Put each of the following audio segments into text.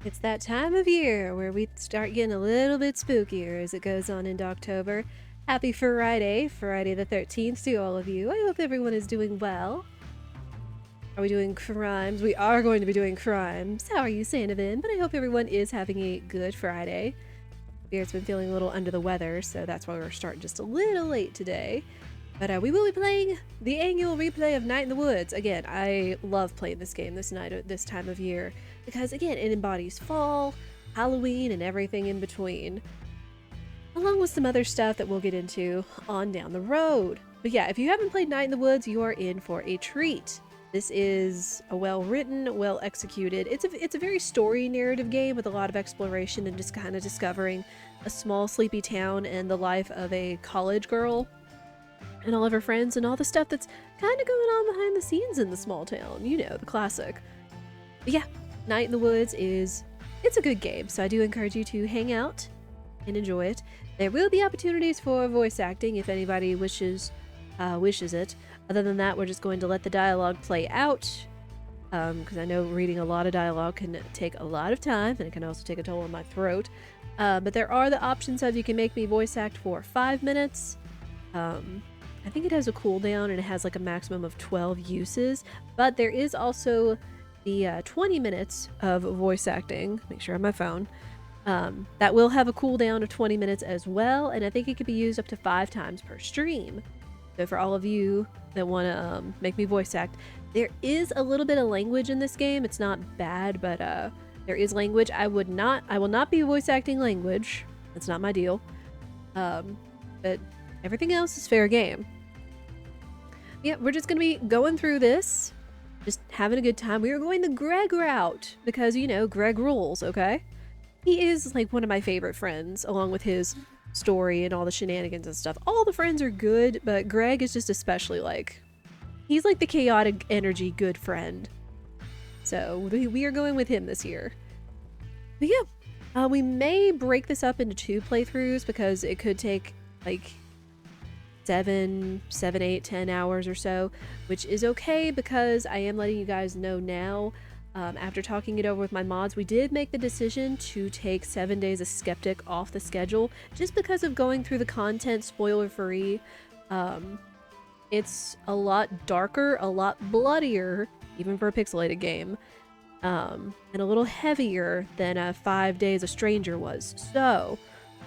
It's that time of year where we start getting a little bit spookier as it goes on into October. Happy Friday, Friday the 13th to all of you. I hope everyone is doing well. Are we doing crimes? We are going to be doing crimes. How are you, Sandovan? But I hope everyone is having a good Friday. Beard's been feeling a little under the weather, so that's why we're starting just a little late today. But we will be playing the annual replay of Night in the Woods. Again, I love playing this game this time of year because, again, it embodies fall, Halloween, and everything in between, along with some other stuff that we'll get into on down the road. But yeah, if you haven't played Night in the Woods, you are in for a treat. This is a well-written, well-executed. It's a very story narrative game with a lot of exploration and just kind of discovering a small sleepy town and the life of a college girl and all of her friends and all the stuff that's kind of going on behind the scenes in the small town. You know, the classic. But yeah, Night in the Woods it's a good game, so I do encourage you to hang out and enjoy it. There will be opportunities for voice acting if anybody wishes it. Other than that, we're just going to let the dialogue play out, because I know reading a lot of dialogue can take a lot of time, and it can also take a toll on my throat. But there are the options of you can make me voice act for 5 minutes. I think it has a cooldown and it has like a maximum of 12 uses, but there is also the 20 minutes of voice acting. Make sure I have my phone. That will have a cooldown of 20 minutes as well, and I think it could be used up to 5 times per stream. So for all of you that want to make me voice act, there is a little bit of language in this game. It's not bad, but there is language. I will not be voice acting language. That's not my deal. But everything else is fair game. Yeah, we're just gonna be going through this, just having a good time. We are going the Gregg route because, you know, Gregg rules, okay? He is like one of my favorite friends, along with his story and all the shenanigans and stuff. All the friends are good, but Gregg is just especially like, he's like the chaotic energy good friend. So we are going with him this year. But yeah, we may break this up into 2 playthroughs because it could take like 7, 8, 10 hours or so, which is okay because I am letting you guys know now. After talking it over with my mods, we did make the decision to take 7 Days of Skeptic off the schedule just because of going through the content spoiler free. It's a lot darker, a lot bloodier, even for a pixelated game, and a little heavier than 5 Days a Stranger was. So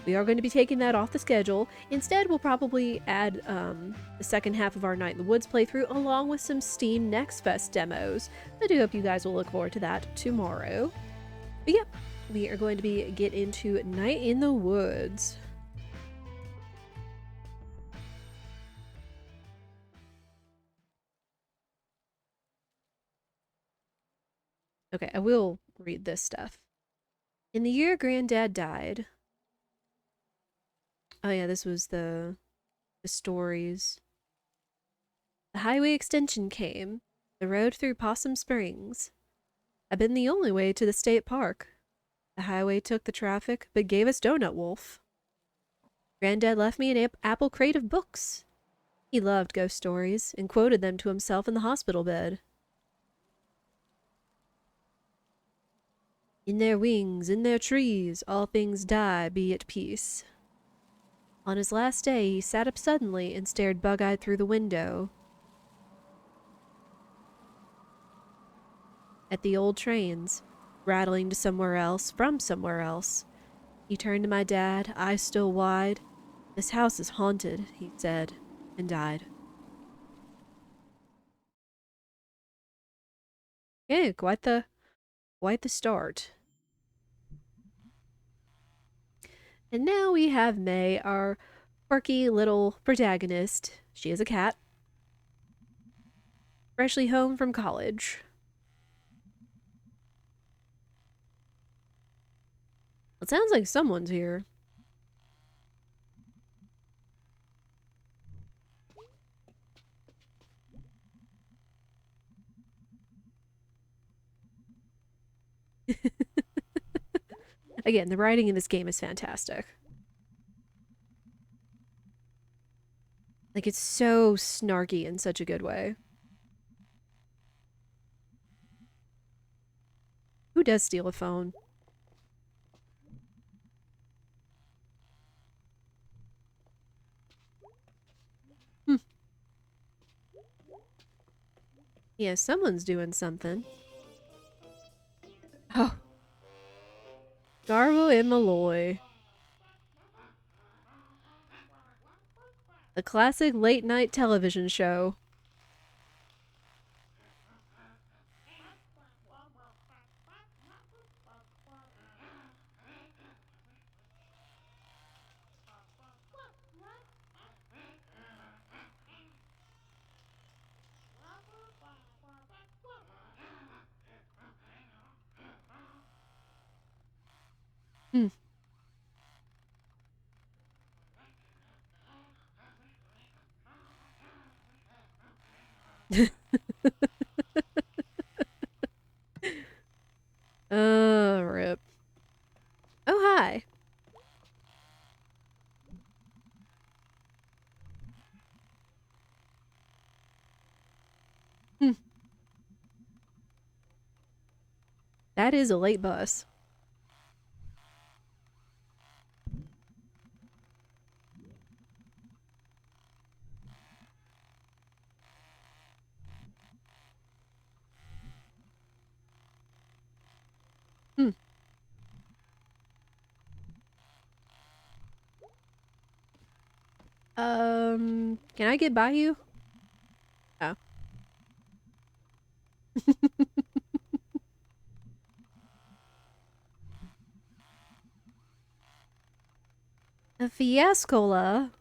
we are going to be taking that off the schedule. Instead, we'll probably add the second half of our Night in the Woods playthrough along with some Steam Next Fest demos. I do hope you guys will look forward to that tomorrow. But yeah, we are going to get into Night in the Woods. Okay, I will read this stuff. In the year Granddad died. Oh yeah, this was the stories. The highway extension came. The road through Possum Springs. I've been the only way to the state park. The highway took the traffic, but gave us Donut Wolf. Granddad left me an apple crate of books. He loved ghost stories and quoted them to himself in the hospital bed. In their wings, in their trees, all things die, be at peace. On his last day, he sat up suddenly and stared bug-eyed through the window at the old trains, rattling to somewhere else, from somewhere else. He turned to my dad, eyes still wide. This house is haunted, he said, and died. Yeah, quite the start. And now we have May, our quirky little protagonist. She is a cat, freshly home from college. It sounds like someone's here. Again, the writing in this game is fantastic. Like, it's so snarky in such a good way. Who does steal a phone? Yeah, someone's doing something. Oh, Garbo and Malloy. The classic late night television show. Hmm. Rip. Oh, hi. Hmm. That is a late bus. Hmm. Can I get by you? Oh. A fiascola.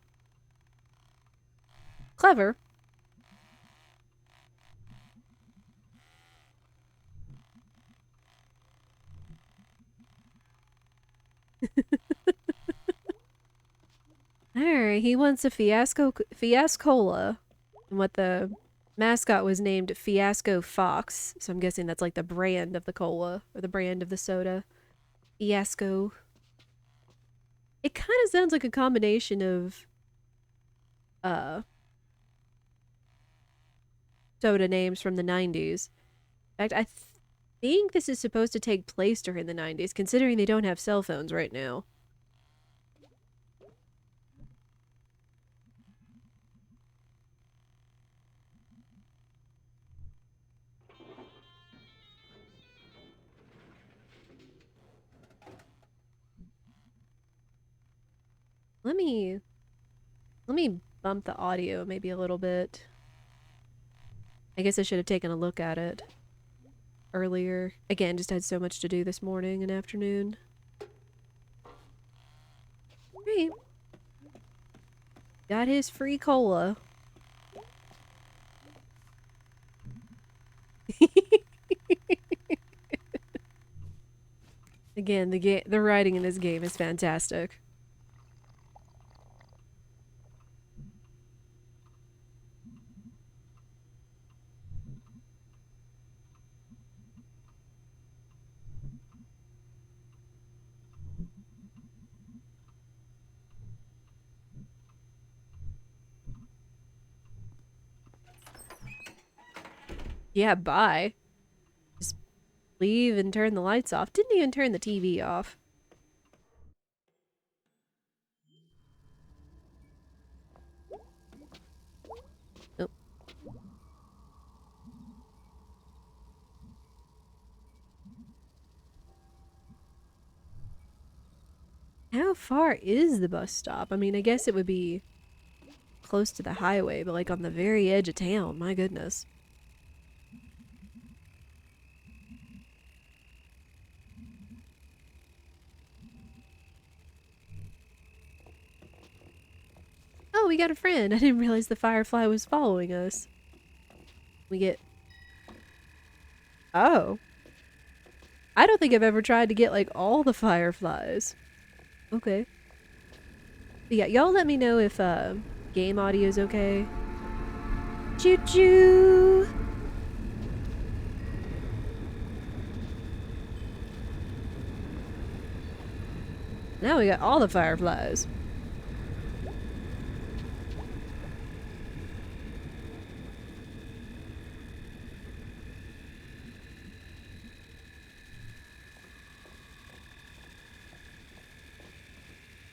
Clever. Alright, he wants a fiascola. And what the mascot was named Fiasco Fox. So I'm guessing that's like the brand of the cola or the brand of the soda. Fiasco. It kind of sounds like a combination of uh soda names from the 90s. In fact, think this is supposed to take place during the 90s, considering they don't have cell phones right now. Let me bump the audio maybe a little bit. I guess I should have taken a look at it earlier. Again, just had so much to do this morning and afternoon. Right. Got his free cola. Again, the writing in this game is fantastic. Yeah, bye. Just leave and turn the lights off. Didn't even turn the TV off. Nope. How far is the bus stop? I mean, I guess it would be close to the highway, but like on the very edge of town. My goodness. Oh, we got a friend. I didn't realize the firefly was following us. We get... Oh. I don't think I've ever tried to get, like, all the fireflies. Okay. But yeah, y'all let me know if, game audio's okay. Choo-choo! Now we got all the fireflies.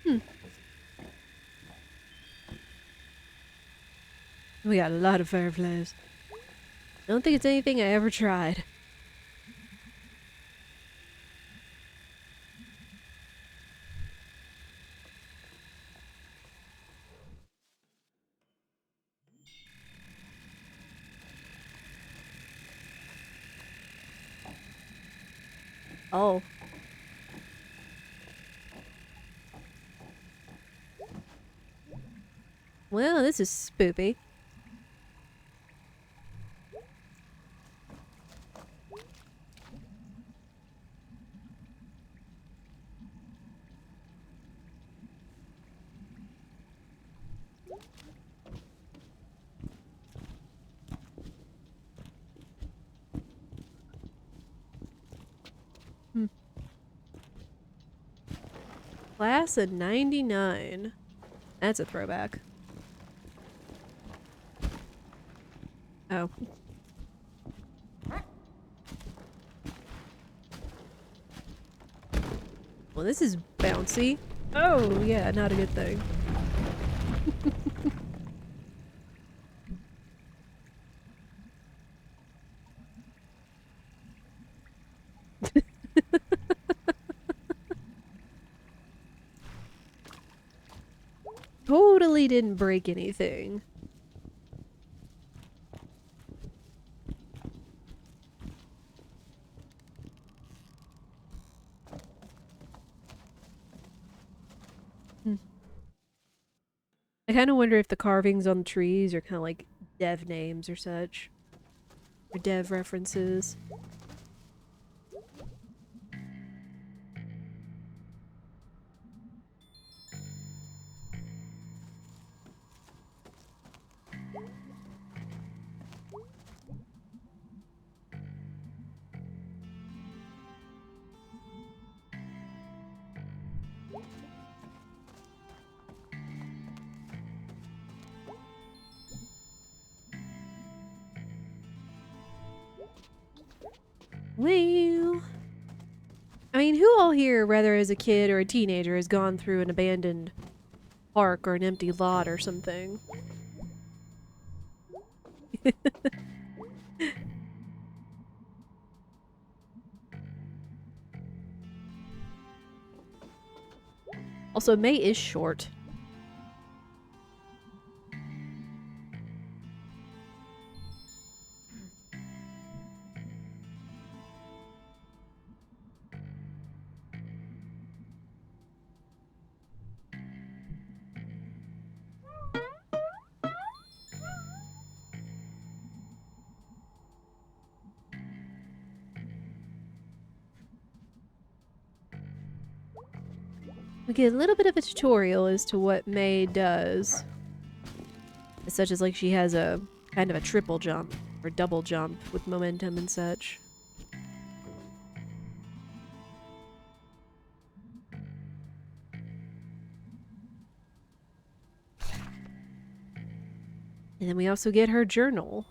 Hmm. We got a lot of fireflies. I don't think it's anything I ever tried. Oh. Well, this is spoopy. Hmm. Class of 99. That's a throwback. Oh. Well, this is bouncy. Oh, yeah, not a good thing. Totally didn't break anything. Hmm. I kind of wonder if the carvings on the trees are kind of like dev names or such. Or dev references. Well, I mean, who all here, whether as a kid or a teenager, has gone through an abandoned park or an empty lot or something? Also, May is short. We get a little bit of a tutorial as to what May does. Such as, like, she has a kind of a triple jump or double jump with momentum and such. And then we also get her journal.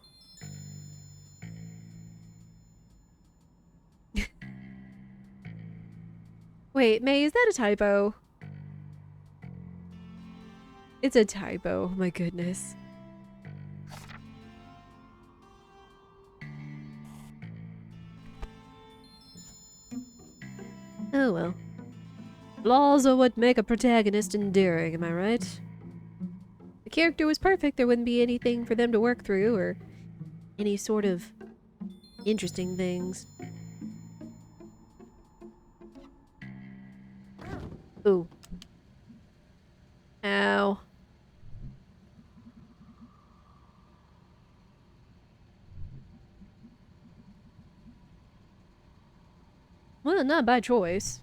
Wait, May, is that a typo? It's a typo, my goodness. Oh well. Flaws are what make a protagonist endearing, am I right? If the character was perfect, there wouldn't be anything for them to work through, or any sort of interesting things. Ooh. Ow. Well, not by choice.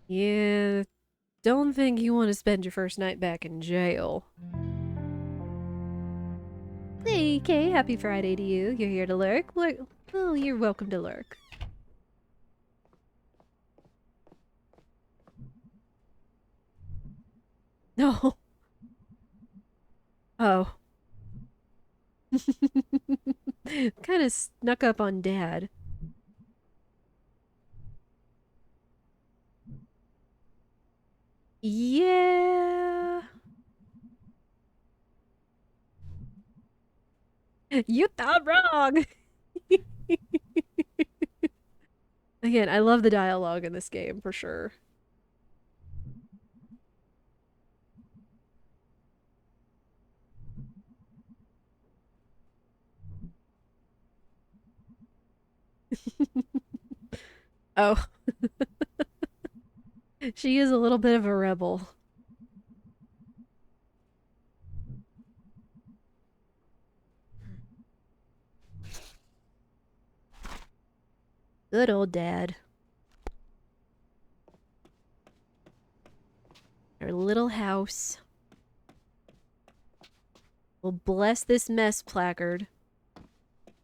Yeah, don't think you want to spend your first night back in jail. Hey, Kay, happy Friday to you. You're here to lurk? Well, you're welcome to lurk. No. Oh. Kind of snuck up on Dad. Yeah. You thought wrong. Again, I love the dialogue in this game for sure. Oh, she is a little bit of a rebel. Good old dad. Our little house. Well, bless this mess placard.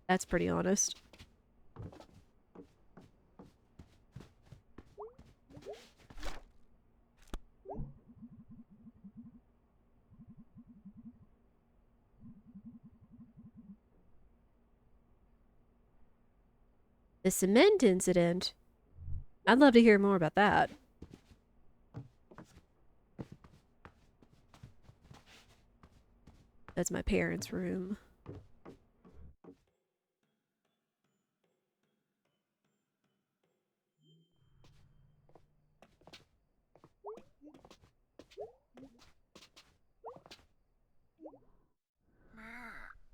That's pretty honest. The cement incident? I'd love to hear more about that. That's my parents' room.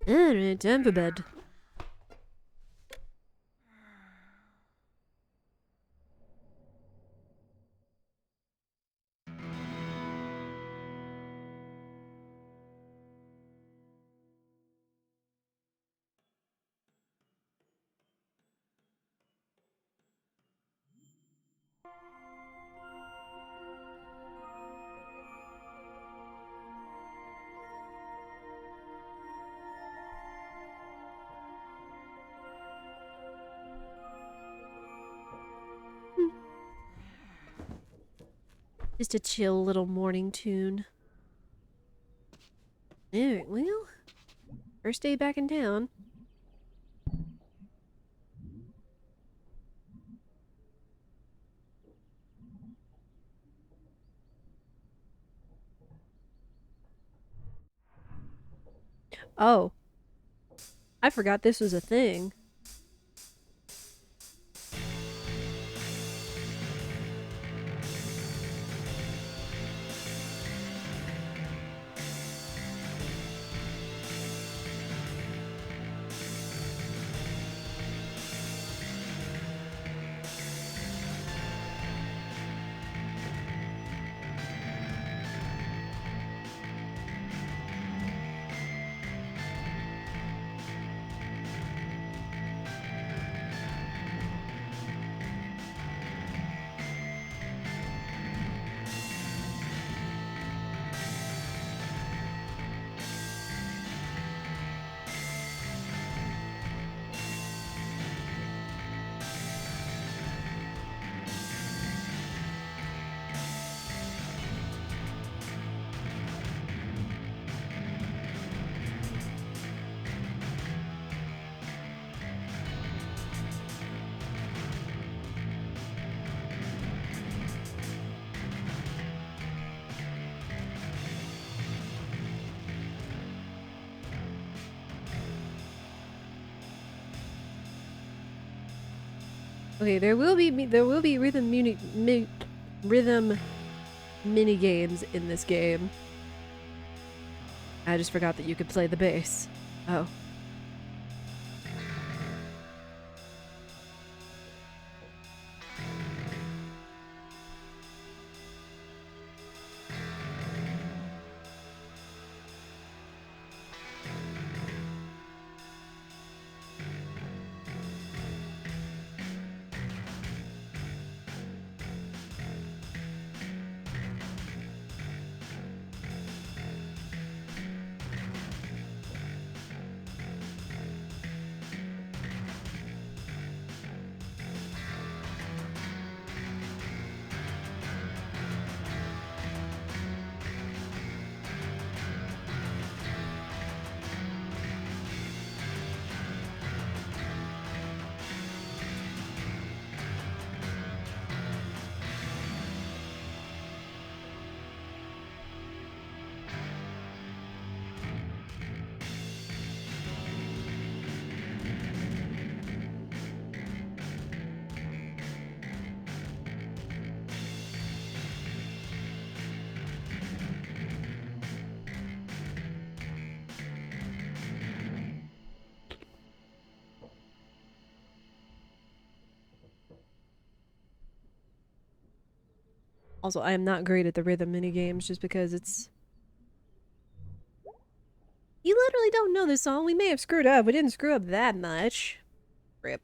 Alright, time for bed. Just a chill little morning tune. Alright, well, first day back in town. Oh, I forgot this was a thing. Okay, there will be rhythm mini games in this game. I just forgot that you could play the bass. Oh. Also, I am not great at the rhythm mini games just because it's... You literally don't know this song. We may have screwed up. We didn't screw up that much. Rip.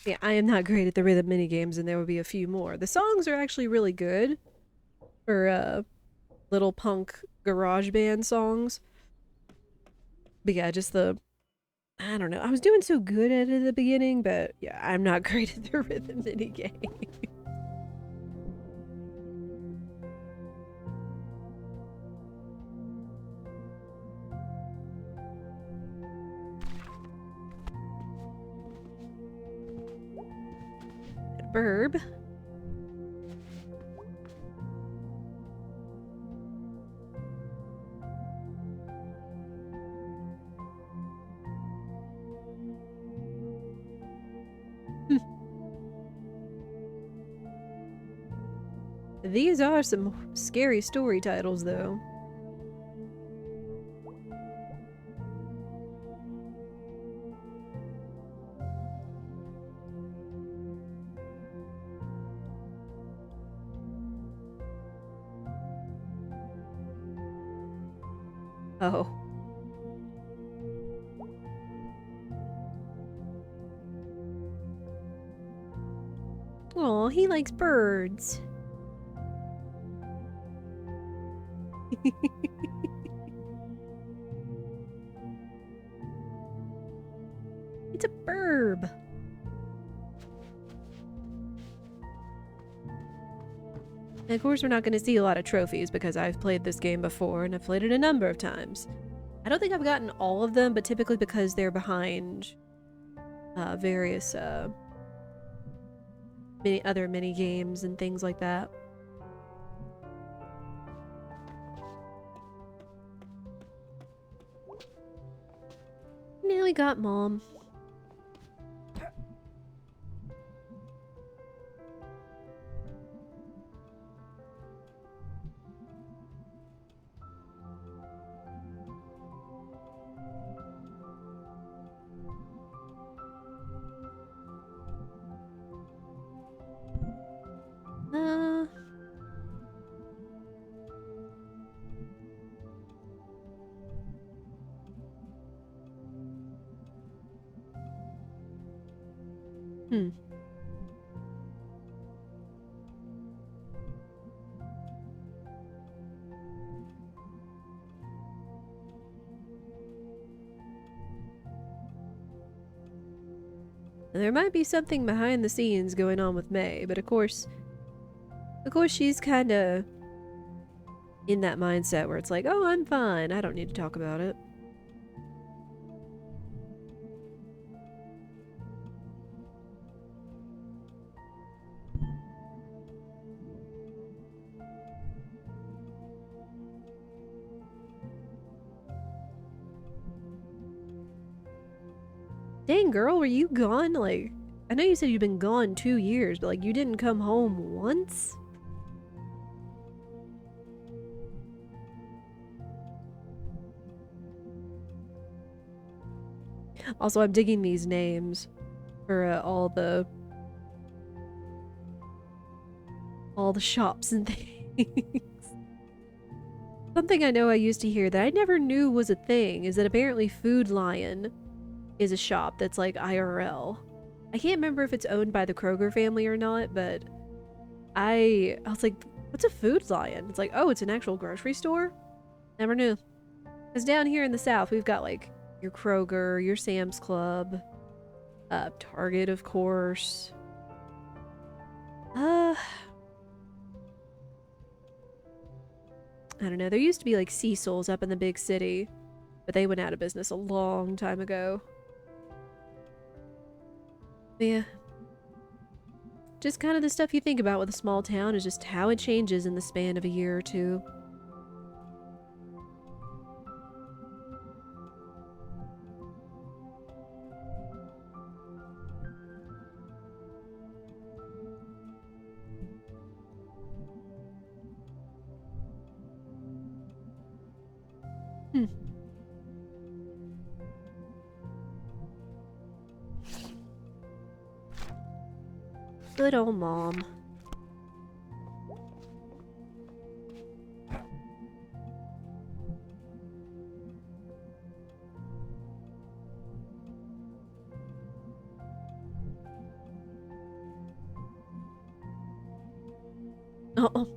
Yeah, I am not great at the rhythm mini games, and there will be a few more. The songs are actually really good for little punk garage band songs. But yeah, just the... I don't know. I was doing so good at it at the beginning, but yeah, I'm not great at the rhythm mini game. Burb. These are some scary story titles, though. Oh. Aw, he likes birds. It's a burb. And of course, we're not going to see a lot of trophies because I've played this game before and I've played it a number of times. I don't think I've gotten all of them, but typically because they're behind various other mini games and things like that. Now we got Mom. Hmm. There might be something behind the scenes going on with May, but of course she's kind of in that mindset where it's like, oh, I'm fine. I don't need to talk about it. Dang, girl, were you gone? Like, I know you said you've been gone 2 years, but like, you didn't come home once? Also, I'm digging these names for all the shops and things. Something I know I used to hear that I never knew was a thing is that apparently Food Lion is a shop that's like IRL. I can't remember if it's owned by the Kroger family or not, but I was like, what's a Food Lion? It's like, oh, it's an actual grocery store? Never knew. Because down here in the South, we've got like your Kroger, your Sam's Club, Target, of course. I don't know. There used to be like Cecil's up in the big city, but they went out of business a long time ago. But yeah. Just kind of the stuff you think about with a small town is just how it changes in the span of a year or two. Good old Mom. Oh.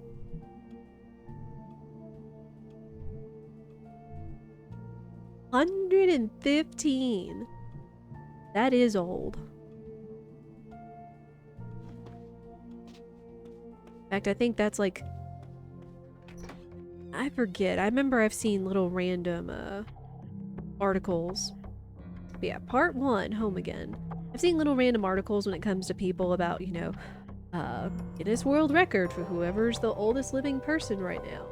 115. That is old. In fact, I think that's like... I forget. I remember I've seen little random articles. But yeah, part 1, home again. I've seen little random articles when it comes to people about, you know, Guinness World Record for whoever's the oldest living person right now.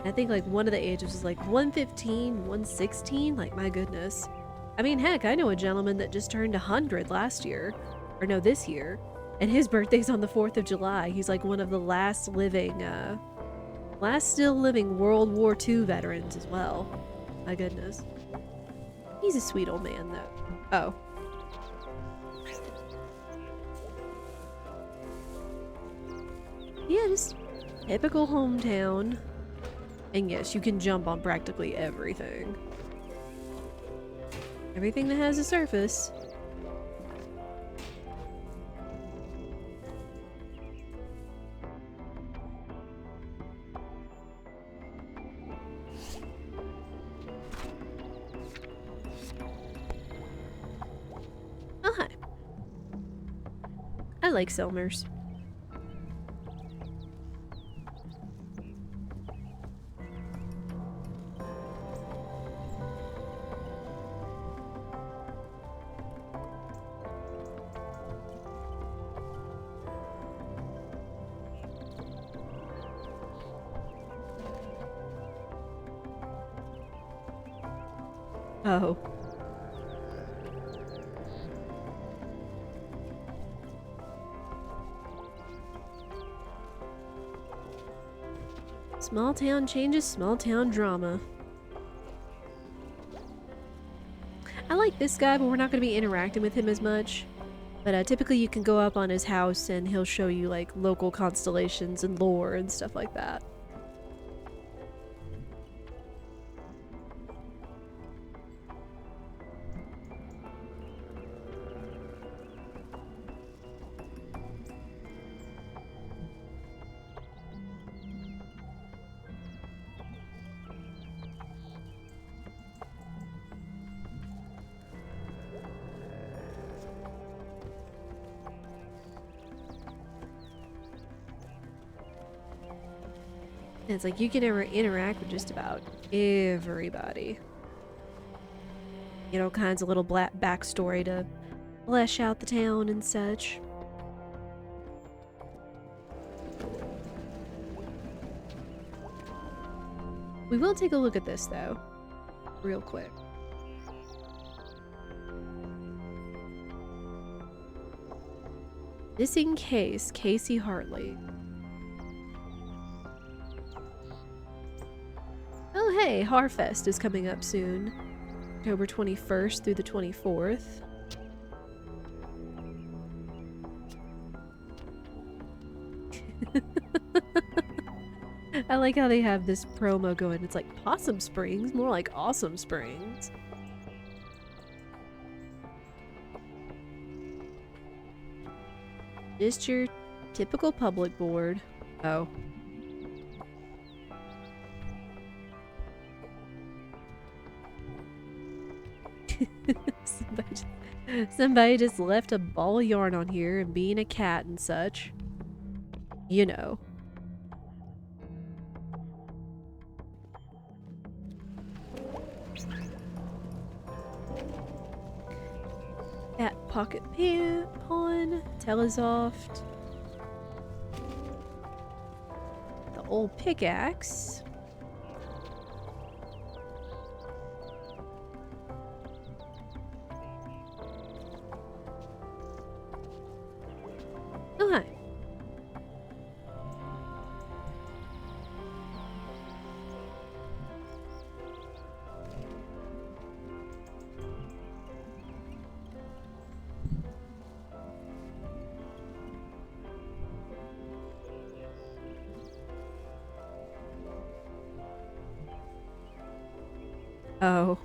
I think like one of the ages is like 115, 116. Like, my goodness. I mean, heck, I know a gentleman that just turned 100 last year. Or no, this year. And his birthday's on the 4th of July. He's like one of the last still living World War II veterans as well. My goodness. He's a sweet old man, though. Oh. Yeah, just typical hometown. And yes, you can jump on practically everything. Everything that has a surface. Oh, hi. I like Selmers. Oh. Small town changes, small town drama. I like this guy, but we're not going to be interacting with him as much. But typically you can go up on his house and he'll show you like local constellations and lore and stuff like that. And it's like you can interact with just about everybody. Get all kinds of little black backstory to flesh out the town and such. We will take a look at this though, real quick. Missing case, Casey Hartley. Oh hey, Harfest is coming up soon. October 21st through the 24th. I like how they have this promo going. It's like Possum Springs, more like Awesome Springs. Just your typical public board. Oh. somebody just left a ball of yarn on here and being a cat and such. You know. Cat pocket pawn, Telesoft. The old pickaxe. Oh, hi. Oh.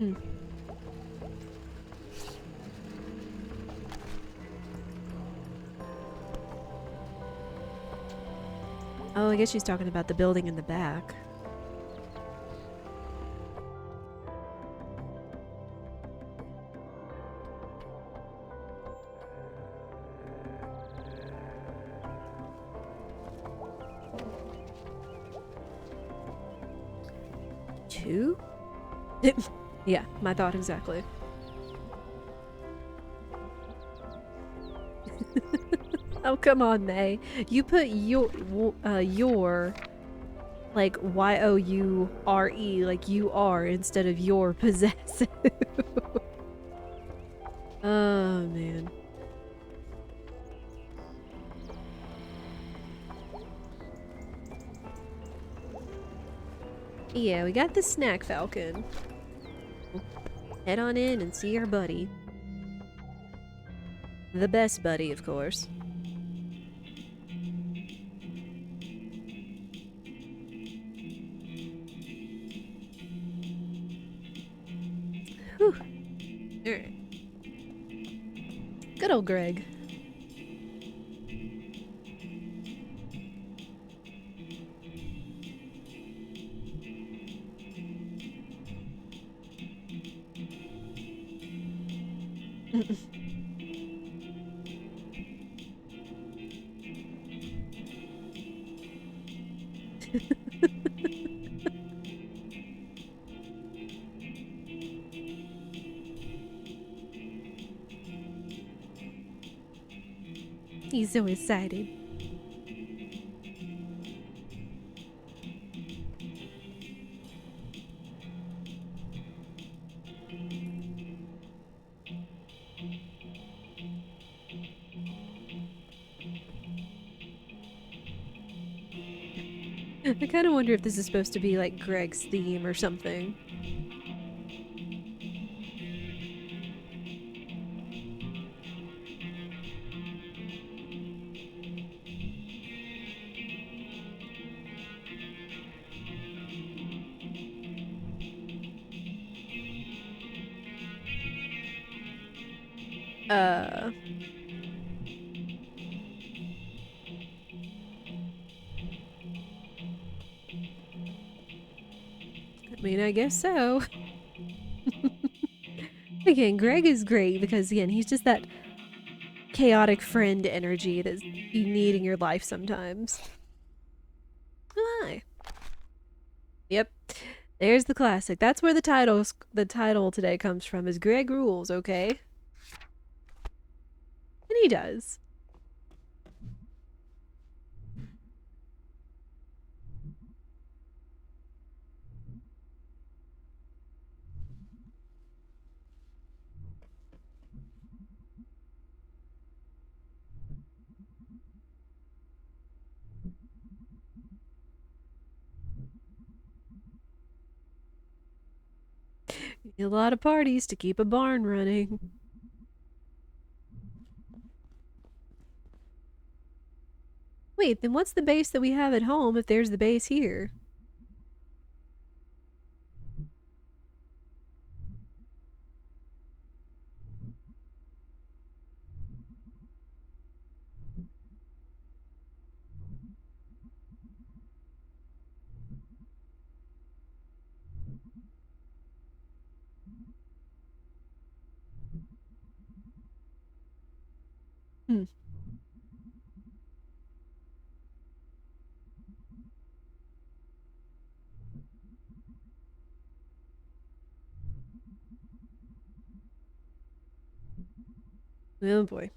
Hmm. Oh, I guess she's talking about the building in the back. Two? Yeah, my thought exactly. Oh, come on, May. You put your, like, Y-O-U-R-E, like you are, instead of your possessive. Oh, man. Yeah, we got the snack falcon. Head on in and see our buddy. The best buddy, of course. Whew. Alright. Good old Gregg. He's so excited. I kind of wonder if this is supposed to be like Gregg's theme or something. Uh, I mean, I guess so. Again, Gregg is great because, again, he's just that chaotic friend energy that you need in your life sometimes. Oh, hi. Yep. There's the classic. That's where the title today comes from, is Gregg rules, okay? And he does. A lot of parties to keep a barn running. Wait, then what's the base that we have at home if there's the base here? Hmm. Oh boy.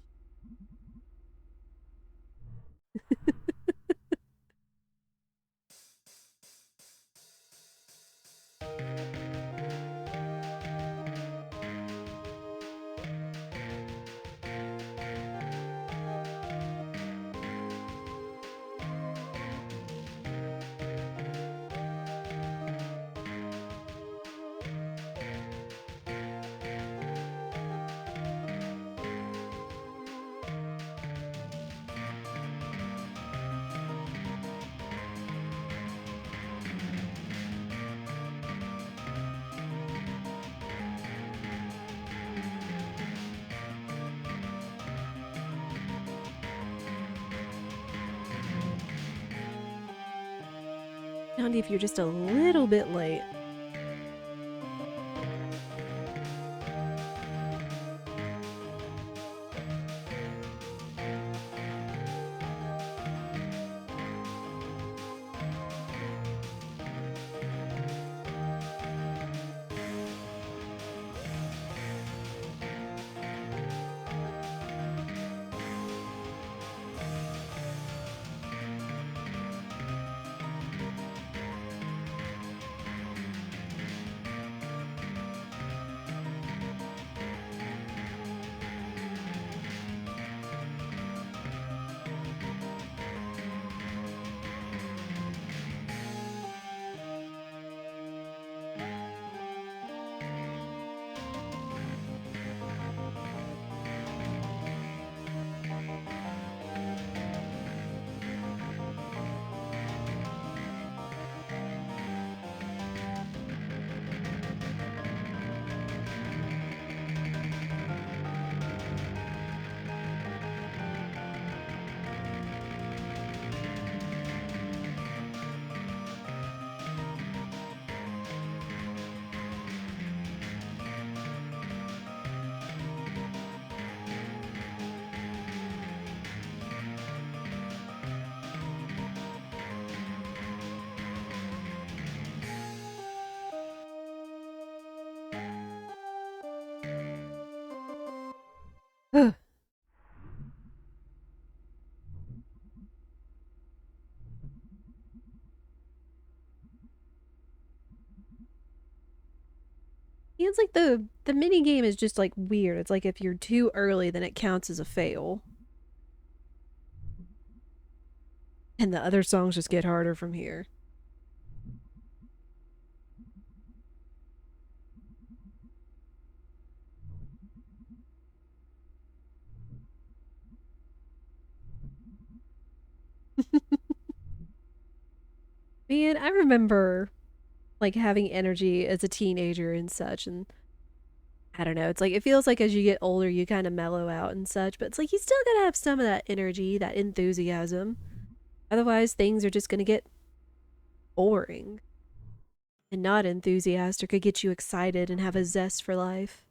Gandhi, if you're just a little bit late. It's like the mini game is just like weird. It's like if you're too early, then it counts as a fail. And the other songs just get harder from here. Man, I remember like having energy as a teenager and such, and I don't know, it's like it feels like as you get older you kind of mellow out and such, but it's like you still gotta have some of that energy, that enthusiasm. Otherwise things are just gonna get boring and not enthusiastic or get you excited and have a zest for life.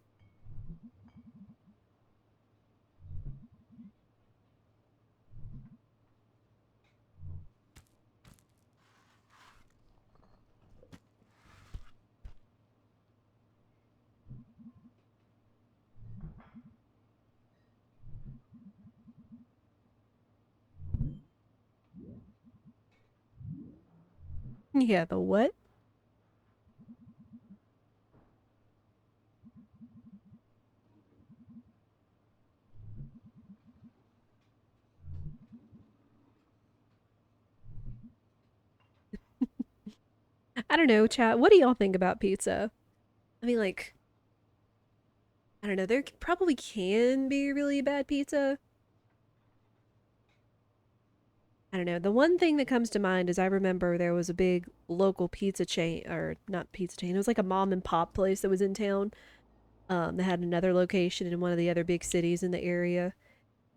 Yeah, the what? I don't know, chat. What do y'all think about pizza? I mean, like, I don't know. There probably can be really bad pizza. I don't know. The one thing that comes to mind is I remember there was a big local pizza chain, or not pizza chain. It was like a mom and pop place that was in town. That had another location in one of the other big cities in the area.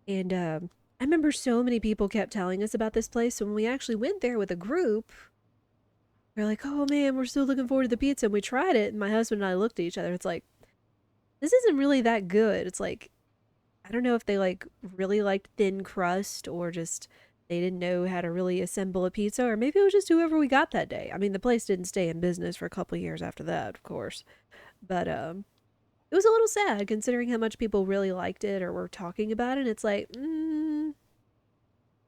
And I remember so many people kept telling us about this place. So when we actually went there with a group, we are like, "Oh man, we're still looking forward to the pizza." And we tried it, and my husband and I looked at each other. It's like, this isn't really that good. It's like, I don't know if they like really liked thin crust or just they didn't know how to really assemble a pizza, or maybe it was just whoever we got that day. I mean, the place didn't stay in business for a couple of years after that, of course. But it was a little sad considering how much people really liked it or were talking about it. And it's like, because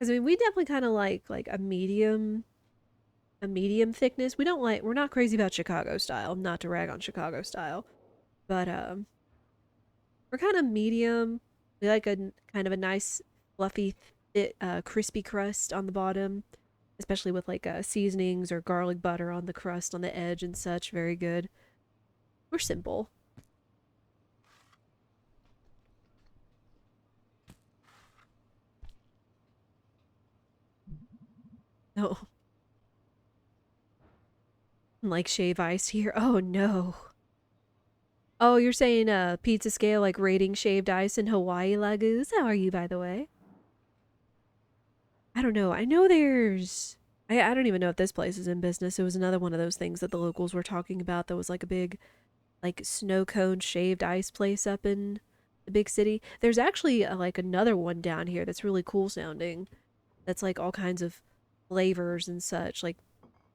I mean, we definitely kind of like a medium thickness. We don't like, we're not crazy about Chicago style, not to rag on Chicago style, but we're kind of medium. We like a kind of a nice, fluffy, crispy crust on the bottom, especially with like seasonings or garlic butter on the crust on the edge and such. Very good. We're simple. No, like shave ice here. Oh no. Oh, you're saying pizza scale like rating shaved ice in Hawaii, Laguz? How are you, by the way? I don't know. I know there's. I don't even know if this place is in business. It was another one of those things that the locals were talking about that was like a big, like, snow cone shaved ice place up in the big city. There's actually like another one down here that's really cool sounding. That's like all kinds of flavors and such, like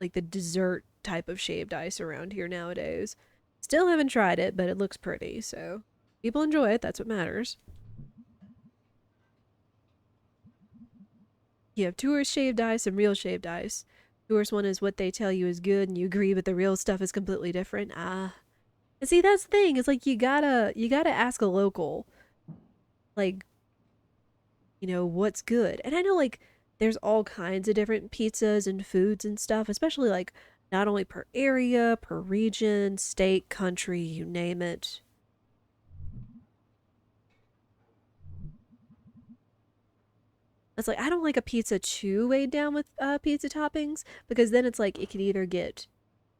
the dessert type of shaved ice around here nowadays. Still haven't tried it, but it looks pretty, so people enjoy it. That's what matters. You have tourist shaved ice and real shaved ice. Tourist one is what they tell you is good and you agree, but the real stuff is completely different. Ah. And see, that's the thing. It's like you gotta ask a local, like, what's good. And I know like there's all kinds of different pizzas and foods and stuff, especially like not only per area, per region, state, country, you name it. It's like I don't like a pizza too weighed down with pizza toppings because then it's like it can either get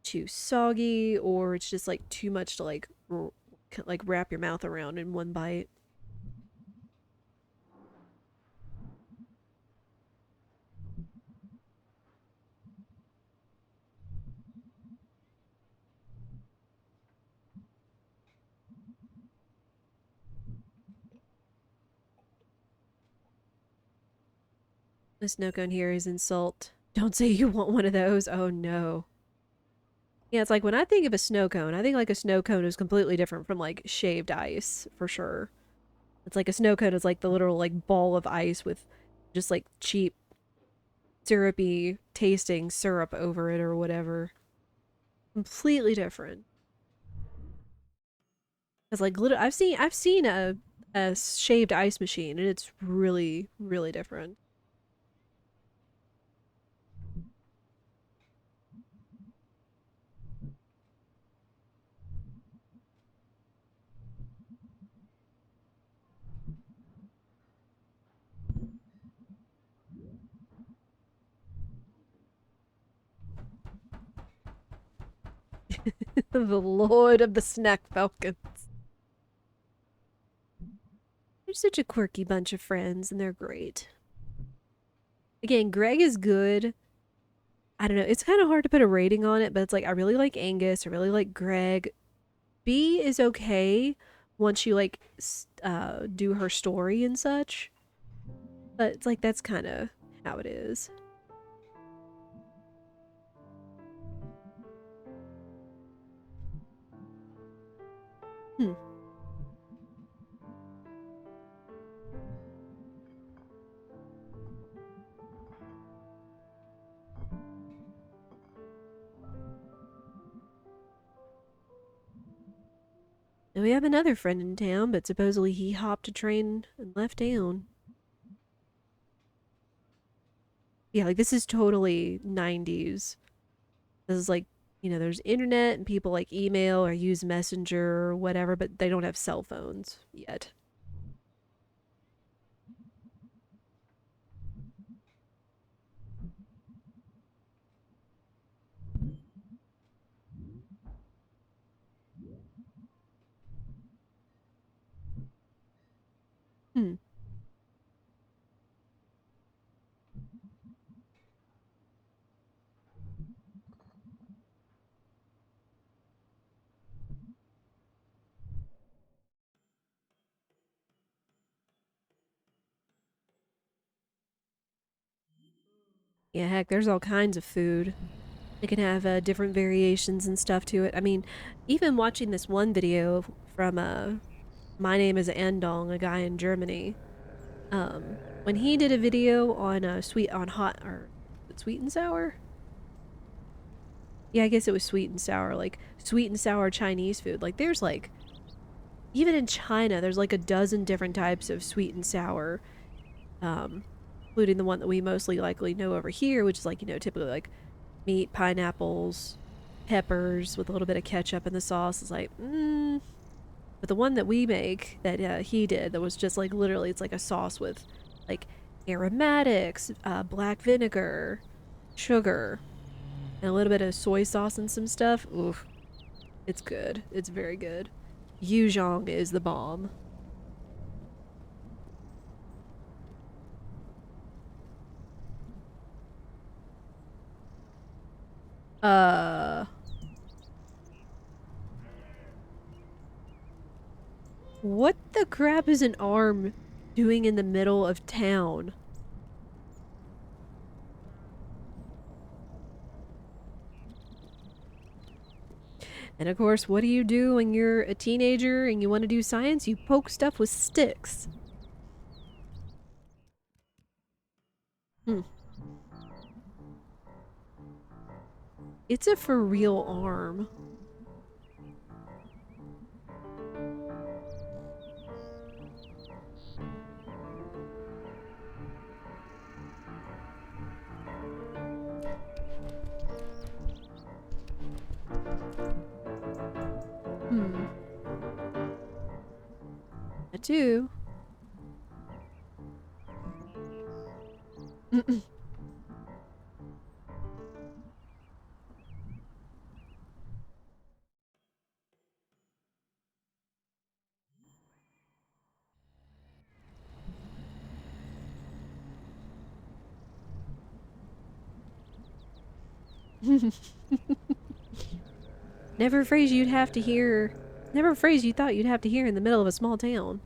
too soggy or it's just like too much to like wrap your mouth around in one bite. The snow cone here is insult. Don't say you want one of those. Oh no. Yeah, it's like when I think of a snow cone, I think like a snow cone is completely different from like shaved ice for sure. It's like a snow cone is like the literal like ball of ice with just like cheap syrupy tasting syrup over it or whatever. Completely different. Cause like I've seen a shaved ice machine and it's really really different. The Lord of the Snack Falcons. They're such a quirky bunch of friends and they're great. Again, Gregg is good. I don't know. It's kind of hard to put a rating on it, but it's like I really like Angus. I really like Gregg. B is okay once you like do her story and such. But it's like that's kind of how it is. Hmm. And we have another friend in town, but supposedly he hopped a train and left town. Yeah, like this is totally 90s. This is like, there's internet and people like email or use Messenger or whatever, but they don't have cell phones yet. Hmm. Yeah, heck, there's all kinds of food. It can have different variations and stuff to it. I mean, even watching this one video from My Name is Andong, a guy in Germany. When he did a video on sweet on hot or sweet and sour. Yeah, I guess it was sweet and sour, like sweet and sour Chinese food. Like there's like even in China, there's like a dozen different types of sweet and sour, um, including the one that we mostly likely know over here, which is like typically like meat, pineapples, peppers with a little bit of ketchup in the sauce. Is like, But the one that we make that he did that was just like literally, it's like a sauce with like aromatics, black vinegar, sugar, and a little bit of soy sauce and some stuff. Oof, it's good. It's very good. Yuzhong is the bomb. Uh, what the crap is an arm doing in the middle of town? And of course, what do you do when you're a teenager and you want to do science? You poke stuff with sticks. Hmm. It's a for real arm. Hmm. I do. Never a phrase you'd have to hear. Never a phrase you thought you'd have to hear in the middle of a small town.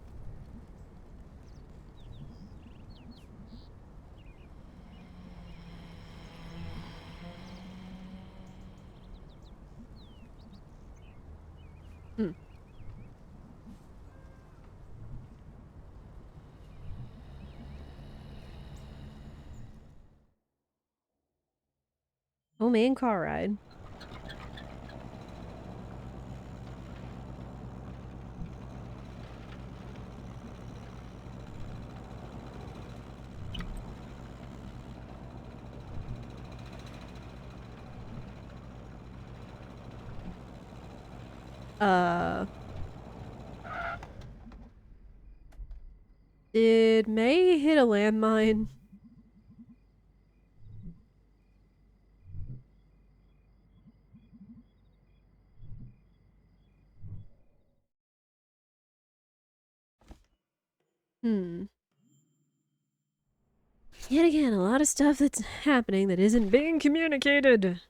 Hmm. Oh man, car ride. Uh, did May hit a landmine? Hmm. Yet again, a lot of stuff that's happening that isn't being communicated.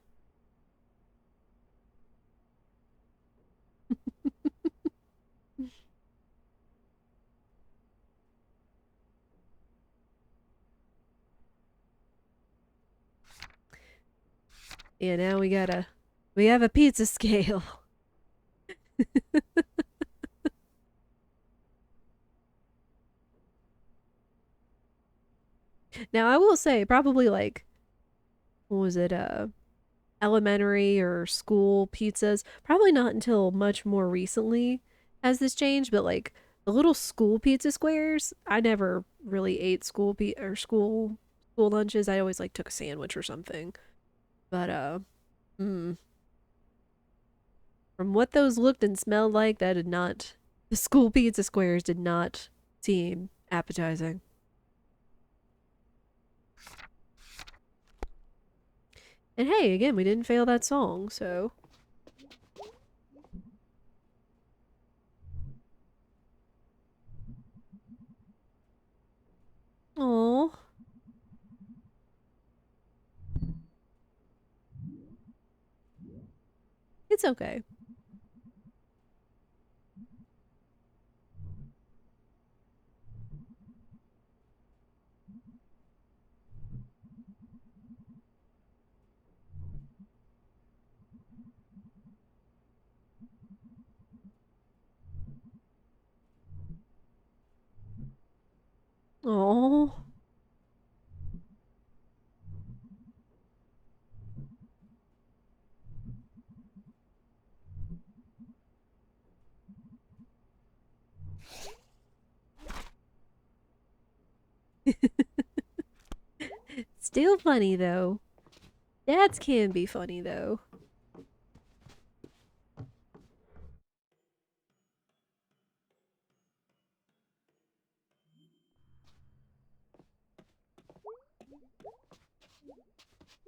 Yeah, now we have a pizza scale. Now I will say, probably like, what was it, elementary or school pizzas, probably not until much more recently has this changed, but like the little school pizza squares, I never really ate school lunches. I always like took a sandwich or something. But mm, from what those looked and smelled like, that did not the school pizza squares did not seem appetizing. And hey, again, we didn't fail that song, so oh, it's okay. Oh, still funny though. Dads can be funny though.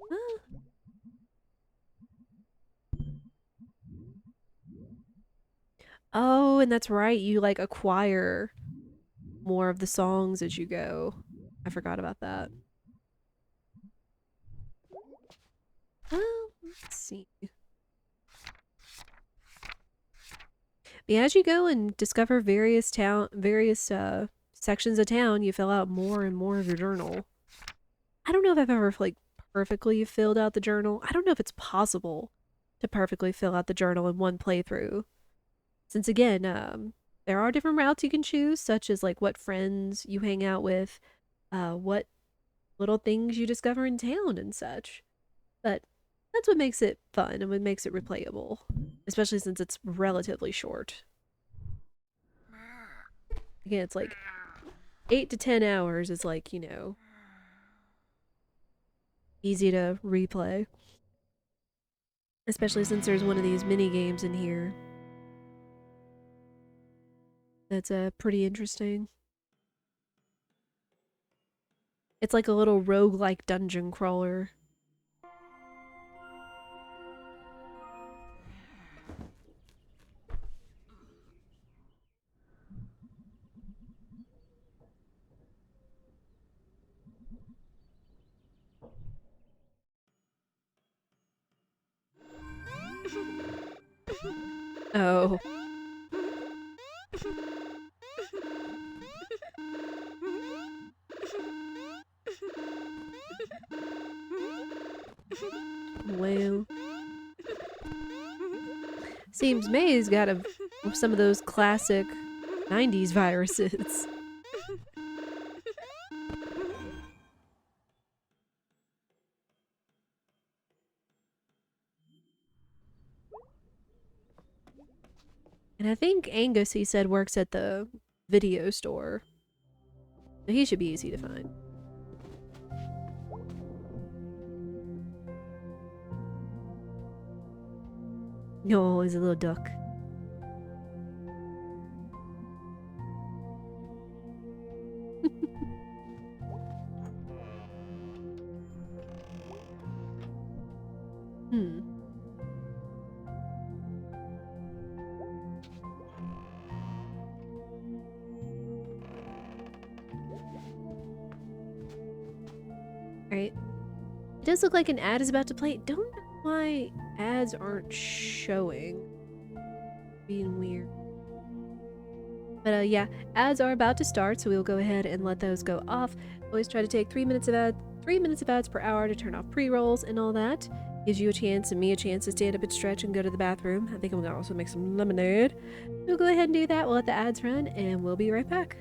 Huh? Oh, and that's right. You like acquire more of the songs as you go. I forgot about that. Let's see. But as you go and discover various sections of town, you fill out more and more of your journal. I don't know if I've ever like perfectly filled out the journal. I don't know if it's possible to perfectly fill out the journal in one playthrough. Since again, there are different routes you can choose, such as like what friends you hang out with, what little things you discover in town and such. But that's what makes it fun and what makes it replayable, especially since it's relatively short. Again, it's like 8 to 10 hours is like, easy to replay. Especially since there's one of these mini games in here. That's pretty interesting. It's like a little roguelike dungeon crawler. Oh. Well. Seems May's got some of those classic 90s viruses. And I think Angus, he said, works at the video store. So he should be easy to find. Oh, he's a little duck. Hmm. Alright. It does look like an ad is about to play. Don't know why ads aren't showing. Being weird. But yeah, ads are about to start, so we'll go ahead and let those go off. Always try to take 3 minutes of ads per hour to turn off pre-rolls and all that. Gives you a chance and me a chance to stand up and stretch and go to the bathroom. I think I'm gonna also make some lemonade. We'll go ahead and do that. We'll let the ads run and we'll be right back.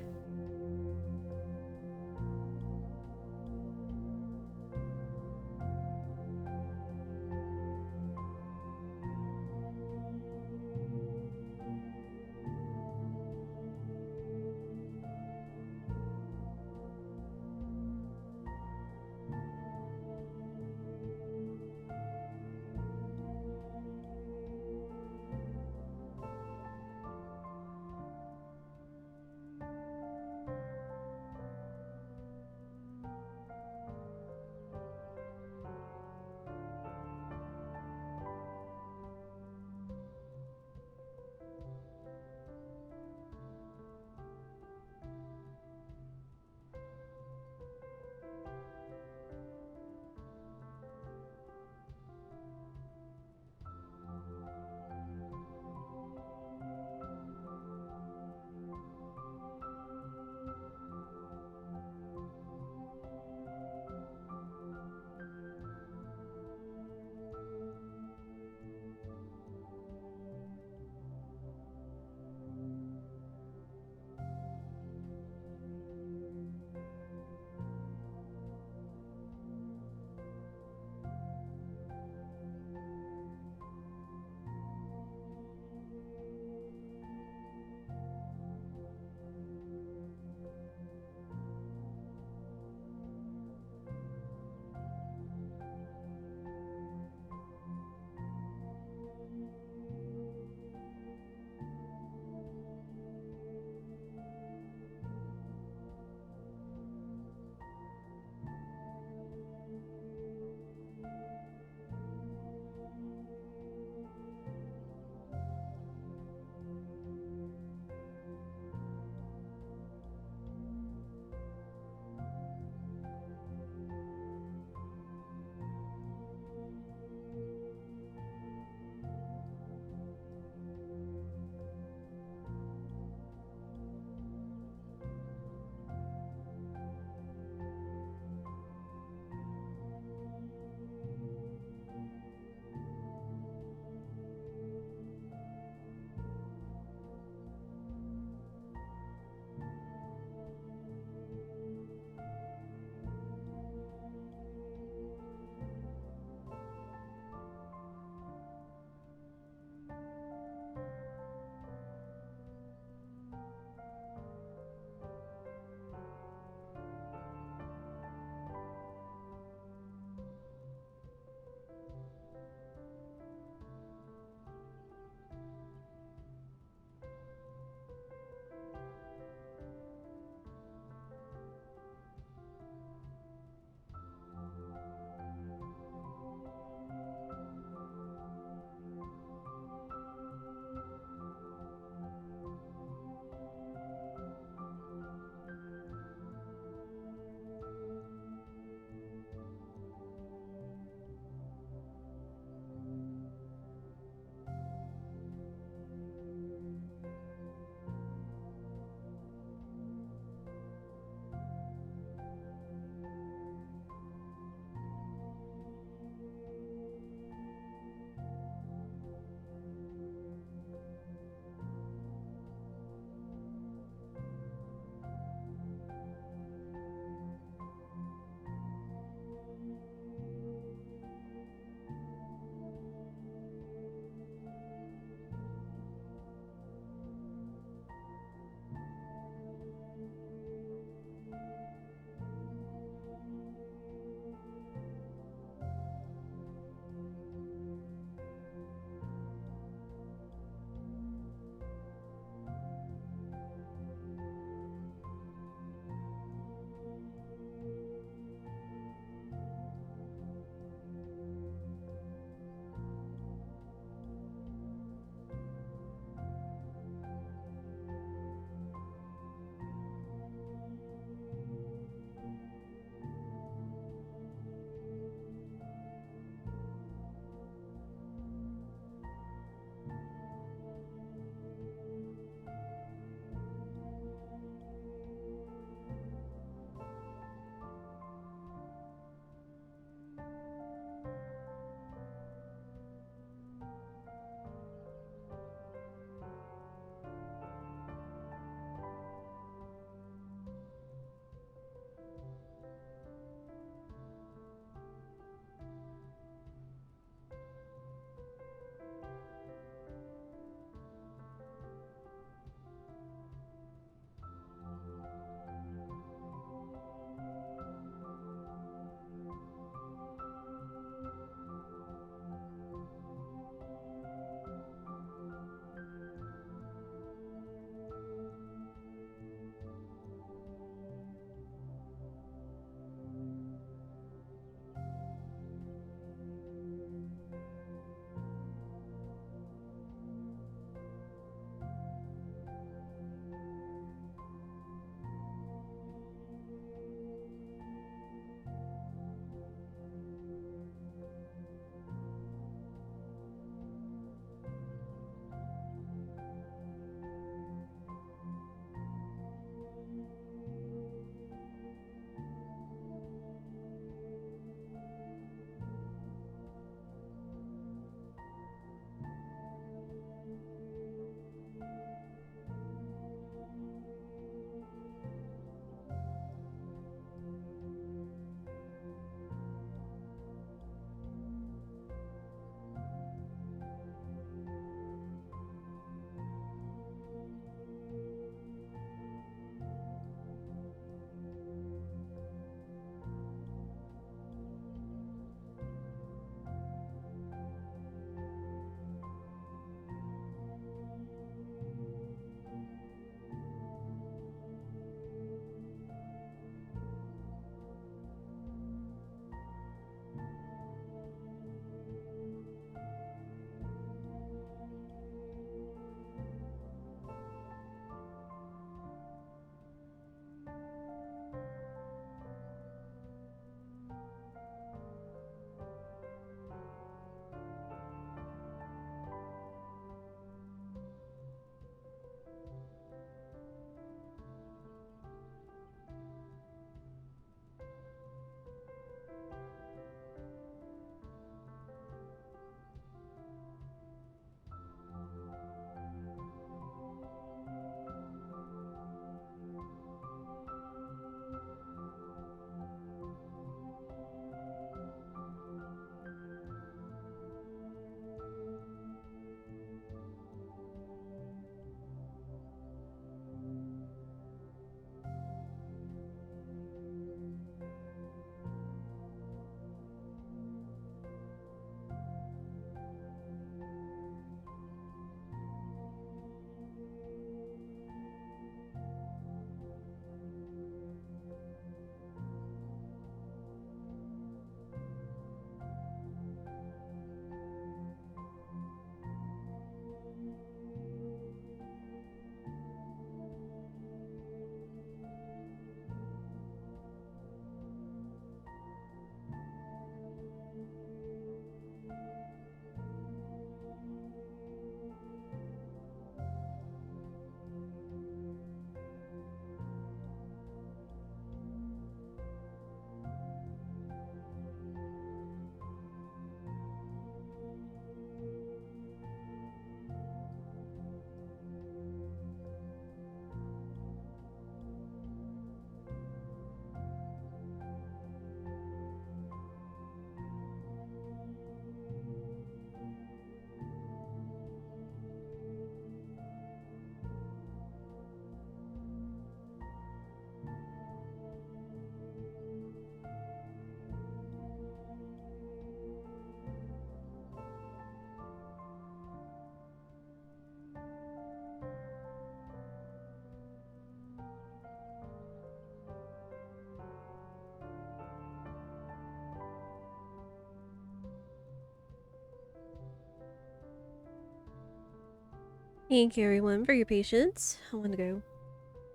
Thank you, everyone, for your patience. I want to go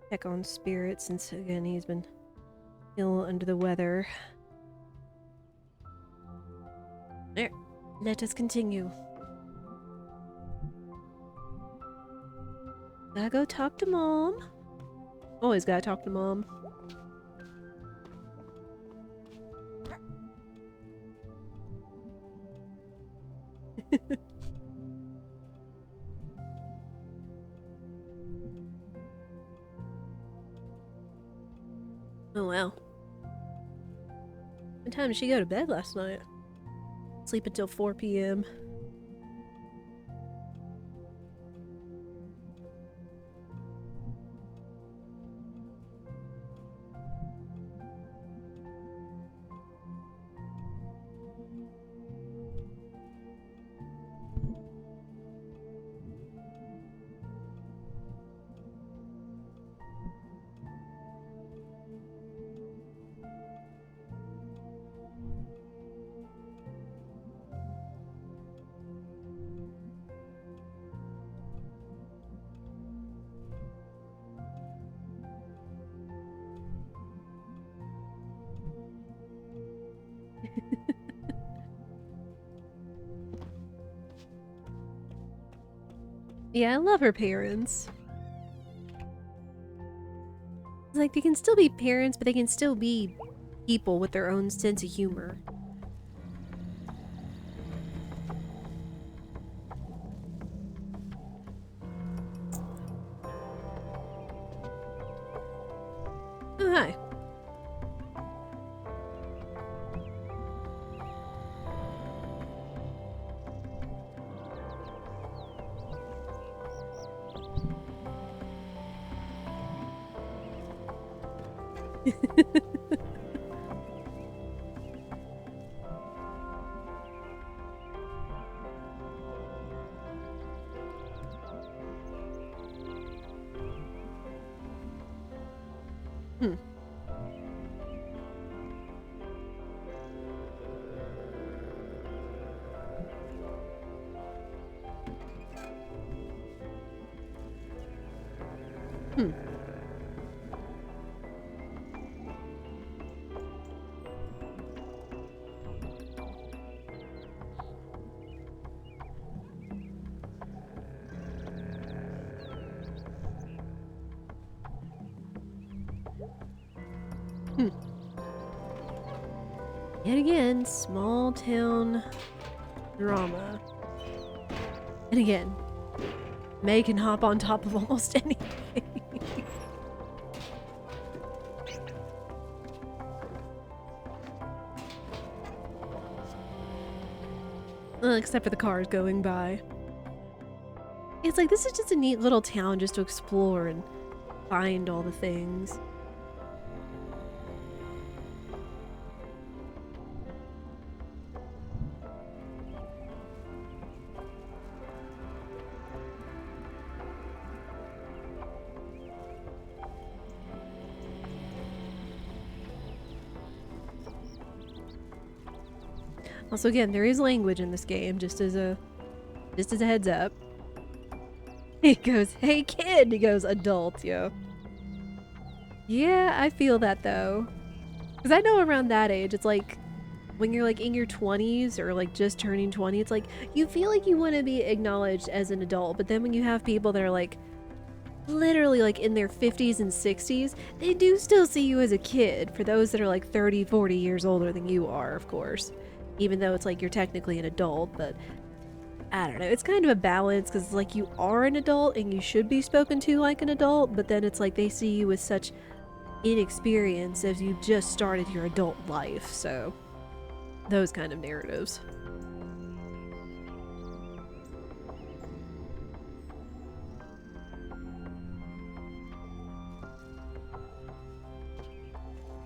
check on Spirit since, again, he's been ill under the weather. There. Let us continue. Gotta go talk to Mom. Always gotta talk to Mom. Oh, wow. What time did she go to bed last night? Sleep until 4 p.m. Yeah, I love her parents. It's like they can still be parents, but they can still be people with their own sense of humor. Oh, hi. Hmm. Hmm. Hmm. Yet again, small town drama. And again, May can hop on top of almost anything. Except for the cars going by. It's like, this is just a neat little town just to explore and find all the things. Also, again, there is language in this game, just as a heads up. He goes, "Hey kid," he goes, "Adult, yo." Yeah, I feel that though. Because I know around that age, it's like, when you're like in your 20s or like just turning 20, it's like, you feel like you want to be acknowledged as an adult, but then when you have people that are like, literally like in their 50s and 60s, they do still see you as a kid, for those that are like 30, 40 years older than you are, of course. Even though it's like you're technically an adult, but I don't know. It's kind of a balance because like you are an adult and you should be spoken to like an adult, but then it's like they see you with such inexperience as you just started your adult life, so those kind of narratives.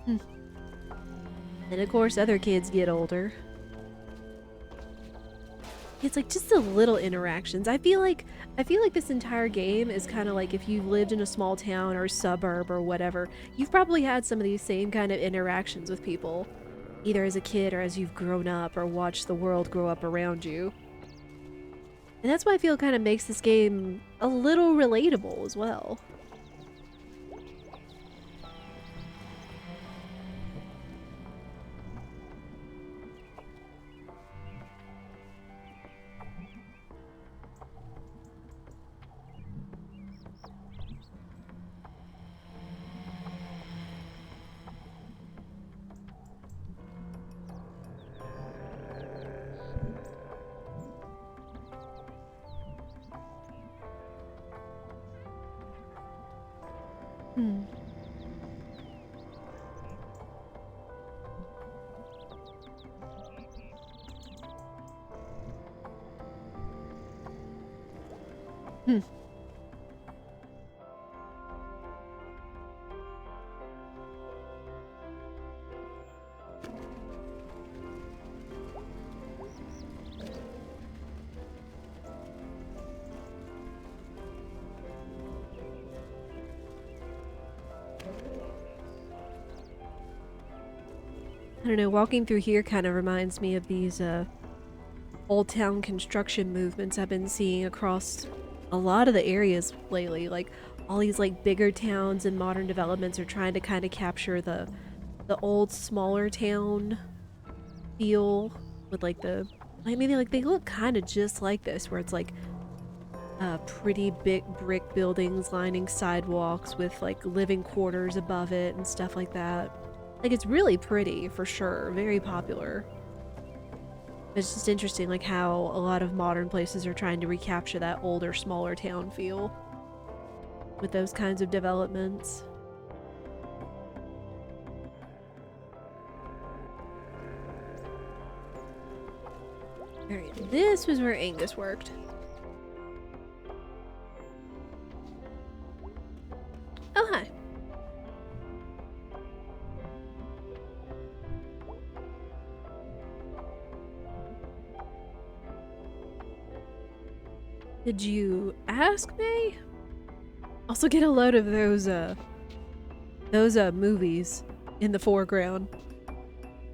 Hmm. And of course other kids get older. It's like just the little interactions. I feel like this entire game is kind of like if you've lived in a small town or suburb or whatever, you've probably had some of these same kind of interactions with people, either as a kid or as you've grown up or watched the world grow up around you. And that's why I feel kind of makes this game a little relatable as well. Hmm. Hmm. I don't know, walking through here kind of reminds me of these old town construction movements I've been seeing across a lot of the areas lately. Like all these like bigger towns and modern developments are trying to kind of capture the old smaller town feel with like the like maybe like they look kind of just like this where it's like pretty big brick buildings lining sidewalks with like living quarters above it and stuff like that. Like it's really pretty for sure, very popular. It's just interesting like how a lot of modern places are trying to recapture that older, smaller town feel with those kinds of developments. Alright, this was where Angus worked. Oh, hi. Did you ask me? Also get a load of those movies in the foreground.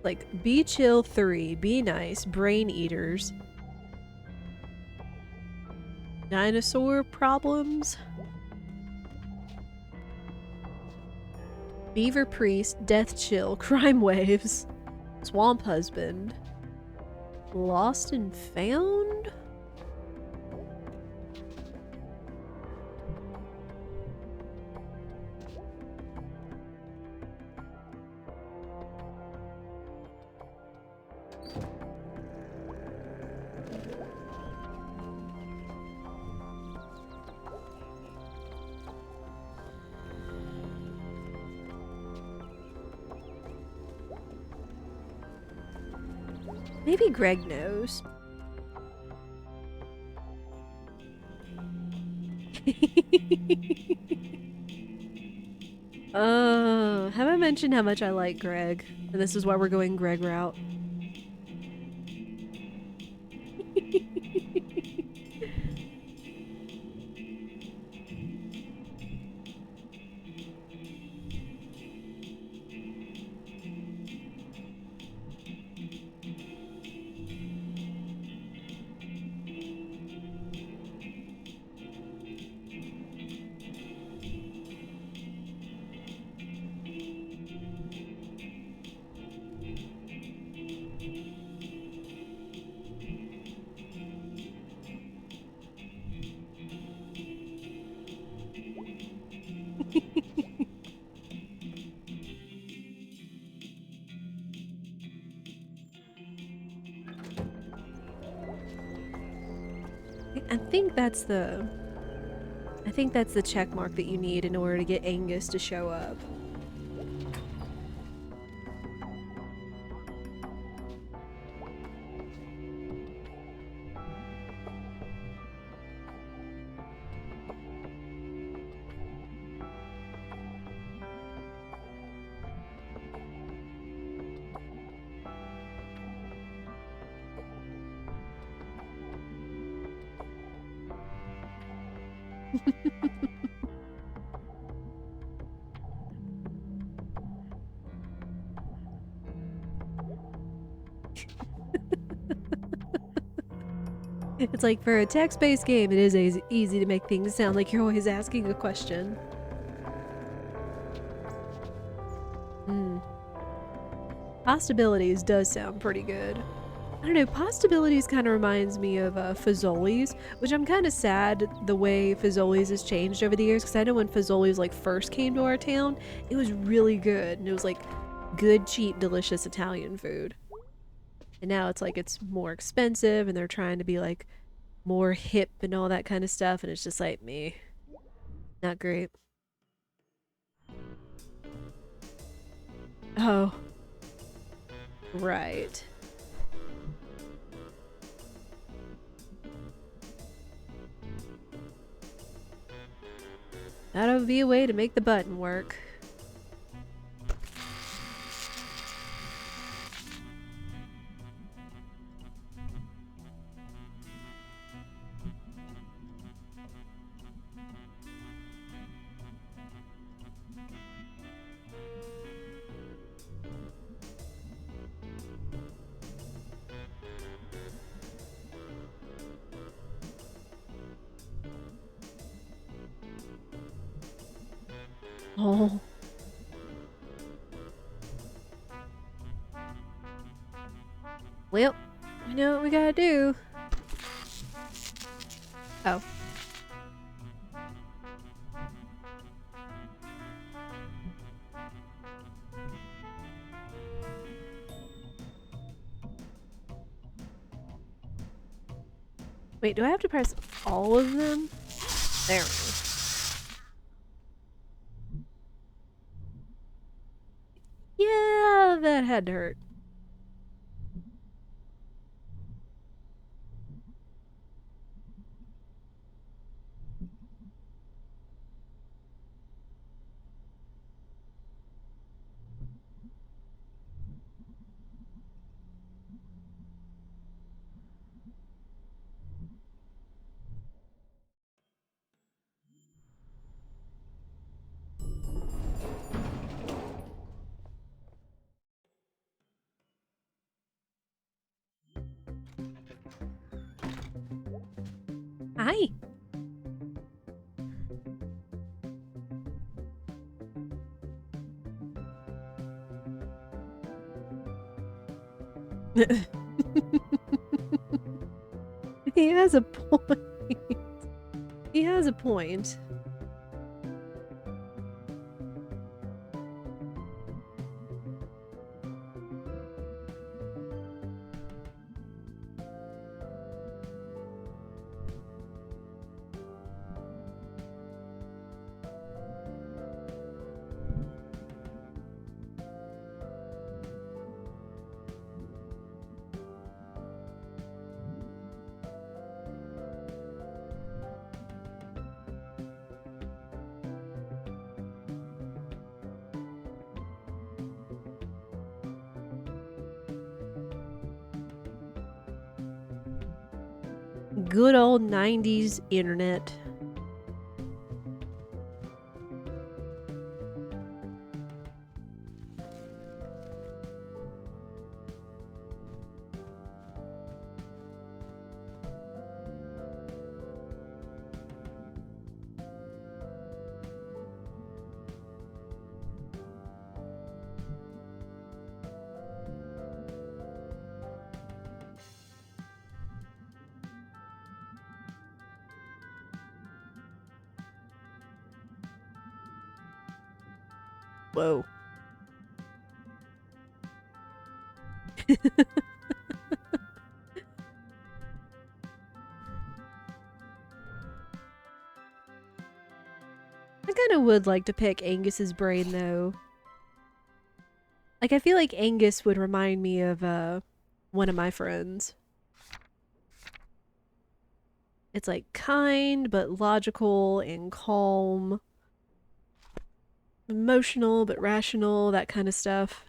Like Be Chill 3, Be Nice, Brain Eaters, Dinosaur Problems, Beaver Priest, Death Chill, Crime Waves, Swamp Husband, Lost and Found? Maybe Gregg knows. Have I mentioned how much I like Gregg? And this is why we're going Gregg route. I think that's the I think that's the check mark that you need in order to get Angus to show up. It's like for a text-based game, it is easy to make things sound like you're always asking a question. Hmm. Possibilities does sound pretty good. I don't know, Possibilities kind of reminds me of Fazoli's, which I'm kind of sad the way Fazoli's has changed over the years, because I know when Fazoli's like first came to our town, it was really good, and it was like good, cheap, delicious Italian food. And now it's like it's more expensive, and they're trying to be like more hip and all that kind of stuff, and it's just like me, not great. Oh, right. That would be a way to make the button work. Oh. Well, we know what we gotta do. Oh. Wait, do I have to press all of them? There we go. Yeah, that had to hurt. Hi. He has a point. He has a point. Good old 90s internet. Whoa. I kind of would like to pick Angus's brain though. Like I feel like Angus would remind me of one of my friends. It's like kind but logical and calm, emotional but rational, that kind of stuff.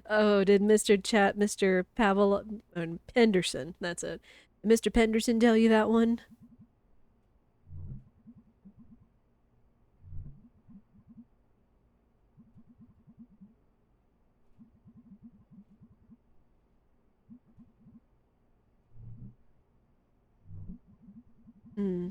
Oh, did Mr. Pavel, Penderson, that's it. Mr. Penderson tell you that one? Hmm.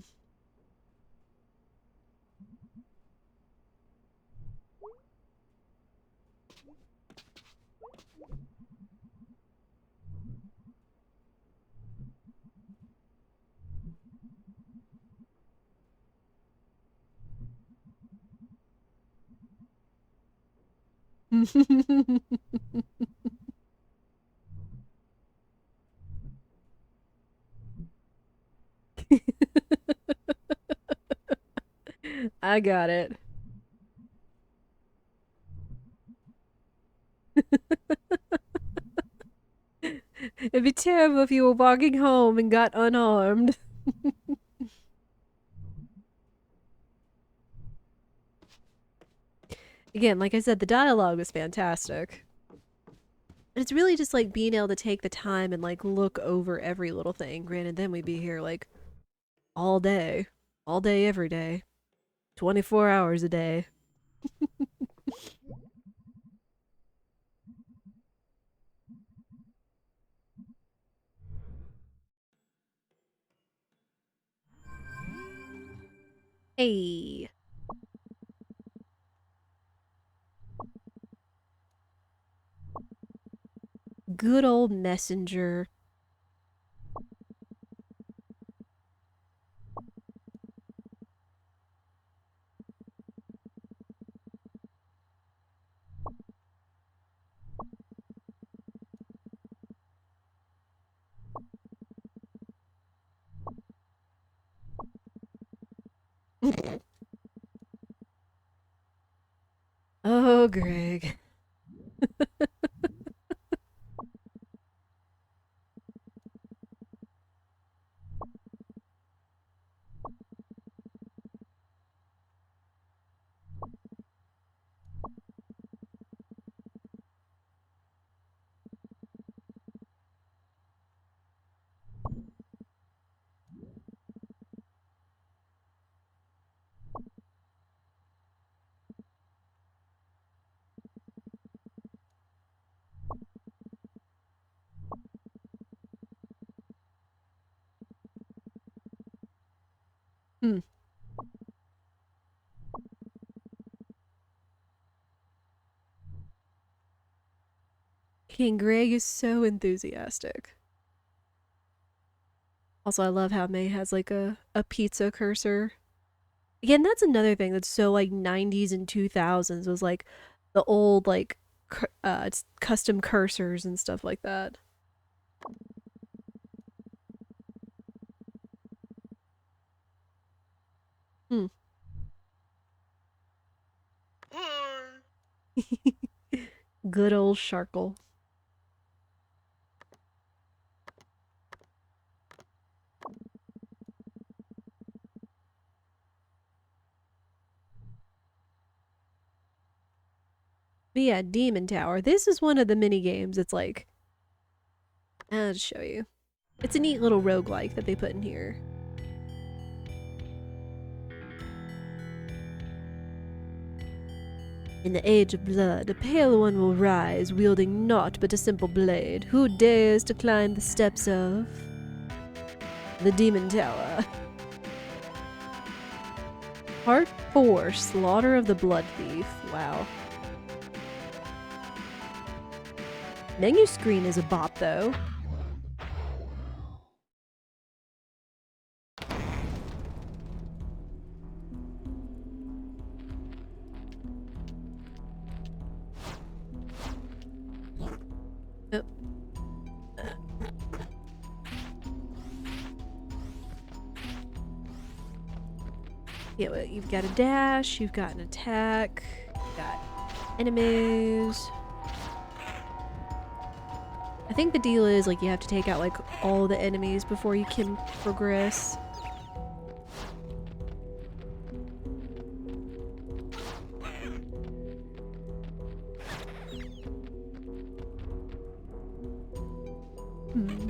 I got it. It'd be terrible if you were walking home and got unarmed. Again, like I said, the dialogue was fantastic. And it's really just like being able to take the time and like look over every little thing. Granted, then we'd be here like all day, every day, 24 hours a day. Hey, good old messenger. Oh, Gregg. Hmm. King Gregg is so enthusiastic. Also, I love how May has like a pizza cursor. Again, that's another thing that's so like 90s and 2000s was like the old like custom cursors and stuff like that. Hmm. Good old Sharkle. But yeah, Demon Tower. This is one of the mini games. It's like, I'll just show you. It's a neat little roguelike that they put in here. In the age of blood, a pale one will rise, wielding naught but a simple blade. Who dares to climb the steps of the Demon Tower? Part 4, Slaughter of the Blood Thief. Wow. Menu screen is a bop, though. Oh. Yeah, well, you've got a dash, you've got an attack, you've got enemies. I think the deal is like you have to take out like all the enemies before you can progress. Hmm.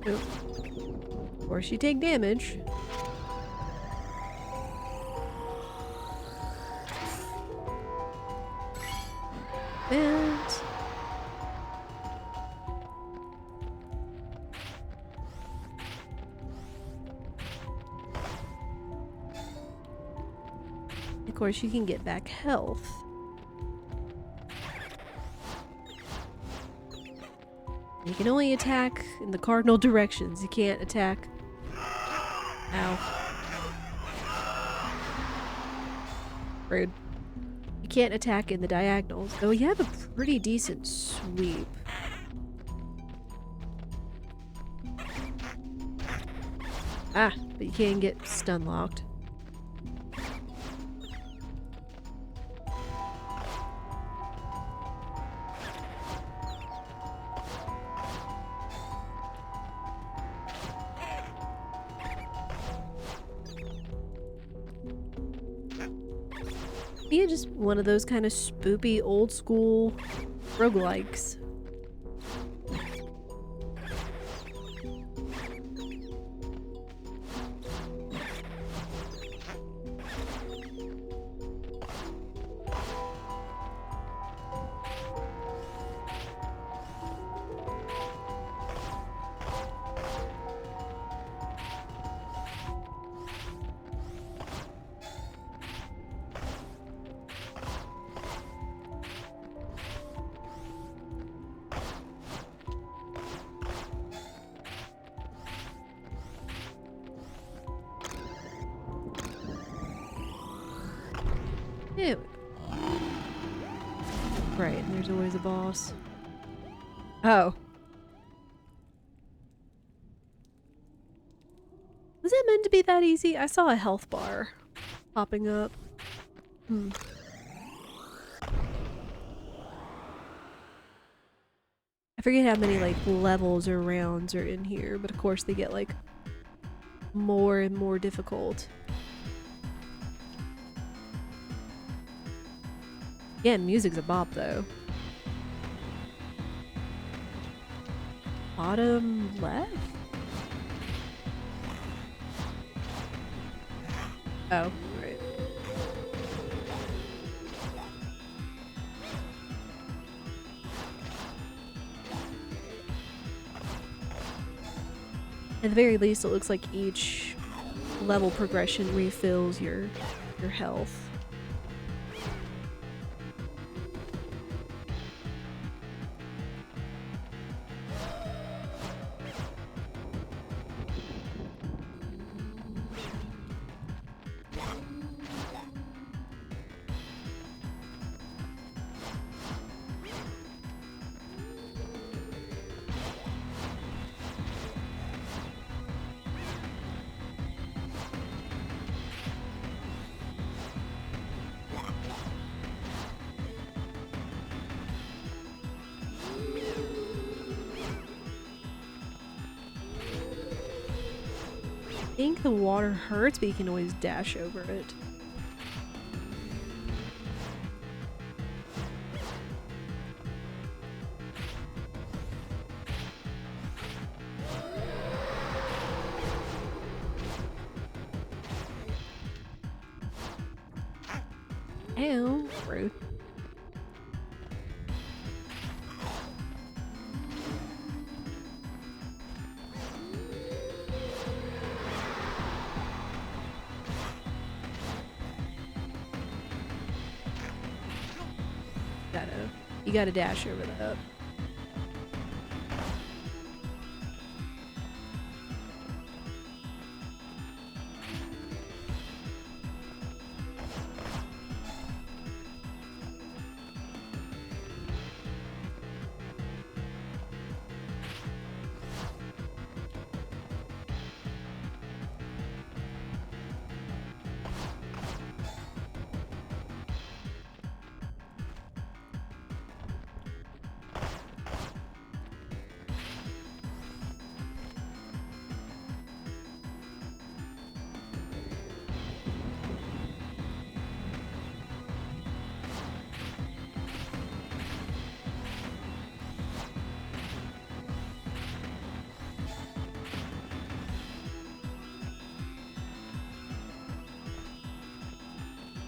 Oh. Of course you take damage. And Of course, you can get back health. You can only attack in the cardinal directions. You can't attack. Ow. Rude. You can't attack in the diagonals, though you have a pretty decent sweep. Ah, but you can get stun locked. Yeah, just one of those kind of spoopy old school roguelikes. Ew. Right, and there's always a boss. Oh. Was that meant to be that easy? I saw a health bar popping up. I forget how many, like, levels or rounds are in here, but of course they get, like, more and more difficult. Yeah, music's a bop, though. Bottom left? Oh, right. At the very least, it looks like each level progression refills your health. I think the water hurts, but you can always dash over it. Ow, rude. You gotta dash over that.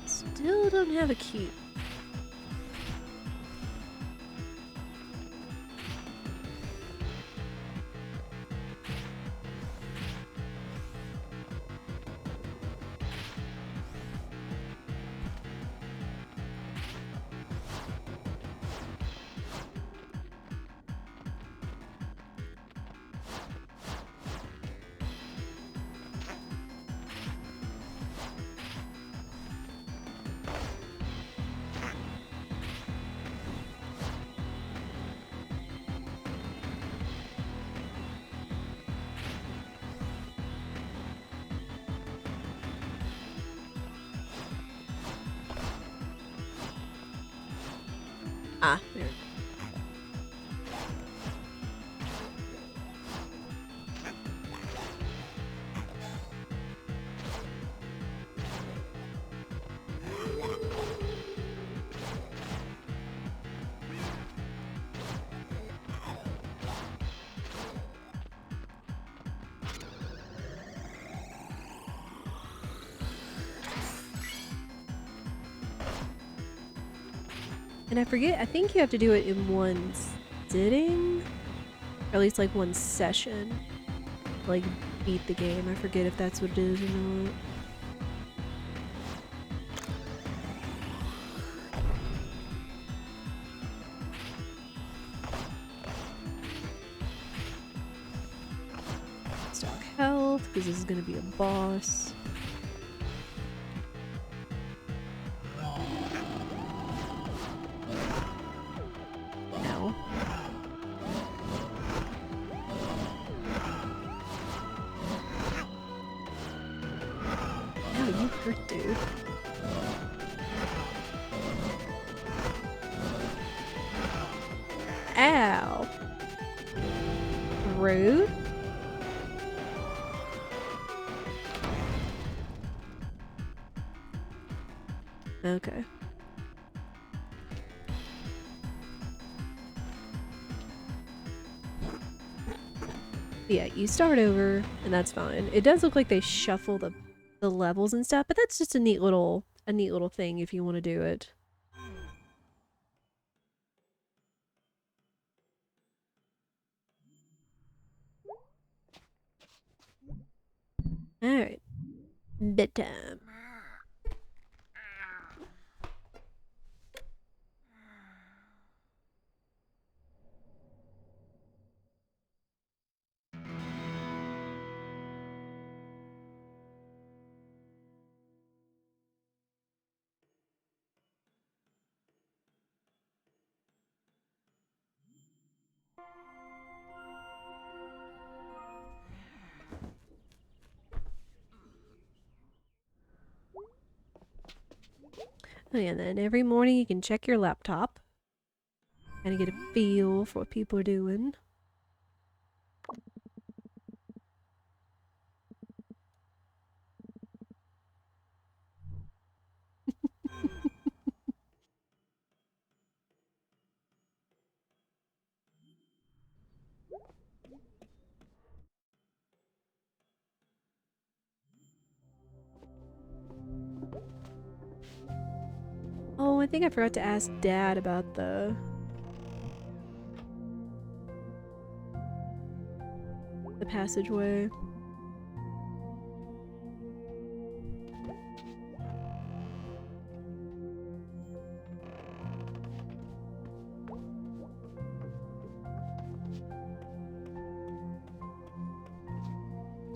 Still don't have a key. Ah, there. And I forget, I think you have to do it in one sitting? Or at least like one session. Like, beat the game. I forget if that's what it is or not. Stock health, because this is going to be a boss. Ow. Ow, you hurt, dude. Ow. Rude. Okay. Yeah, you start over, and that's fine. It does look like they shuffle the levels and stuff, but that's just a neat little thing if you want to do it. Alright. Bedtime. Oh yeah, and then every morning you can check your laptop. Kind of get a feel for what people are doing. Oh, I think I forgot to ask Dad about the passageway.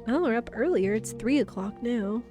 Oh, we're up earlier. It's 3 o'clock now.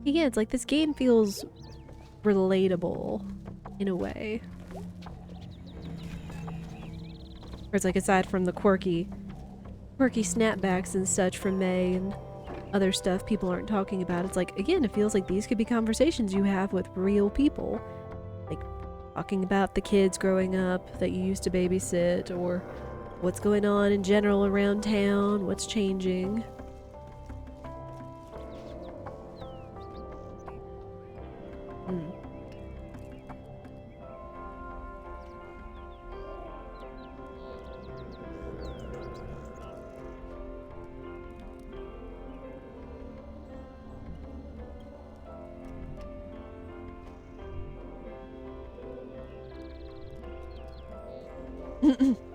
Yeah, it's like this game feels relatable in a way. Where it's like, aside from the quirky snapbacks and such from May and other stuff people aren't talking about, it's like, again, it feels like these could be conversations you have with real people. Like, talking about the kids growing up that you used to babysit, or what's going on in general around town, what's changing. Hmm.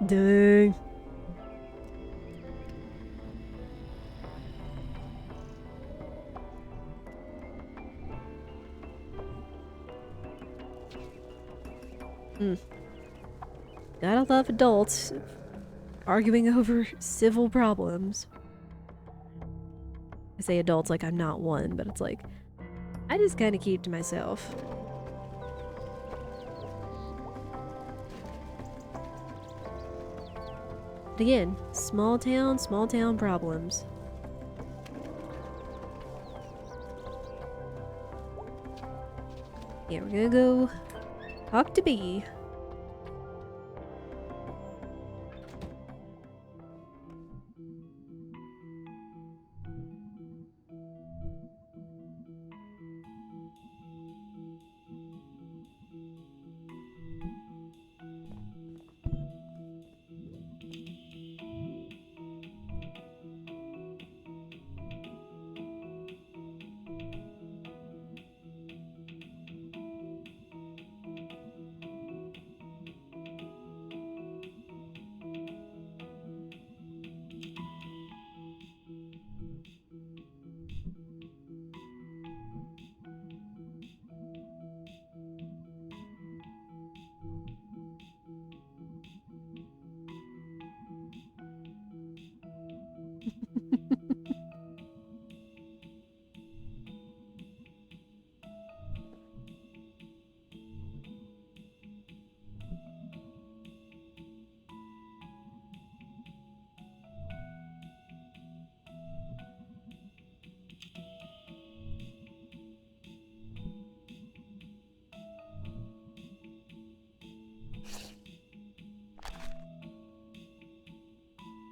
Dang. Gotta love adults arguing over civil problems. I say adults like I'm not one, but it's like, I just kind of keep to myself. But again, small town problems. Yeah, we're gonna go talk to B.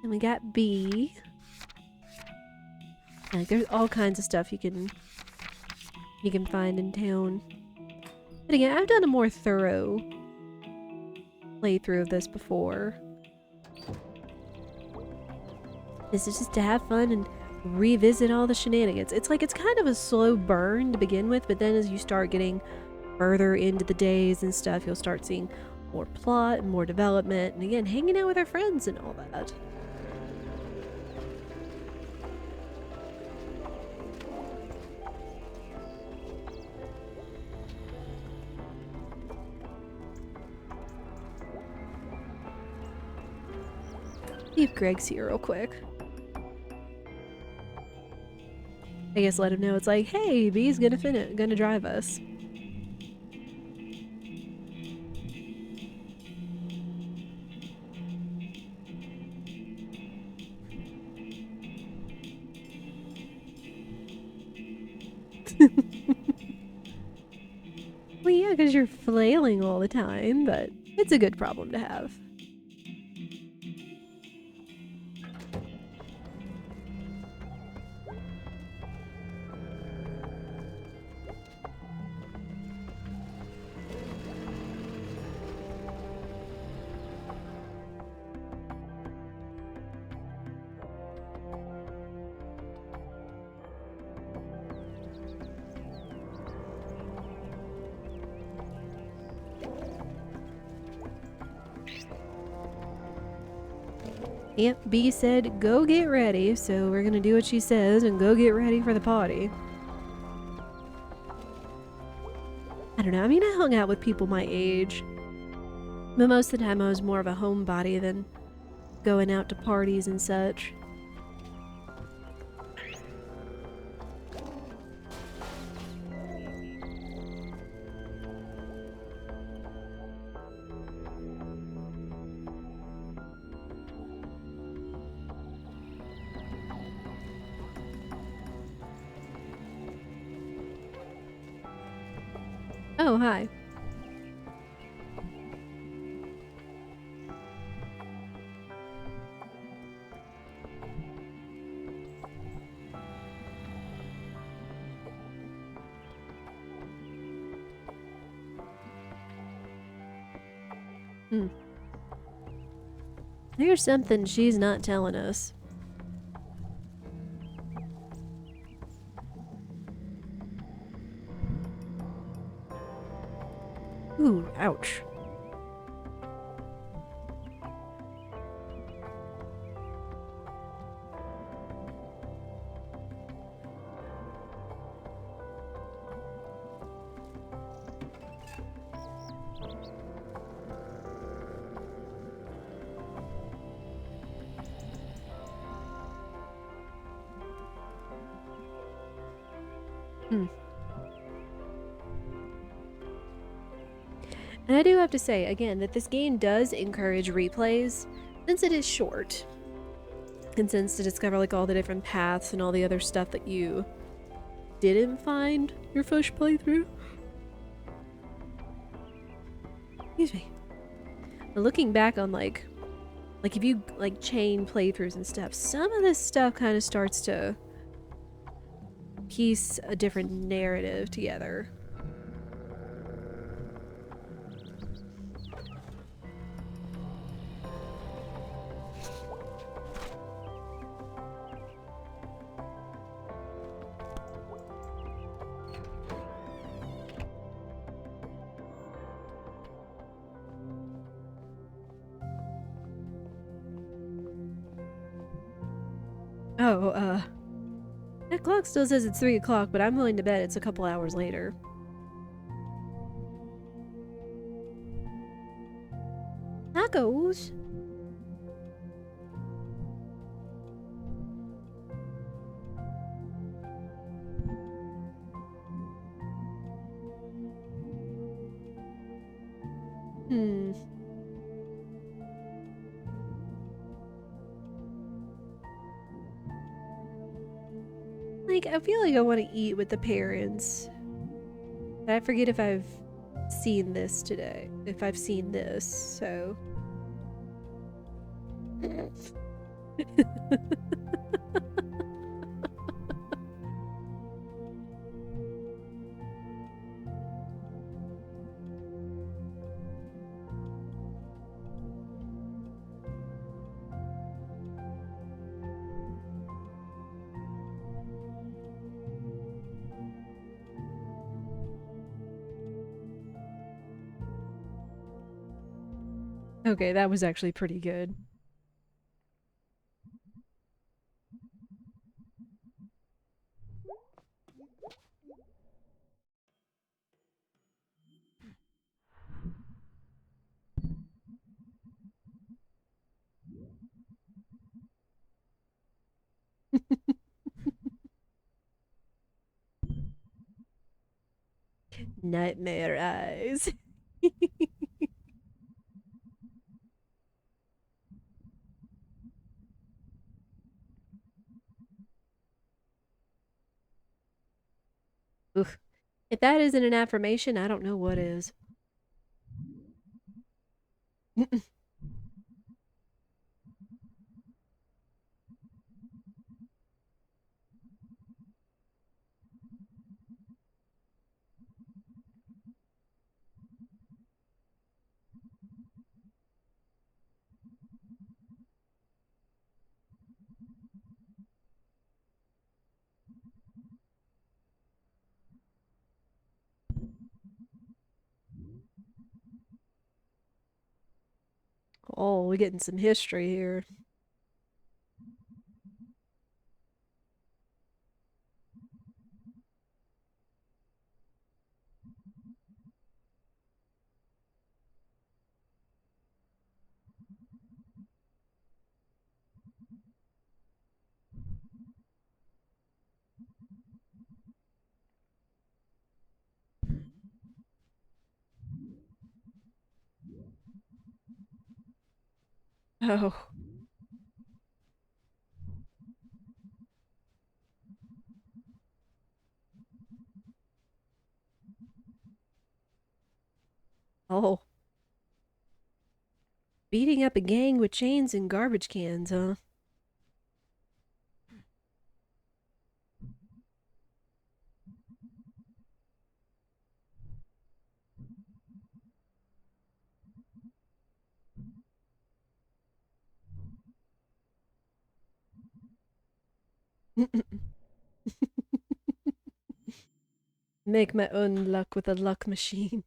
And we got B. Like, there's all kinds of stuff you can find in town. But again, I've done a more thorough playthrough of this before. This is just to have fun and revisit all the shenanigans. It's like, it's kind of a slow burn to begin with, but then as you start getting further into the days and stuff, you'll start seeing more plot and more development, and again, hanging out with our friends and all that. See if Greg's here real quick. I guess let him know it's like, hey, B's gonna drive us. Well, yeah, because you're flailing all the time, but it's a good problem to have. Yep, B said, go get ready, so we're gonna do what she says and go get ready for the party. I don't know, I mean, I hung out with people my age, but most of the time I was more of a homebody than going out to parties and such. Oh, hi. There's something she's not telling us. Ooh, ouch. Hmm. And I do have to say, again, that this game does encourage replays, since it is short. And since to discover like all the different paths and all the other stuff that you didn't find your first playthrough. Excuse me. But looking back on like if you like chain playthroughs and stuff, some of this stuff kind of starts to piece a different narrative together. Oh, that clock still says it's 3 o'clock, but I'm willing to bet it's a couple hours later. Tacos? Hmm. Like, I feel like I want to eat with the parents. But I forget if I've seen this today. If I've seen this, so. Okay, that was actually pretty good. Nightmare eyes. Oof. If that isn't an affirmation, I don't know what is. Oh, we're getting some history here. Oh. Oh. Beating up a gang with chains and garbage cans, huh? Make my own luck with a luck machine.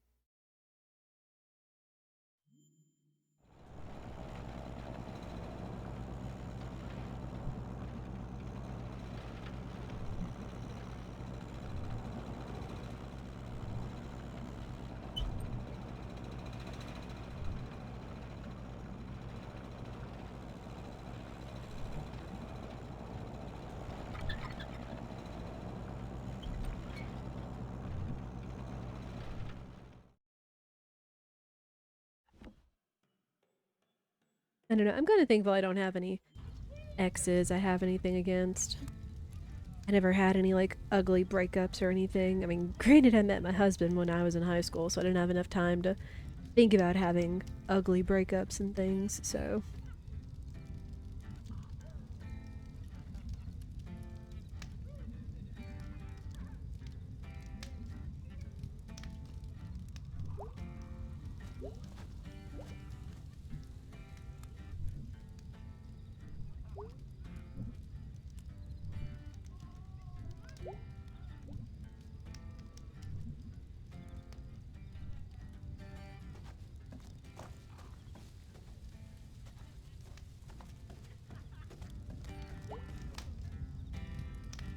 I don't know. I'm kind of thankful I don't have any exes I have anything against. I never had any like ugly breakups or anything. I mean, granted, I met my husband when I was in high school, so I didn't have enough time to think about having ugly breakups and things, so.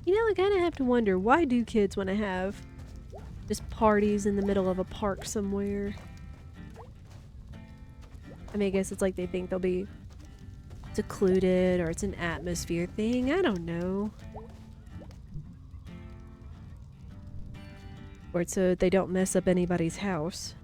You know, I kind of have to wonder, why do kids want to have just parties in the middle of a park somewhere? I mean, I guess it's like they think they'll be secluded or it's an atmosphere thing. I don't know. Or it's so they don't mess up anybody's house.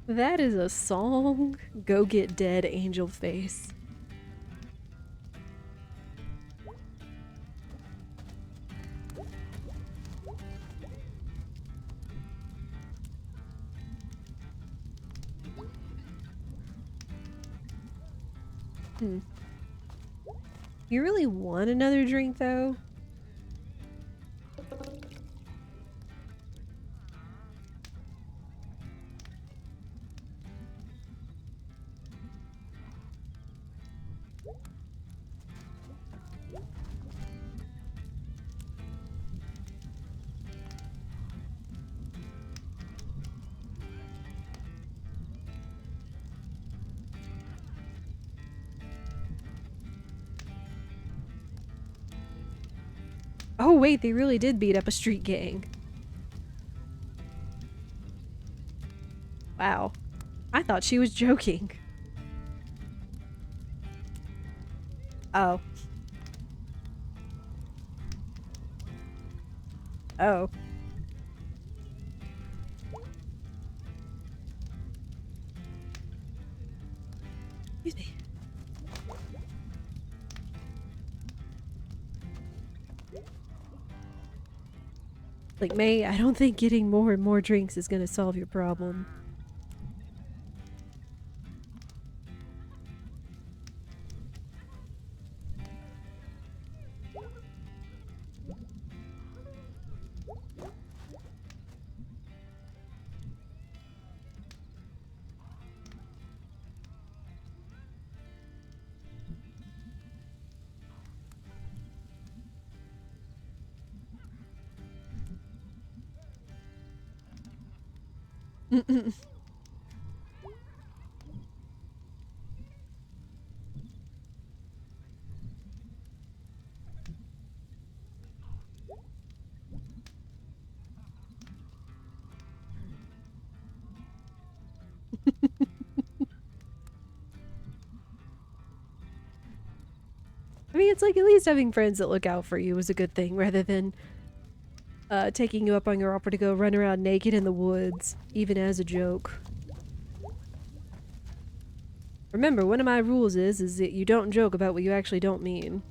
That is a song. Go get dead, angel face. Hmm. You really want another drink, though? Oh wait, they really did beat up a street gang. Wow. I thought she was joking. Oh. Oh. Excuse me. Like, May, I don't think getting more and more drinks is gonna solve your problem. I mean, it's like at least having friends that look out for you is a good thing rather than taking you up on your offer to go run around naked in the woods, even as a joke. Remember, one of my rules is that you don't joke about what you actually don't mean.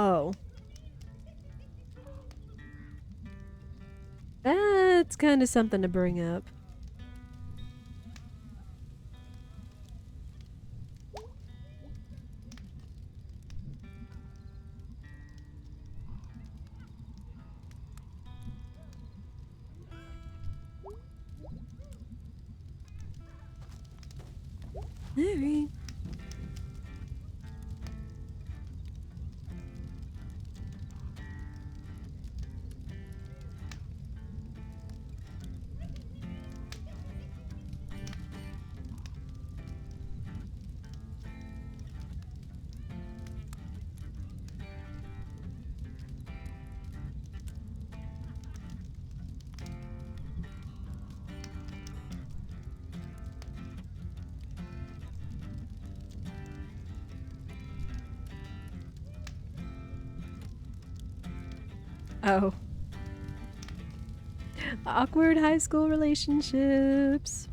Oh. That's kind of something to bring up. Oh. Awkward high school relationships.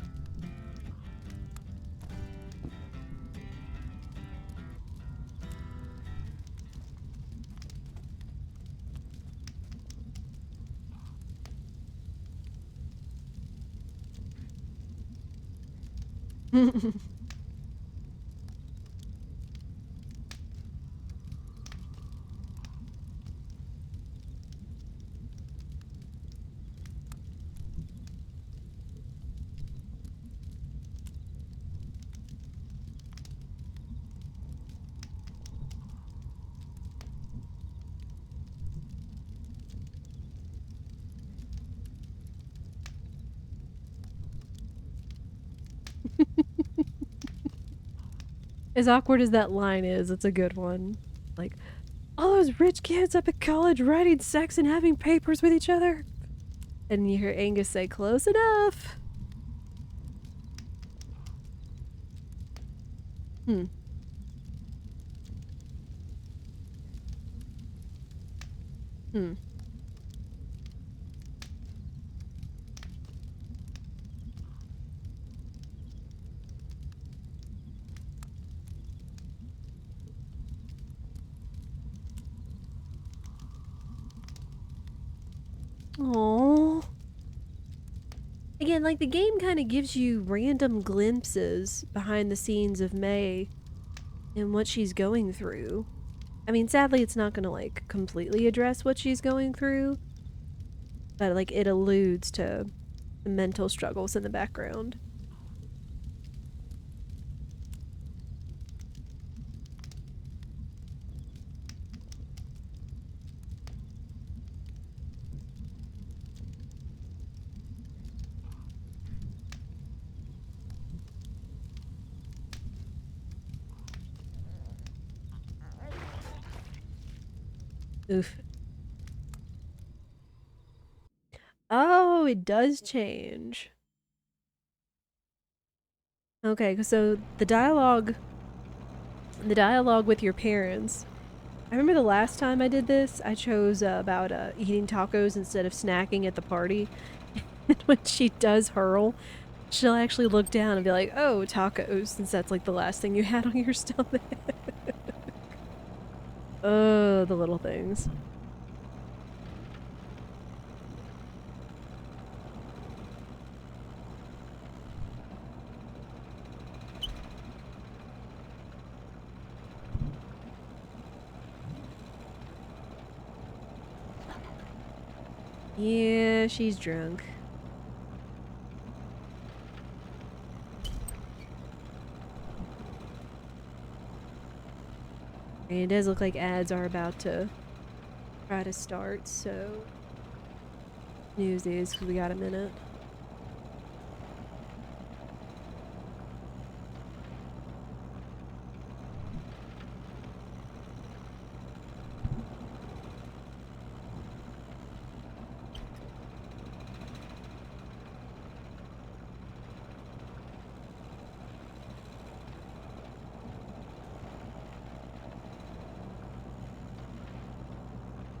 As awkward as that line is, it's a good one. Like, all those rich kids up at college writing sex and having papers with each other. And you hear Angus say, close enough. Hmm. Hmm. Aww. Again, like the game kind of gives you random glimpses behind the scenes of May and what she's going through. I mean, sadly, it's not gonna like completely address what she's going through, but like it alludes to the mental struggles in the background. Oof. Oh, it does change. Okay, so the dialogue with your parents. I remember the last time I did this, I chose about eating tacos instead of snacking at the party. And when she does hurl, she'll actually look down and be like, "Oh, tacos," since that's like the last thing you had on your stomach. Oh, the little things. Yeah, she's drunk. And it does look like ads are about to try to start, so news is because we got a minute.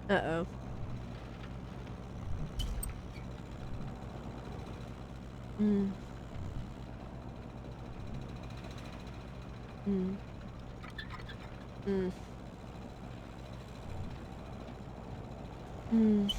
Uh-oh. Mm. Mm. Mm. Mm.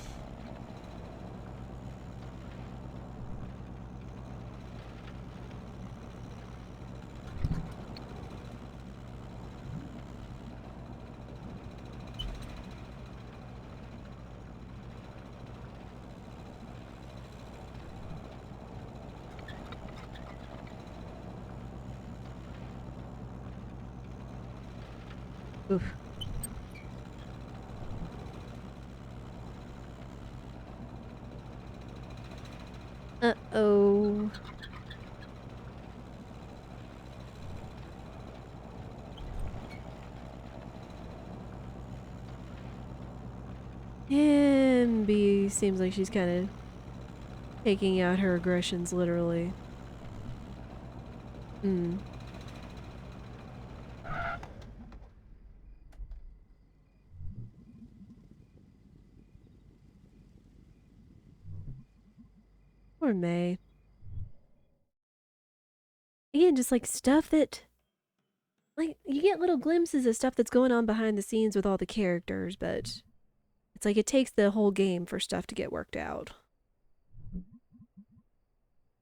Oof. Uh-oh. And B seems like she's kind of taking out her aggressions literally. Mm. Poor May. Again, just like stuff that, like, you get little glimpses of stuff that's going on behind the scenes with all the characters, but it's like it takes the whole game for stuff to get worked out.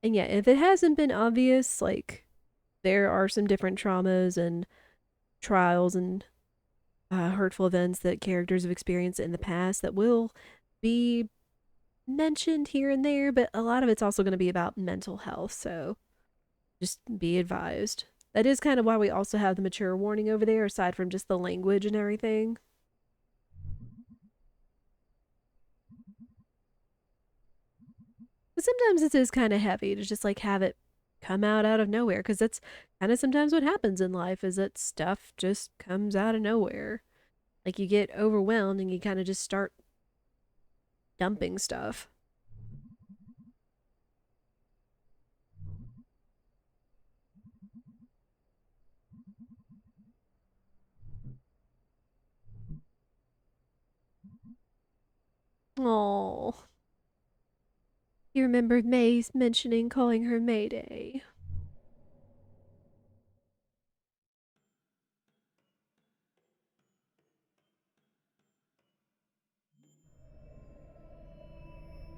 And yeah, if it hasn't been obvious, like, there are some different traumas and trials and hurtful events that characters have experienced in the past that will be mentioned here and there, but a lot of it's also going to be about mental health, so just be advised. That is kind of why we also have the mature warning over there, aside from just the language and everything. But sometimes it is kind of heavy to just like have it come out of nowhere, because that's kind of sometimes what happens in life is that stuff just comes out of nowhere. Like you get overwhelmed and you kind of just start dumping stuff. Oh, you remembered May's mentioning calling her Mayday.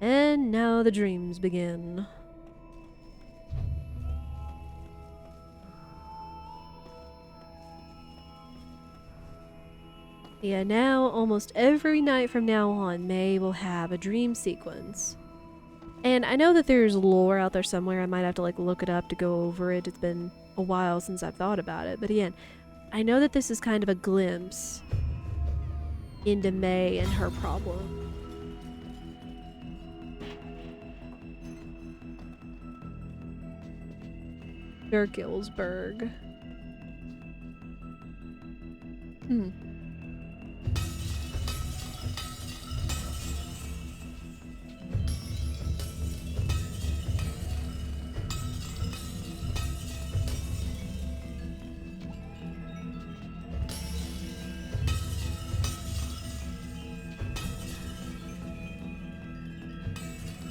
And now the dreams begin. Yeah, now almost every night from now on, May will have a dream sequence. And I know that there's lore out there somewhere. I might have to like look it up to go over it. It's been a while since I've thought about it. But again, I know that this is kind of a glimpse into May and her problem. Gurgilsberg. Hmm.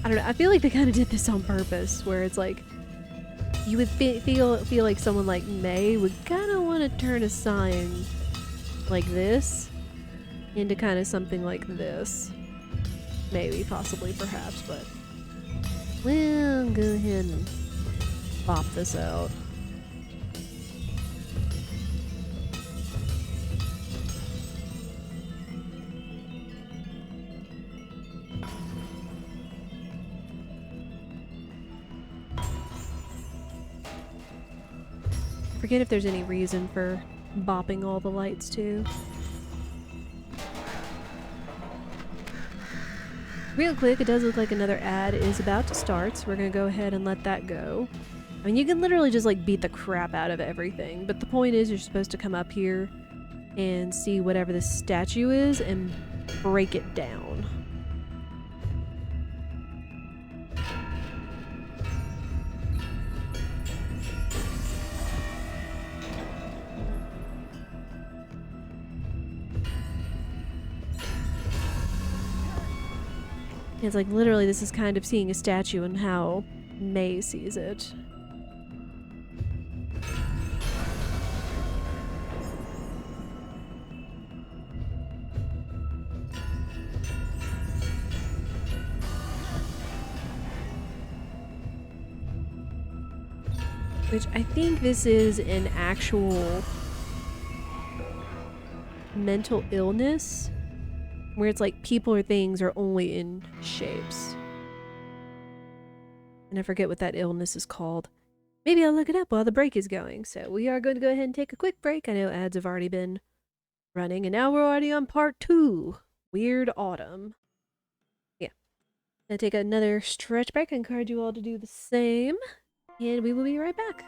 I don't know. I feel like they kind of did this on purpose, where it's like you would feel like someone like May would kind of want to turn a sign like this into kind of something like this. Maybe, possibly, perhaps, but we'll go ahead and pop this out. I forget if there's any reason for bopping all the lights too. Real quick, it does look like another ad is about to start, so we're gonna go ahead and let that go. I mean, you can literally just like beat the crap out of everything, but the point is you're supposed to come up here and see whatever this statue is and break it down. It's like literally this is kind of seeing a statue and how May sees it. Which I think this is an actual mental illness where it's like people or things are only in shapes. And I forget what that illness is called. Maybe I'll look it up while the break is going. So we are going to go ahead and take a quick break. I know ads have already been running, and now we're already on part 2. Weird Autumn. Yeah. Gonna take another stretch break. I encourage you all to do the same. And we will be right back.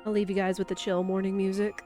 I'll leave you guys with the chill morning music.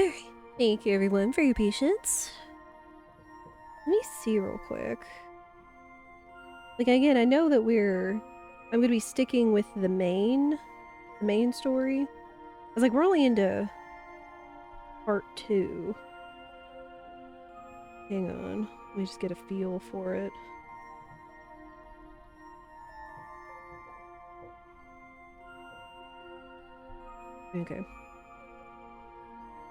Alright. Thank you everyone for your patience. Let me see real quick. Like again, I know that I'm gonna be sticking with the main story. I was like, we're only into part 2. Hang on. Let me just get a feel for it. Okay.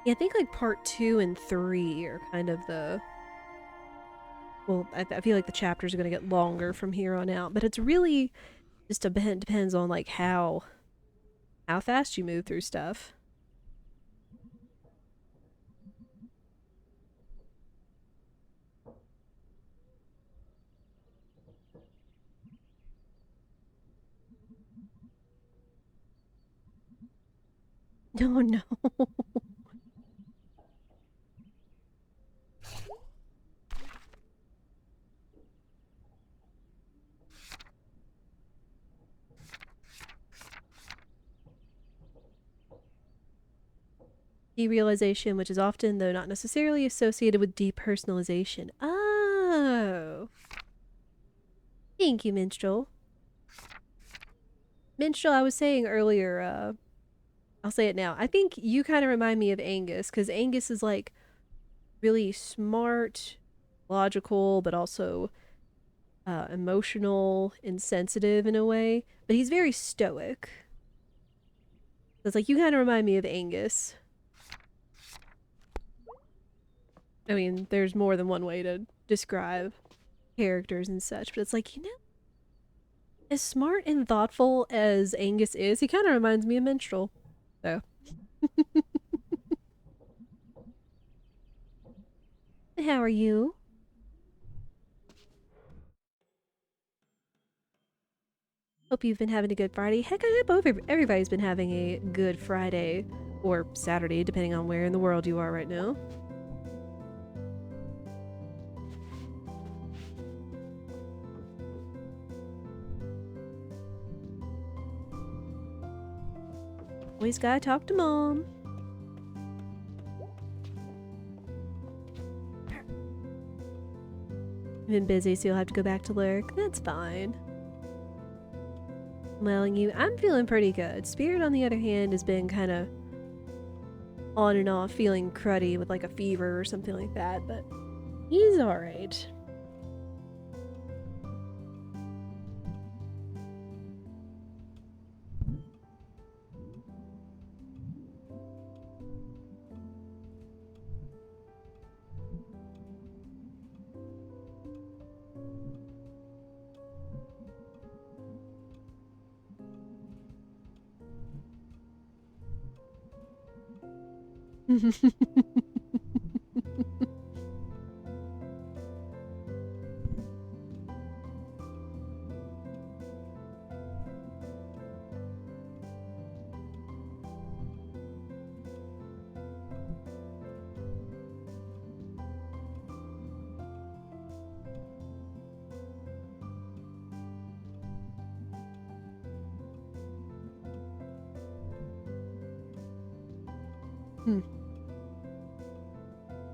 Yeah, I think like part 2 and 3 are kind of the... Well, I feel like the chapters are going to get longer from here on out, but it's really just depends on like how fast you move through stuff. Oh no. Derealization, which is often, though not necessarily, associated with depersonalization. Oh. Thank you, Minstrel. Minstrel, I was saying earlier, I'll say it now. I think you kind of remind me of Angus, because Angus is like really smart, logical, but also emotional and sensitive in a way. But he's very stoic. So it's like, you kind of remind me of Angus. I mean, there's more than one way to describe characters and such, but it's like, you know, as smart and thoughtful as Angus is, he kind of reminds me of Minstrel. So. How are you? Hope you've been having a good Friday. Heck, I hope everybody's been having a good Friday. Or Saturday, depending on where in the world you are right now. Always gotta talk to Mom. I've been busy, so you'll have to go back to work. That's fine. Well, I'm feeling pretty good. Spirit, on the other hand, has been kind of on and off, feeling cruddy with like a fever or something like that, but he's alright.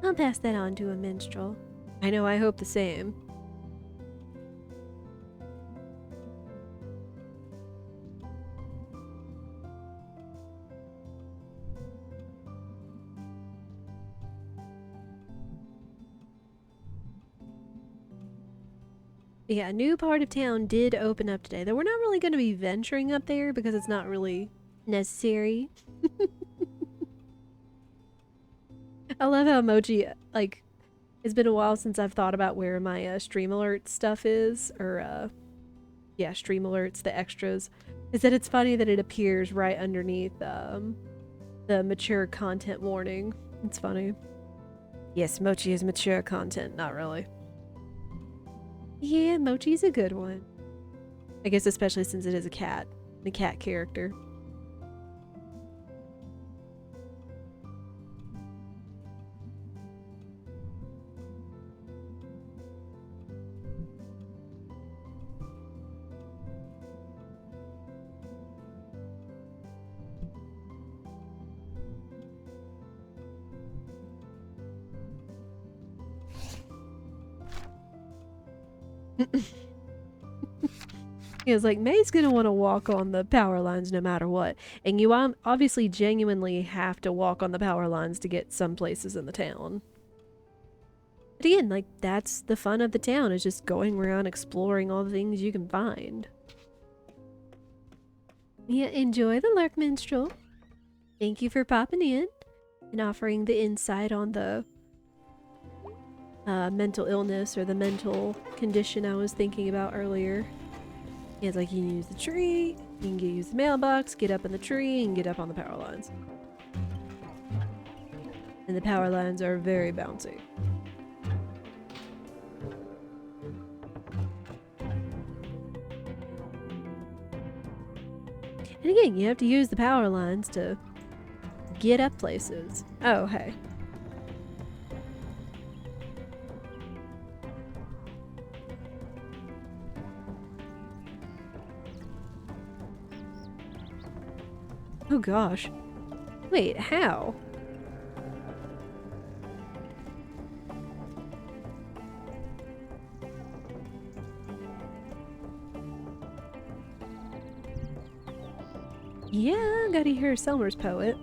I'll pass that on to a minstrel. I know, I hope the same. Yeah, a new part of town did open up today, though we're not really going to be venturing up there because it's not really necessary. I love how Mochi, like, it's been a while since I've thought about where my stream alert stuff is, or yeah, stream alerts, the extras. Is that it's funny that it appears right underneath the mature content warning. It's funny. Yes, Mochi is mature content, not really. Yeah, Mochi's a good one. I guess especially since it is a cat character. He was like, May's gonna want to walk on the power lines no matter what. And you obviously genuinely have to walk on the power lines to get some places in the town. But again, like, that's the fun of the town, is just going around exploring all the things you can find. Yeah, enjoy the Lurk Minstrel. Thank you for popping in and offering the insight on the mental illness or the mental condition I was thinking about earlier. Yeah, it's like you can use the tree, you can use the mailbox, get up in the tree, and get up on the power lines. And the power lines are very bouncy. And again, you have to use the power lines to get up places. Oh, hey. Oh gosh. Wait, how? Yeah, gotta hear Selmer's poet.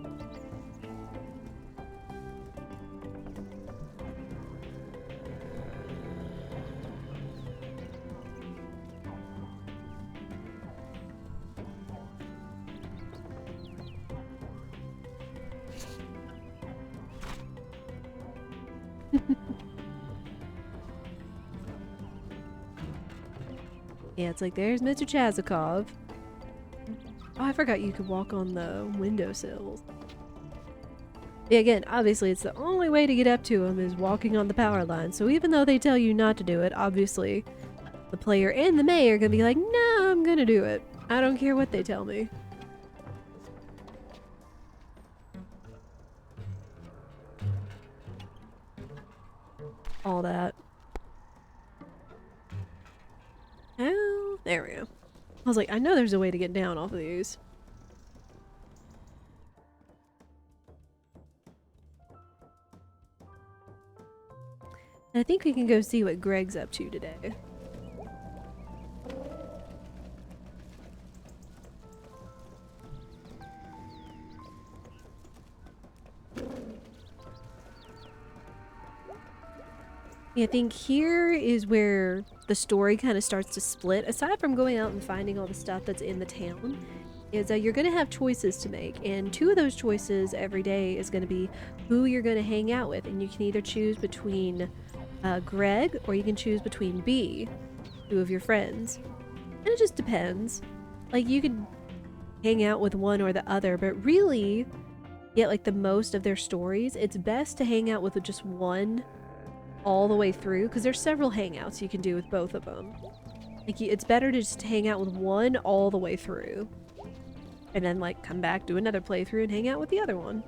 Yeah, it's like, there's Mr. Chazikov. Oh, I forgot you could walk on the windowsills. Yeah, again, obviously it's the only way to get up to him is walking on the power line. So even though they tell you not to do it, obviously the player and the May are gonna be like, no, I'm gonna do it. I don't care what they tell me. All that. Oh, there we go. I was like, I know there's a way to get down off of these. And I think we can go see what Greg's up to today. Yeah, I think here is where the story kind of starts to split. Aside from going out and finding all the stuff that's in the town, is you're going to have choices to make. And two of those choices every day is going to be who you're going to hang out with. And you can either choose between Gregg or you can choose between B, two of your friends. And it just depends. Like, you could hang out with one or the other, but really get like the most of their stories. It's best to hang out with just one all the way through, because there's several hangouts you can do with both of them. Like, it's better to just hang out with one all the way through, and then like come back, do another playthrough, and hang out with the other one.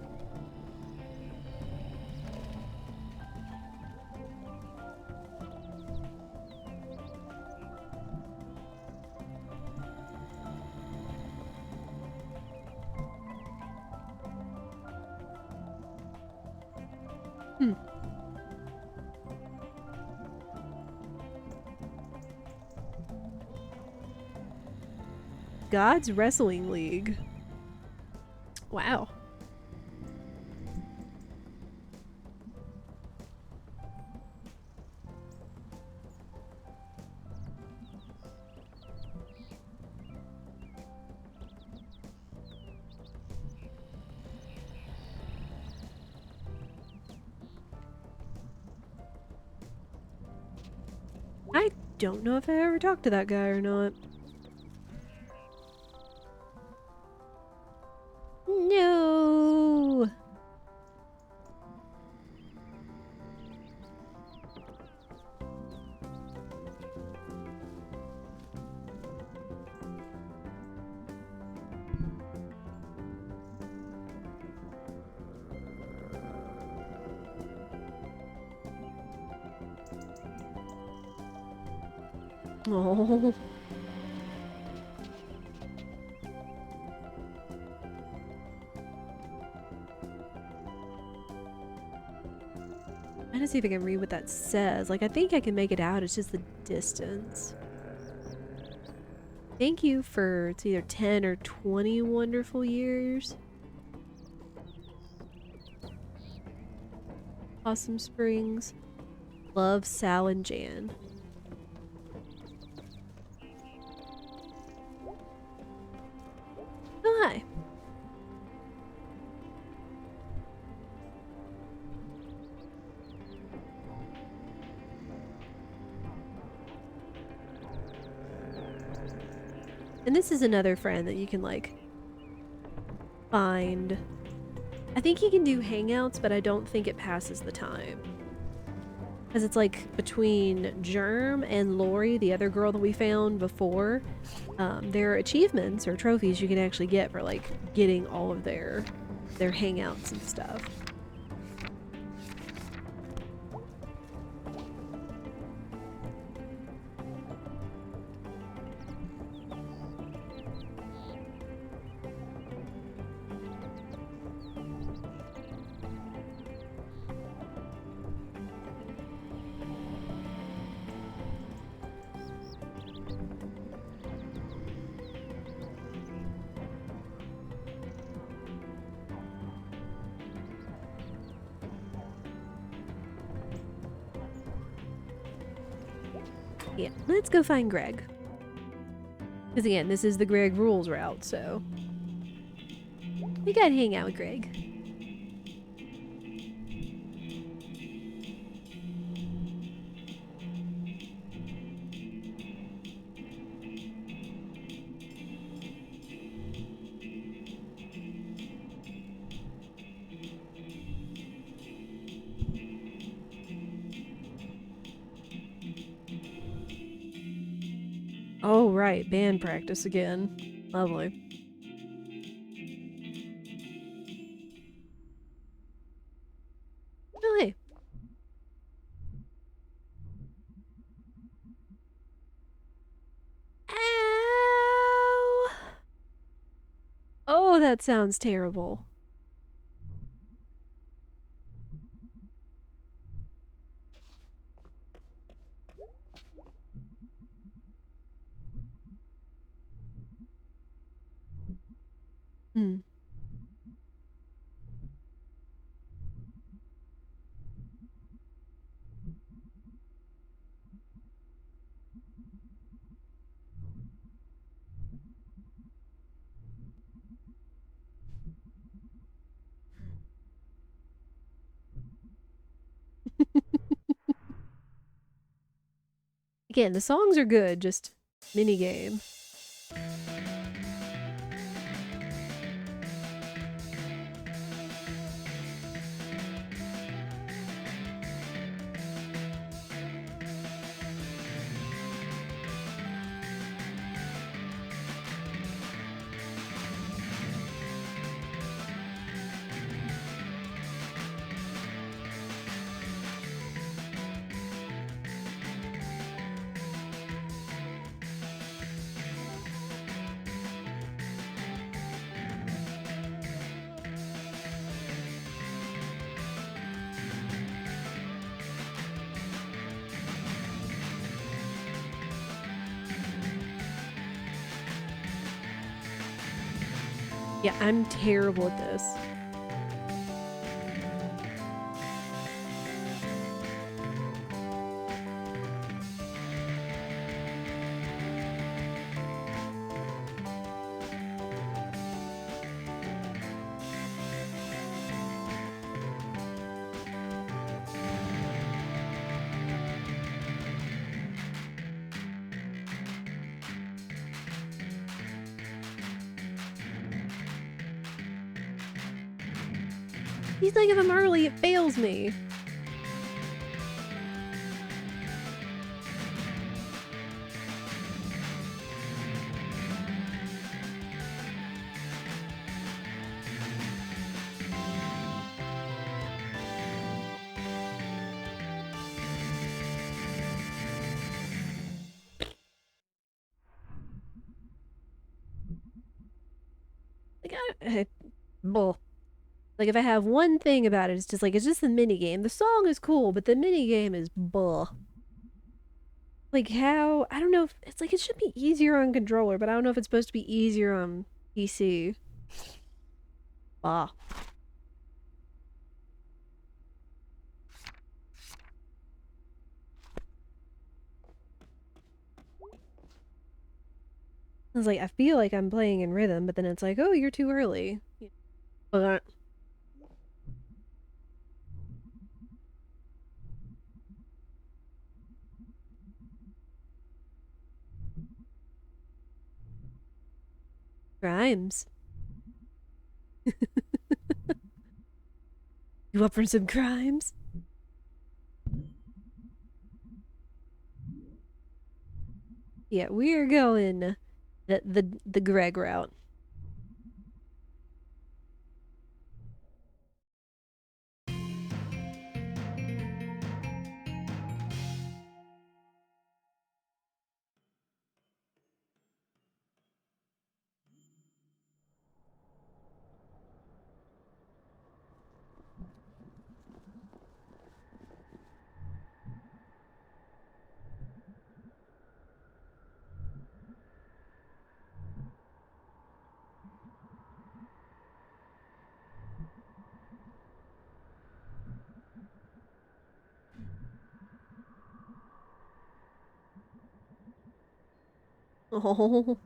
God's Wrestling League. Wow. I don't know if I ever talked to that guy or not. No. Oh. to see if I can read what that says. Like, I think I can make it out. It's just the distance. Thank you for, it's either 10 or 20 wonderful years. Awesome Springs. Love, Sal, and Jan. Oh, hi. And this is another friend that you can, like, find. I think you can do hangouts, but I don't think it passes the time. Because it's, like, between Germ and Lori, the other girl that we found before, there are achievements or trophies you can actually get for, like, getting all of their hangouts and stuff. Yeah, let's go find Gregg. Because again, this is the Gregg rules route, so we gotta hang out with Gregg. Oh, right, band practice again. Lovely. Oh, hey. Ow! Oh, that sounds terrible. Hmm. Again, the songs are good, just minigame. Yeah, I'm terrible at this. He's like, if I'm early, it fails me. Like, bull. Like if I have one thing about it, it's just like it's just the mini game. The song is cool, but the mini game is bull. Like how I don't know if it's like it should be easier on controller, but I don't know if it's supposed to be easier on PC. Bah. I was like, I feel like I'm playing in rhythm, but then it's like, oh, you're too early. But crimes. You up for some crimes? Yeah, we're going the Gregg route. Oh,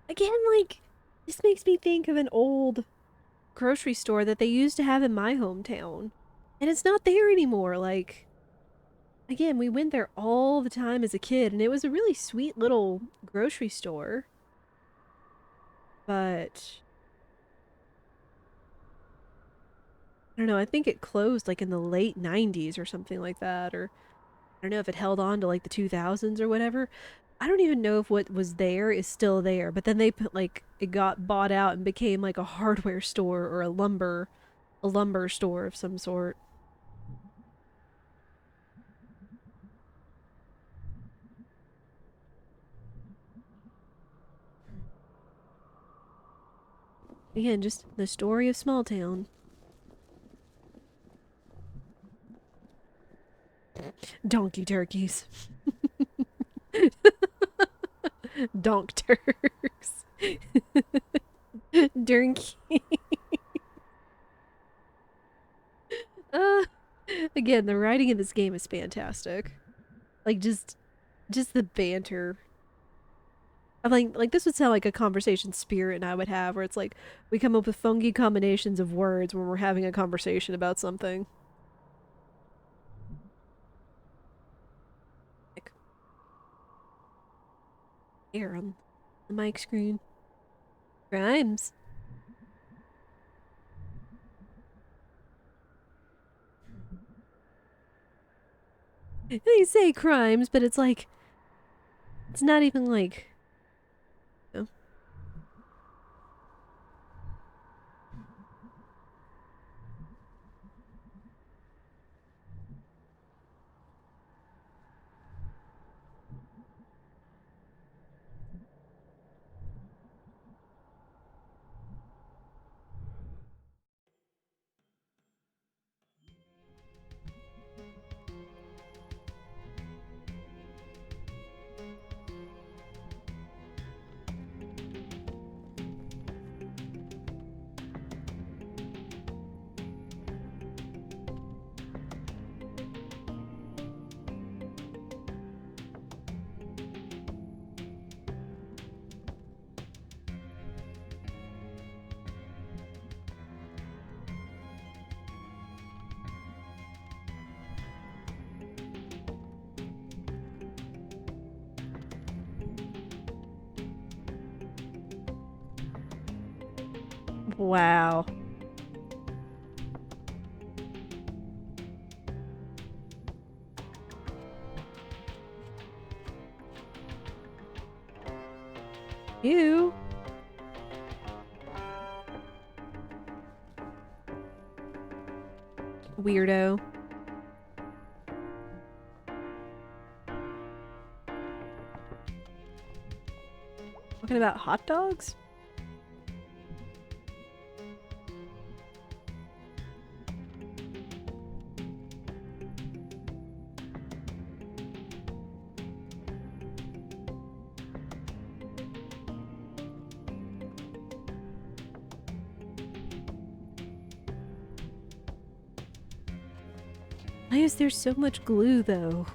again, like this makes me think of an old grocery store that they used to have in my hometown, and it's not there anymore. Like again, we went there all the time as a kid, and it was a really sweet little grocery store. But I don't know. I think it closed like in the late '90s or something like that, or I don't know if it held on to like the 2000s or whatever. I don't even know if what was there is still there, but then they put like it got bought out and became like a hardware store or a lumber store of some sort. Again, just the story of small town. Donkey turkeys. Donk turks. Durnky. Uh, again, the writing in this game is fantastic. Like just the banter. I'm like this would sound like a conversation Spirit and I would have, where it's like we come up with funky combinations of words when we're having a conversation about something. Like here on the mic screen. Rhymes. They say crimes, but it's like it's not even like you know, wow. You weirdo. Talking about hot dogs? Why is there so much glue, though?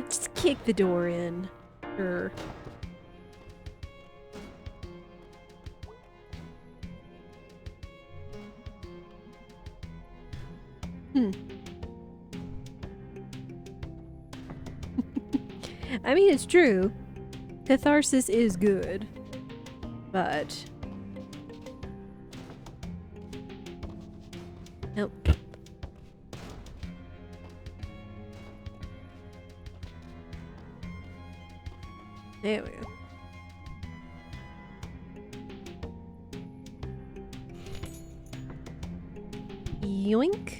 Just kick the door in. Sure. I mean, it's true. Catharsis is good. But... nope. There we go. Yoink.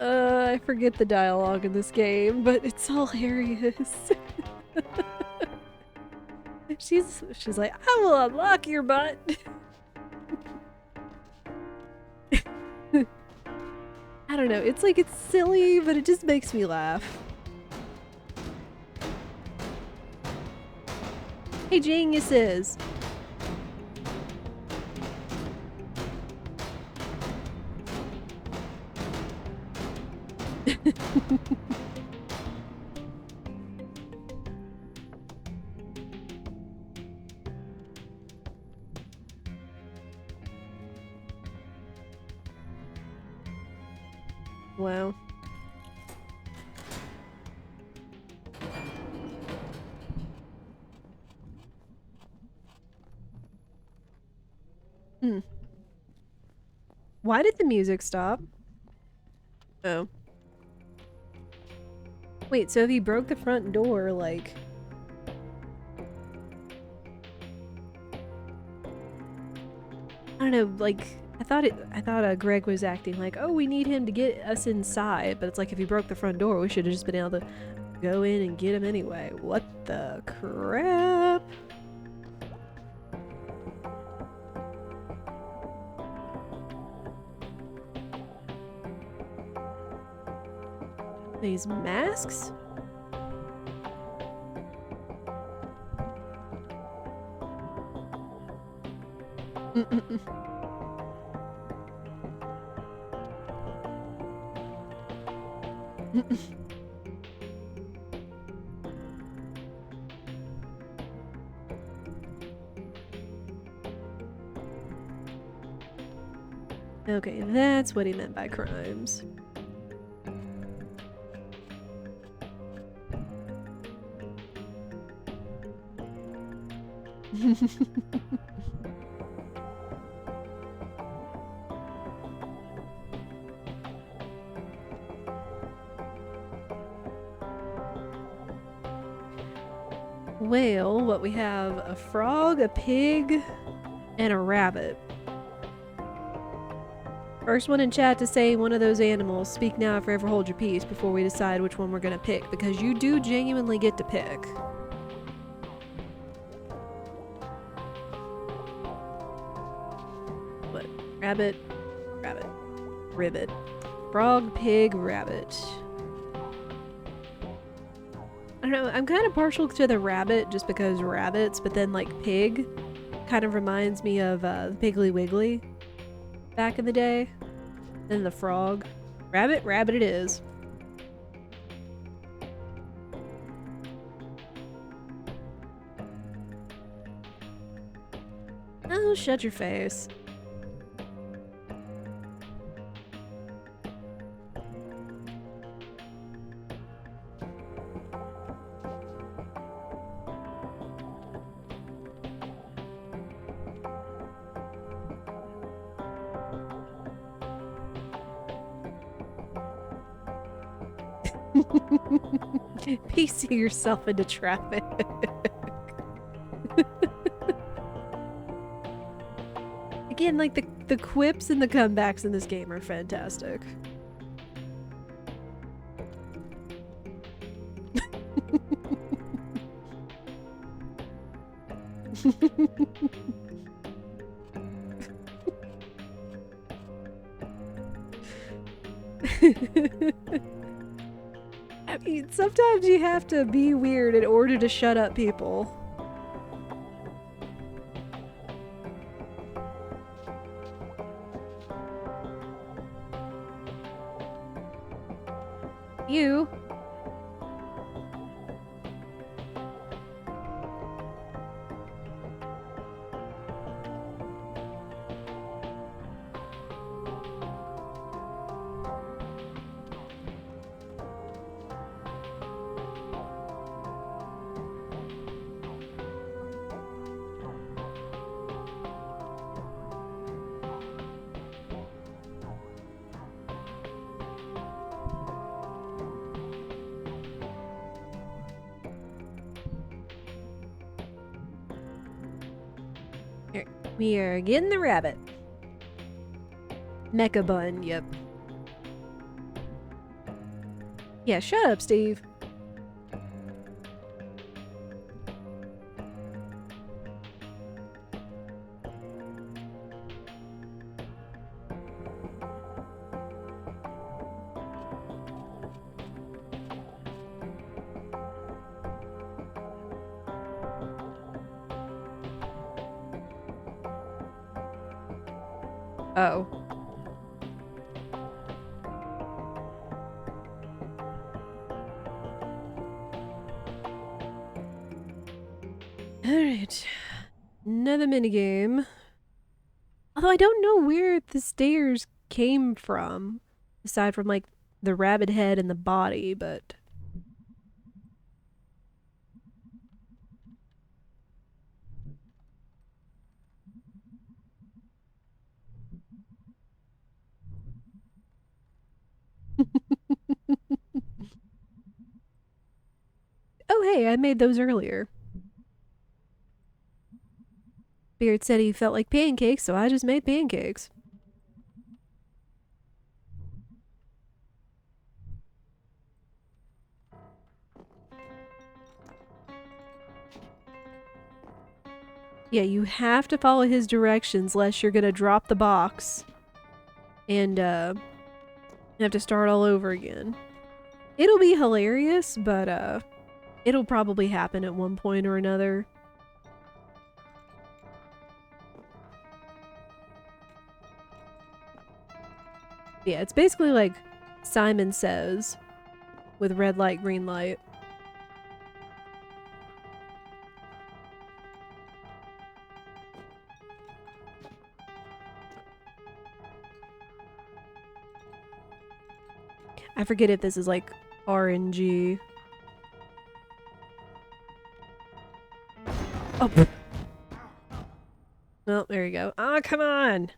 I forget the dialogue in this game, but it's hilarious. She's like, I will unlock your butt. I don't know, it's like it's silly, but it just makes me laugh. Hey, geniuses! Wow. Why did the music stop? Oh. Wait, so if he broke the front door, like... I don't know, like... I thought Gregg was acting like, oh, we need him to get us inside, but it's like if he broke the front door, we should have just been able to go in and get him anyway. What the crap? These masks? Okay, that's what he meant by crimes. Well, what we have, a frog, a pig, and a rabbit. First one in chat to say one of those animals, speak now or forever hold your peace before we decide which one we're gonna pick, because you do genuinely get to pick. What? Rabbit, rabbit, ribbit. Frog, pig, rabbit. I don't know, I'm kind of partial to the rabbit just because rabbits, but then like pig kind of reminds me of Piggly Wiggly back in the day. Then the frog. Rabbit, rabbit it is. Oh, shut your face. Piecing yourself into traffic. Again, like the quips and the comebacks in this game are fantastic. I mean, sometimes you have to be weird in order to shut up people. You. Here, we are getting the rabbit. Mecha bun, yep. Yeah, shut up, Steve. Oh. Alright. Another minigame. Although I don't know where the stairs came from. Aside from, like, the rabbit head and the body, but... Oh hey, I made those earlier. Beard said he felt like pancakes, so I just made pancakes. Yeah, you have to follow his directions, lest you're gonna drop the box. And, you have to start all over again. It'll be hilarious, but, it'll probably happen at one point or another. Yeah, it's basically like Simon Says with red light, green light. I forget if this is like RNG. Oh. Oh, there you go. Oh, come on.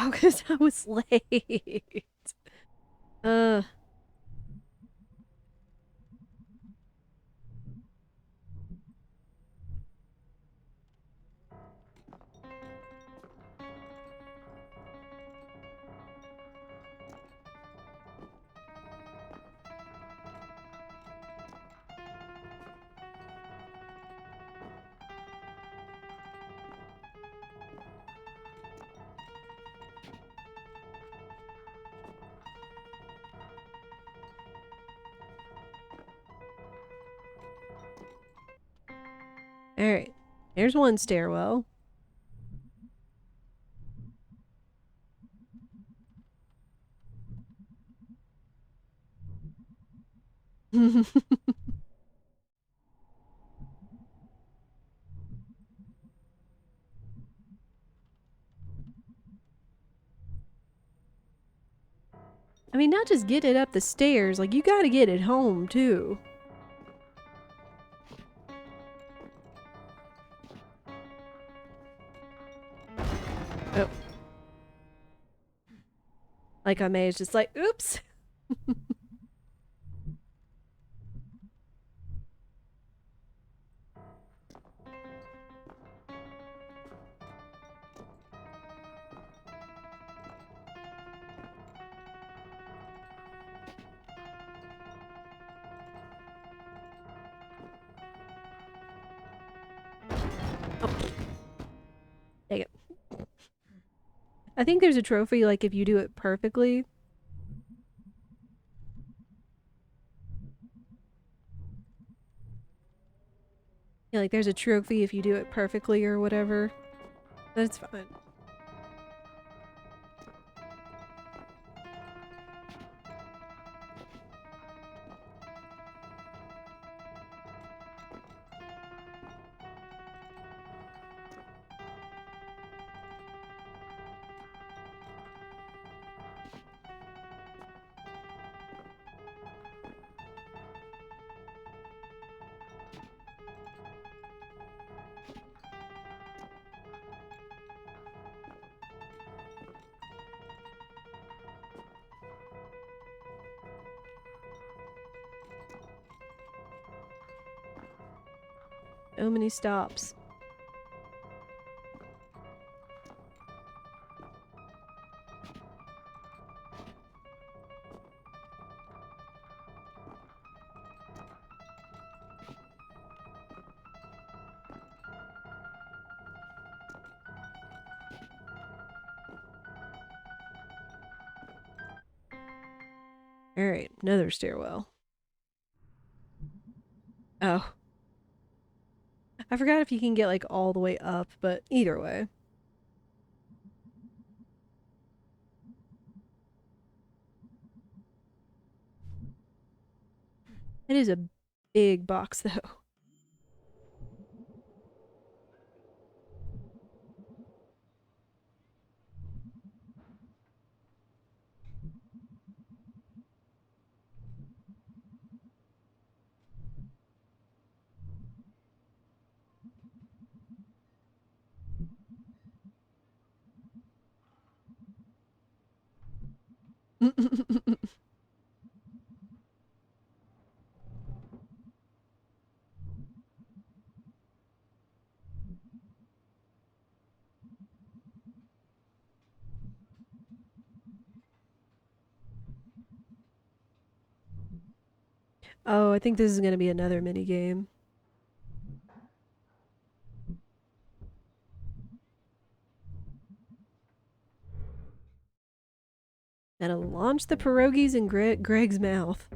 Oh, because I was late. Uh. Alright. Here's one stairwell. I mean, not just get it up the stairs, like, you gotta get it home, too. Oh. Like, I may is just like, oops. Oh. Dang it. I think there's a trophy, like, if you do it perfectly. Yeah, like, there's a trophy if you do it perfectly or whatever. That's fine. So many stops. Alright, another stairwell. Oh. I forgot if you can get, like, all the way up, but either way. It is a big box, though. Oh, I think this is gonna be another mini game. Gotta launch the pierogies in Gregg's mouth.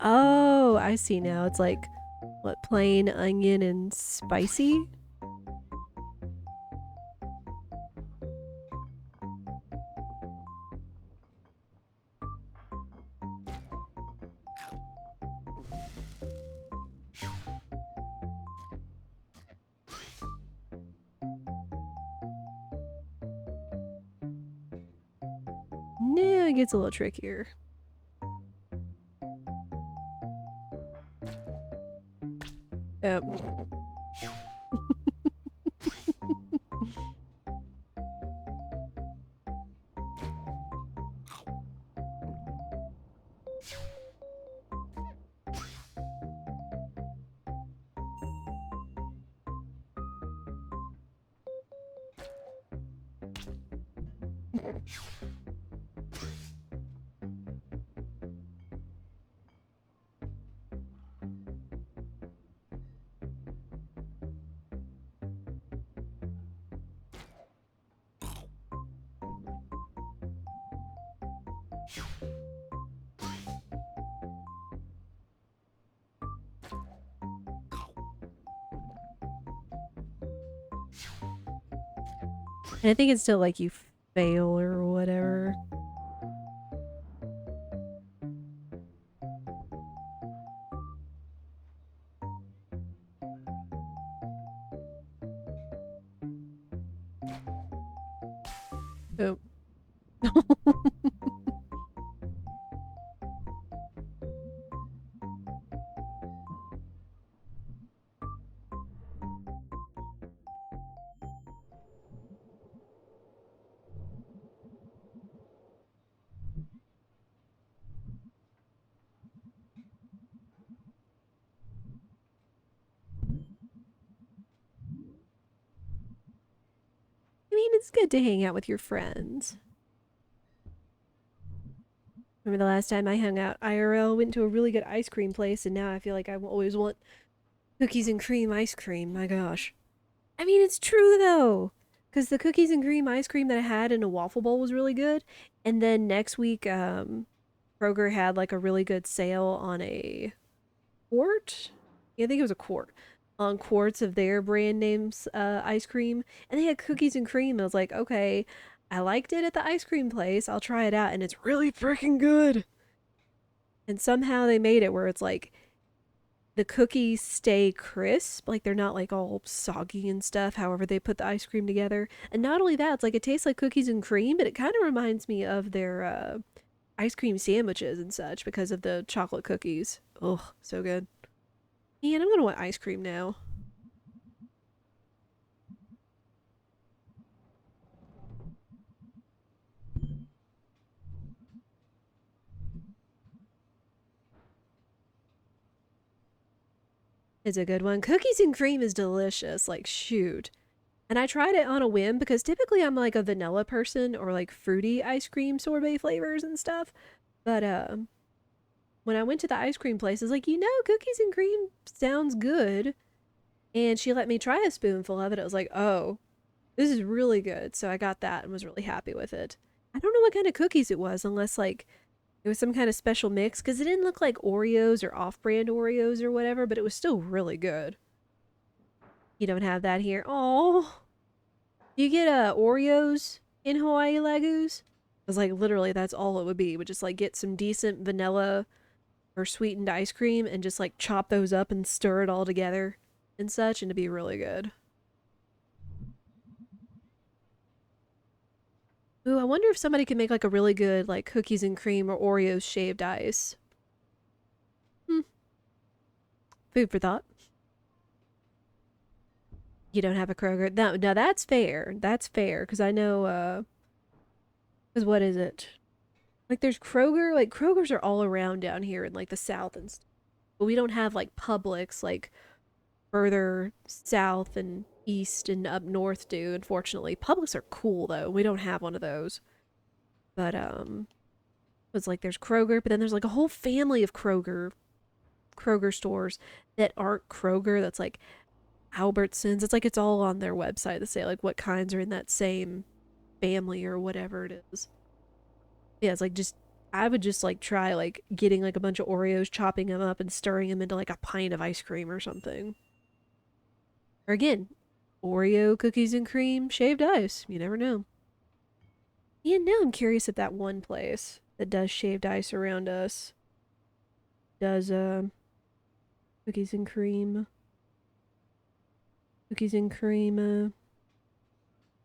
Oh, I see now. It's like, what, plain onion and spicy? No, it gets a little trickier. Yep. And I think it's still like you fail or whatever. Oh. I mean, it's good to hang out with your friends. Remember the last time I hung out IRL, went to a really good ice cream place, and now I feel like I always want cookies and cream ice cream. My gosh. I mean, it's true though. Because the cookies and cream ice cream that I had in a waffle bowl was really good. And then next week, Kroger had like a really good sale on a quart. Yeah, I think it was a quart. On quarts of their brand names ice cream. And they had cookies and cream. I was like, okay, I liked it at the ice cream place. I'll try it out. And it's really freaking good. And somehow they made it where it's like the cookies stay crisp, like they're not like all soggy and stuff, however they put the ice cream together. And not only that, it's like it tastes like cookies and cream, but it kind of reminds me of their ice cream sandwiches and such because of the chocolate cookies. Oh, so good. Man, I'm gonna want ice cream now. It's a good one. Cookies and cream is delicious. Like, shoot. And I tried it on a whim because typically I'm like a vanilla person or like fruity ice cream sorbet flavors and stuff. But when I went to the ice cream place, I was like, cookies and cream sounds good. And she let me try a spoonful of it. I was like, oh, this is really good. So I got that and was really happy with it. I don't know what kind of cookies it was, unless like it was some kind of special mix, because it didn't look like Oreos or off brand Oreos or whatever, but it was still really good. You don't have that here. Oh, you get Oreos in Hawaii Lagoos? Because like literally that's all it would be. Would just like get some decent vanilla or sweetened ice cream and just like chop those up and stir it all together and such, and it'd be really good. Ooh, I wonder if somebody could make like a really good like cookies and cream or Oreos shaved ice. Hmm. Food for thought. You don't have a Kroger. No, that's fair. That's fair because I know. Because what is it? Like there's Kroger. Like Krogers are all around down here in like the South and stuff. But we don't have like Publix like further south and east and up north do. Unfortunately, Publix are cool though. We don't have one of those. But it's like there's Kroger, but then there's like a whole family of Kroger stores that aren't Kroger. That's like Albertsons. It's like it's all on their website to say like what kinds are in that same family or whatever it is. Yeah, it's like just I would just like try like getting like a bunch of Oreos, chopping them up and stirring them into like a pint of ice cream or something. Or again, Oreo cookies and cream, shaved ice. You never know. Yeah, now I'm curious if that one place that does shaved ice around us does cookies and cream,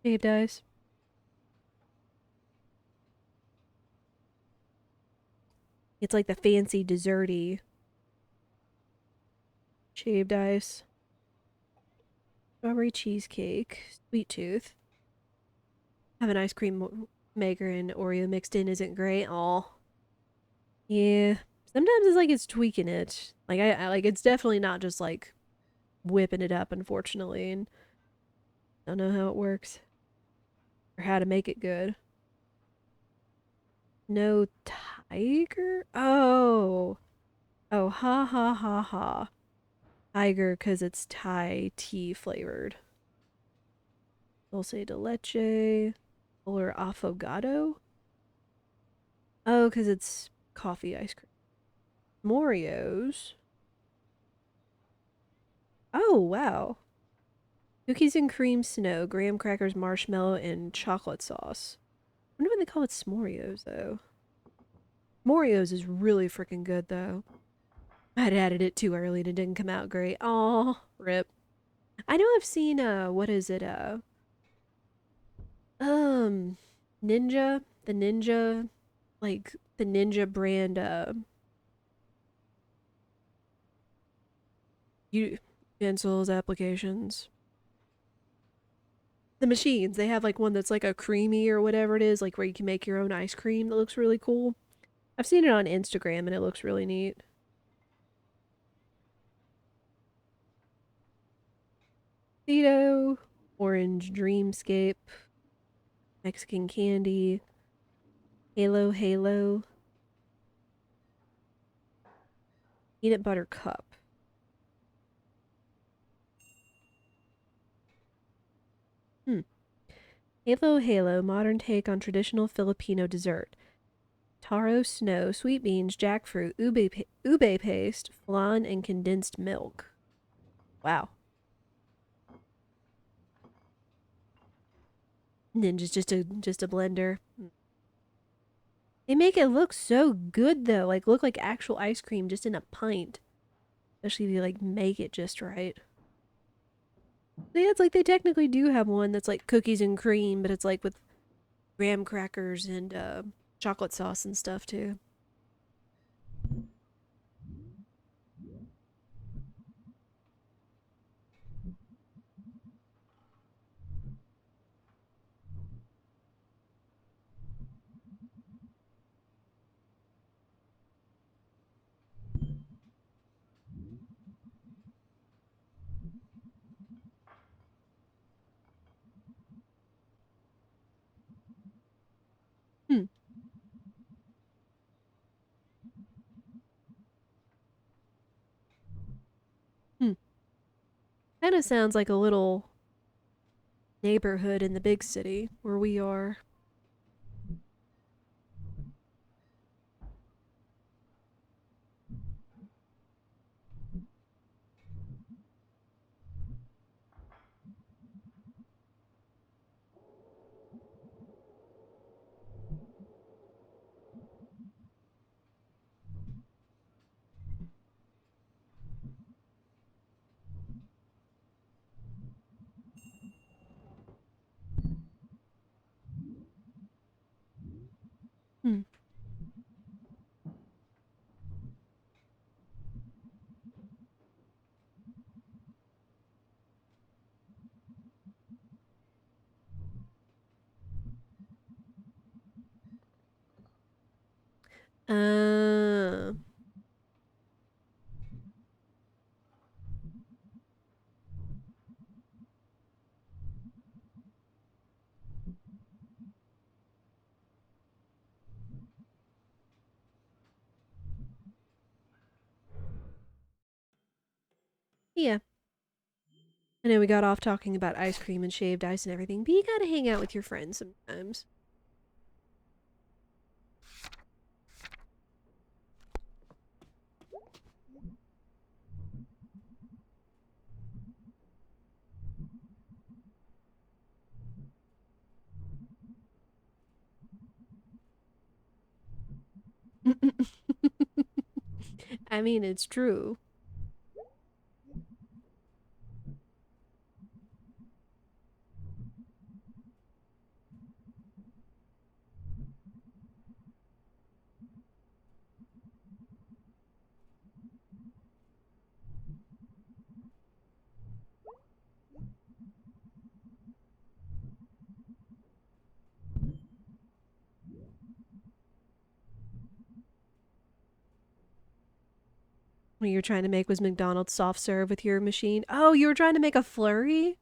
shaved ice. It's like the fancy desserty shaved ice. Strawberry cheesecake, sweet tooth. Have an ice cream maker and Oreo mixed in isn't great. Aw. Yeah. Sometimes it's like it's tweaking it. Like I like it's definitely not just like whipping it up, unfortunately, and I don't know how it works. Or how to make it good. No tiger? Oh. Oh, ha ha ha ha. Tiger because it's Thai tea flavored. Dulce de leche. Or affogato? Oh, because it's coffee ice cream. Morios. Oh, wow. Cookies and cream snow, graham crackers, marshmallow, and chocolate sauce. I wonder why they call it s'morios, though. Morios is really freaking good, though. I'd added it too early and it didn't come out great. Aw, rip. I know I've seen, what is it, um, Ninja, the Ninja, like, the Ninja brand, utensils, applications. The machines, they have, like, one that's, like, a creamy or whatever it is, like, where you can make your own ice cream that looks really cool. I've seen it on Instagram and it looks really neat. Tito, Orange Dreamscape, Mexican Candy, Halo Halo, Peanut Butter Cup. Hmm. Halo Halo, modern take on traditional Filipino dessert. Taro snow, sweet beans, jackfruit, ube paste, flan, and condensed milk. Wow. Ninja's just a blender. They make it look so good though, like look like actual ice cream just in a pint. Especially if you like make it just right. Yeah, it's like they technically do have one that's like cookies and cream, but it's like with graham crackers and chocolate sauce and stuff too. Hmm. Hmm. Kind of sounds like a little neighborhood in the big city where we are. Hmm. Uh, yeah. I know we got off talking about ice cream and shaved ice and everything, but you gotta hang out with your friends sometimes. I mean, it's true. What you're trying to make was McDonald's soft serve with your machine. Oh, you were trying to make a flurry?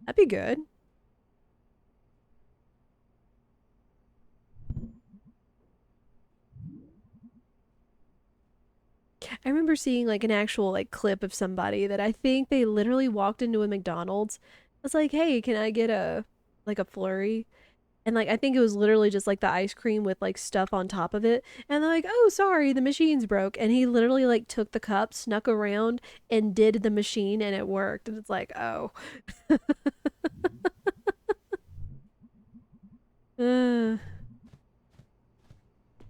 That'd be good. remember seeing like an actual like clip of somebody that I think they literally walked into a McDonald's. Was like, hey, can I get a like a flurry? And like I think it was literally just like the ice cream with like stuff on top of it. And they're like, oh sorry, the machine's broke. And he literally like took the cup, snuck around, and did the machine and it worked. And it's like, oh. uh,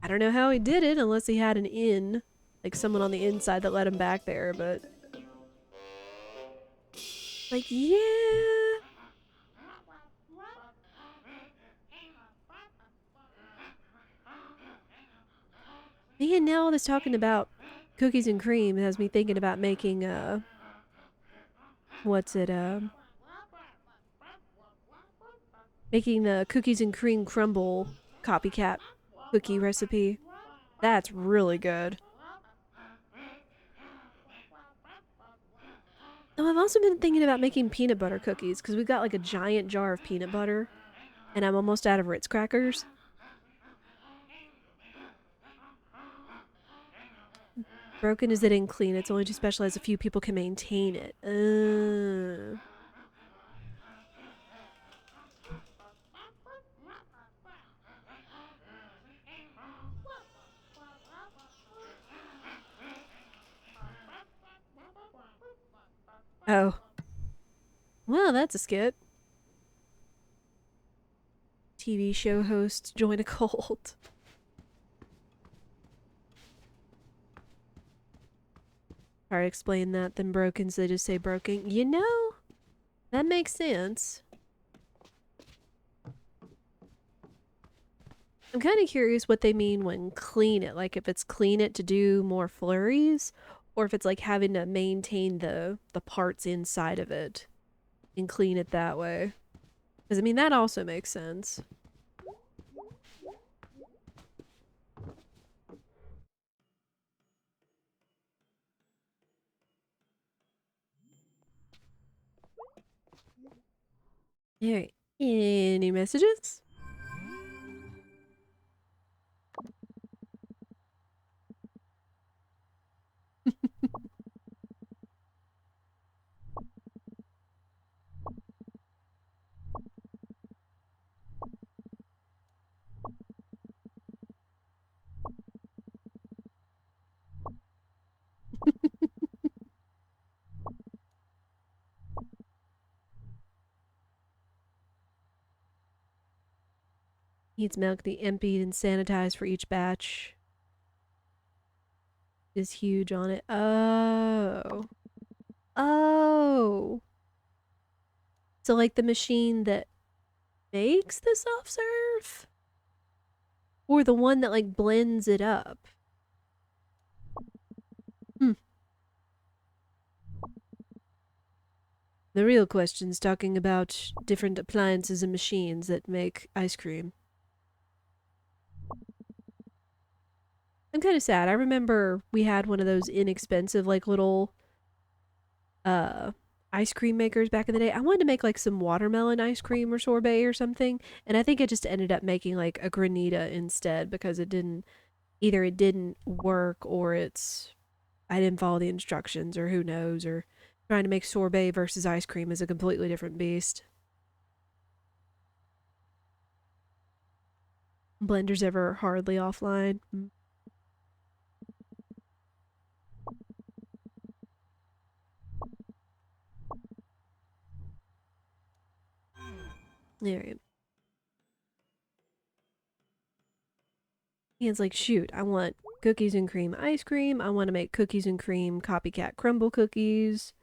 I don't know how he did it unless he had an in. Like someone on the inside that let him back there, but like, yeah. Man, now all this talking about cookies and cream has me thinking about making what's it making the cookies and cream crumble copycat cookie recipe. That's really good. Oh, I've also been thinking about making peanut butter cookies because we've got like a giant jar of peanut butter and I'm almost out of Ritz crackers. Broken is it in clean. It's only too special as a few people can maintain it. Oh. Well, that's a skit. TV show hosts join a cult. Try to explain that, then broken, so they just say broken. You know, that makes sense. I'm kind of curious what they mean when clean it. Like if it's clean it to do more flurries, or if it's like having to maintain the parts inside of it and clean it that way. Because I mean that also makes sense. Alright. Any messages? Needs milk to be emptied and sanitized for each batch. Is huge on it. Oh. Oh. So like the machine that makes the soft serve? Or the one that like blends it up? Hmm. The real question's talking about different appliances and machines that make ice cream. I'm kind of sad. I remember we had one of those inexpensive like little uh ice cream makers back in the day. I wanted to make like some watermelon ice cream or sorbet or something, and I think I just ended up making like a granita instead because it didn't work or I didn't follow the instructions or who knows, or trying to make sorbet versus ice cream is a completely different beast. Blender's ever hardly offline. Alright. Ian's like, shoot, I want cookies and cream ice cream. I want to make cookies and cream copycat crumble cookies.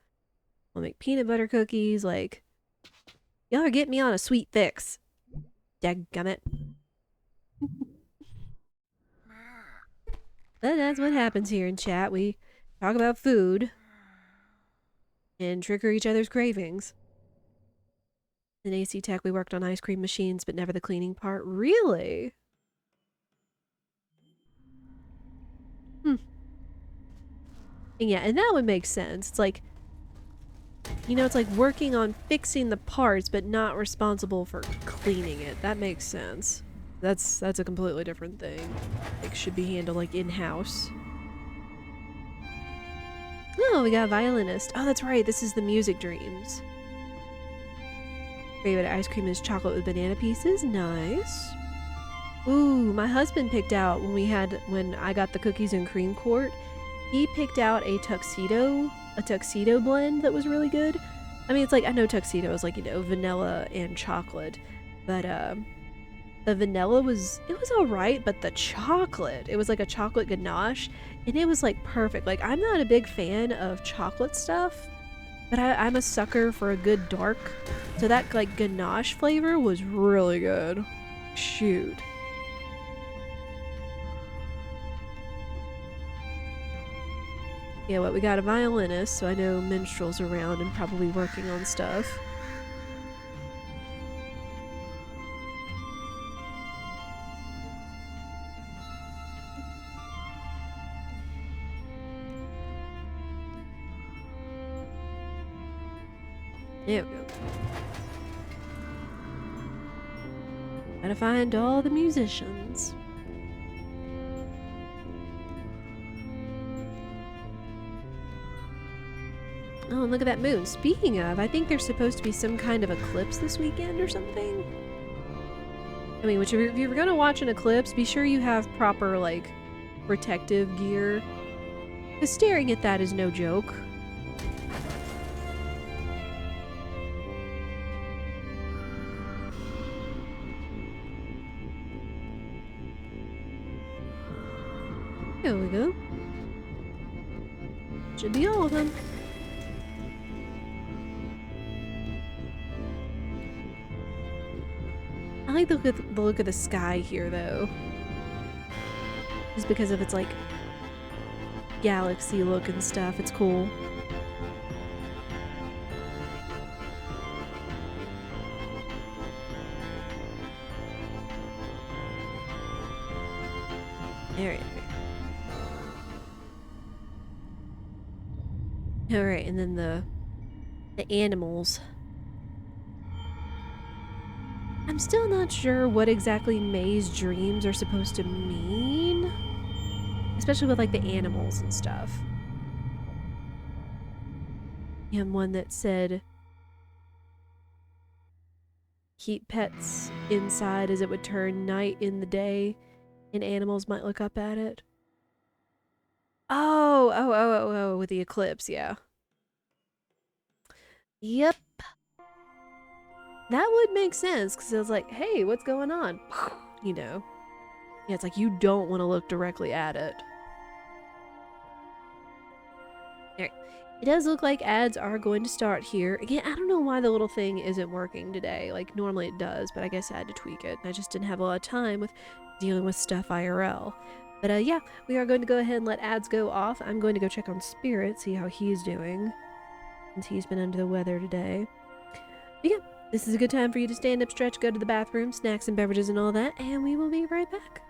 I'll make peanut butter cookies. Like, y'all are getting me on a sweet fix. Dadgummit. But that's what happens here in chat. We talk about food and trigger each other's cravings. In AC Tech, we worked on ice cream machines, but never the cleaning part. Really? Hmm. And yeah, and that would make sense. It's like, you know, it's like working on fixing the parts, but not responsible for cleaning it. That makes sense. That's a completely different thing. Like, should be handled like in-house. Oh, we got a violinist. Oh, that's right. This is the music dreams. Favorite ice cream is chocolate with banana pieces. Nice. Ooh, my husband picked out when I got the cookies and cream quart. He picked out a tuxedo blend that was really good. I mean, it's like, I know tuxedo is like, you know, vanilla and chocolate, but the vanilla it was all right, but the chocolate, it was like a chocolate ganache, and it was like perfect. Like, I'm not a big fan of chocolate stuff, but I'm a sucker for a good dark, so that like ganache flavor was really good. Shoot. Yeah, what, we got a violinist, so I know minstrels around and probably working on stuff. There we go. Gotta find all the musicians. Oh, and look at that moon. Speaking of, I think there's supposed to be some kind of eclipse this weekend or something. I mean, if you're gonna watch an eclipse, be sure you have proper, like, protective gear. Because staring at that is no joke. There we go. Should be all of them. I like the look of the sky here, though. Just because of its, like, galaxy look and stuff. It's cool. There it is. Alright, and then the animals. I'm still not sure what exactly May's dreams are supposed to mean. Especially with, like, the animals and stuff. And one that said, keep pets inside as it would turn night in the day, and animals might look up at it. Oh, with the eclipse, yeah. Yep. That would make sense, because it was like, hey, what's going on? You know. Yeah, it's like you don't want to look directly at it. Alright. It does look like ads are going to start here. Again, I don't know why the little thing isn't working today. Like, normally it does, but I guess I had to tweak it. I just didn't have a lot of time with dealing with stuff IRL. But yeah, we are going to go ahead and let ads go off. I'm going to go check on Spirit, see how he's doing, since he's been under the weather today. But yeah, this is a good time for you to stand up, stretch, go to the bathroom, snacks and beverages and all that, and we will be right back.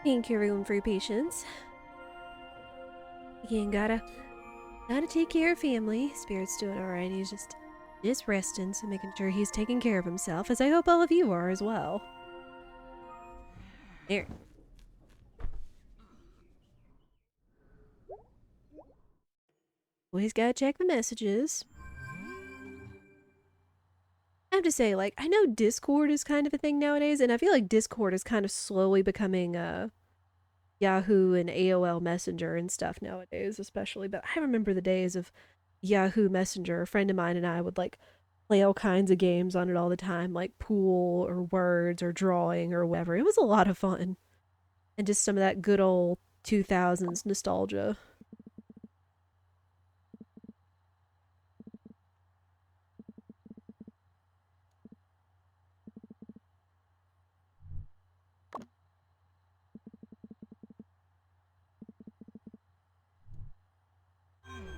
Thank you everyone for your patience. Again, gotta take care of family. Spirit's doing alright. He's just resting, so making sure he's taking care of himself, as I hope all of you are as well. There. Always gotta check the messages. I have to say, like, I know Discord is kind of a thing nowadays, and I feel like Discord is kind of slowly becoming Yahoo and AOL Messenger and stuff nowadays, especially. But I remember the days of Yahoo Messenger. A friend of mine and I would like play all kinds of games on it all the time, like pool or words or drawing or whatever. It was a lot of fun. And just some of that good old 2000s nostalgia.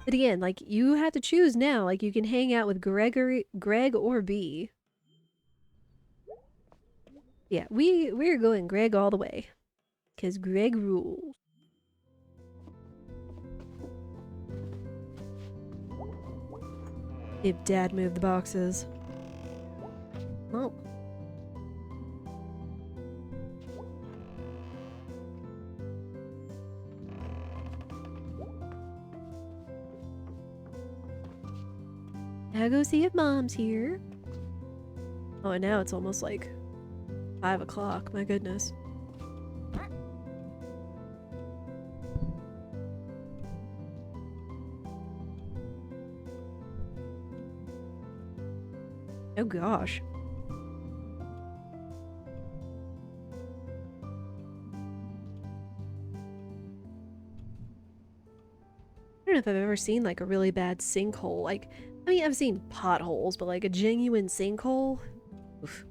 But again, like you have to choose now. Like you can hang out with Gregg or B. Yeah, we're going Gregg all the way. Cause Gregg rules. If Dad moved the boxes. Oh. Now go see if Mom's here. Oh, and now it's almost like 5 o'clock. My goodness. Oh gosh. I don't know if I've ever seen like a really bad sinkhole. Like, I mean, I've seen potholes, but like a genuine sinkhole? Oof.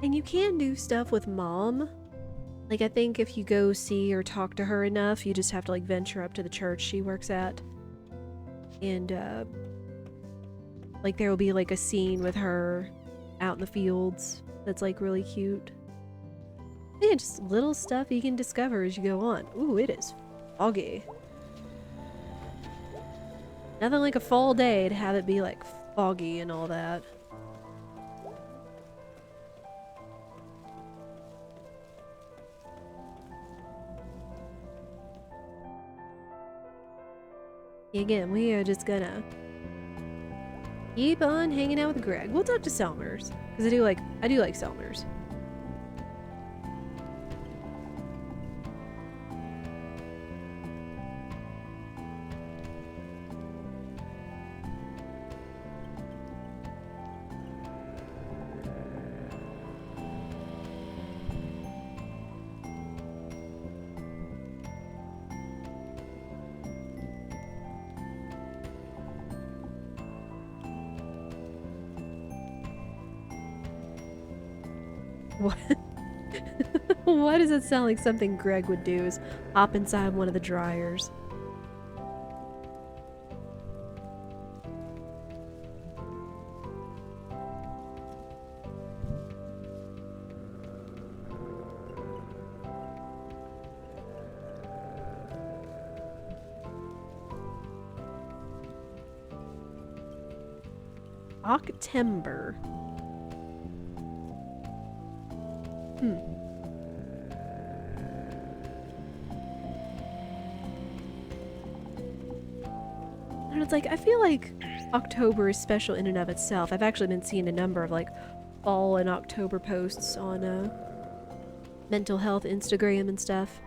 And you can do stuff with Mom. Like, I think if you go see or talk to her enough, you just have to like venture up to the church she works at. And like there will be like a scene with her out in the fields that's like really cute. Yeah, just little stuff you can discover as you go on. Ooh, it is foggy. Nothing like a fall day to have it be like foggy and all that. Again, we are just gonna keep on hanging out with Gregg. We'll talk to Selmers, because I do like Selmers. What? Why does it sound like something Gregg would do is hop inside one of the dryers? Octember. And it's like, I feel like October is special in and of itself. I've actually been seeing a number of like fall and October posts on mental health Instagram and stuff.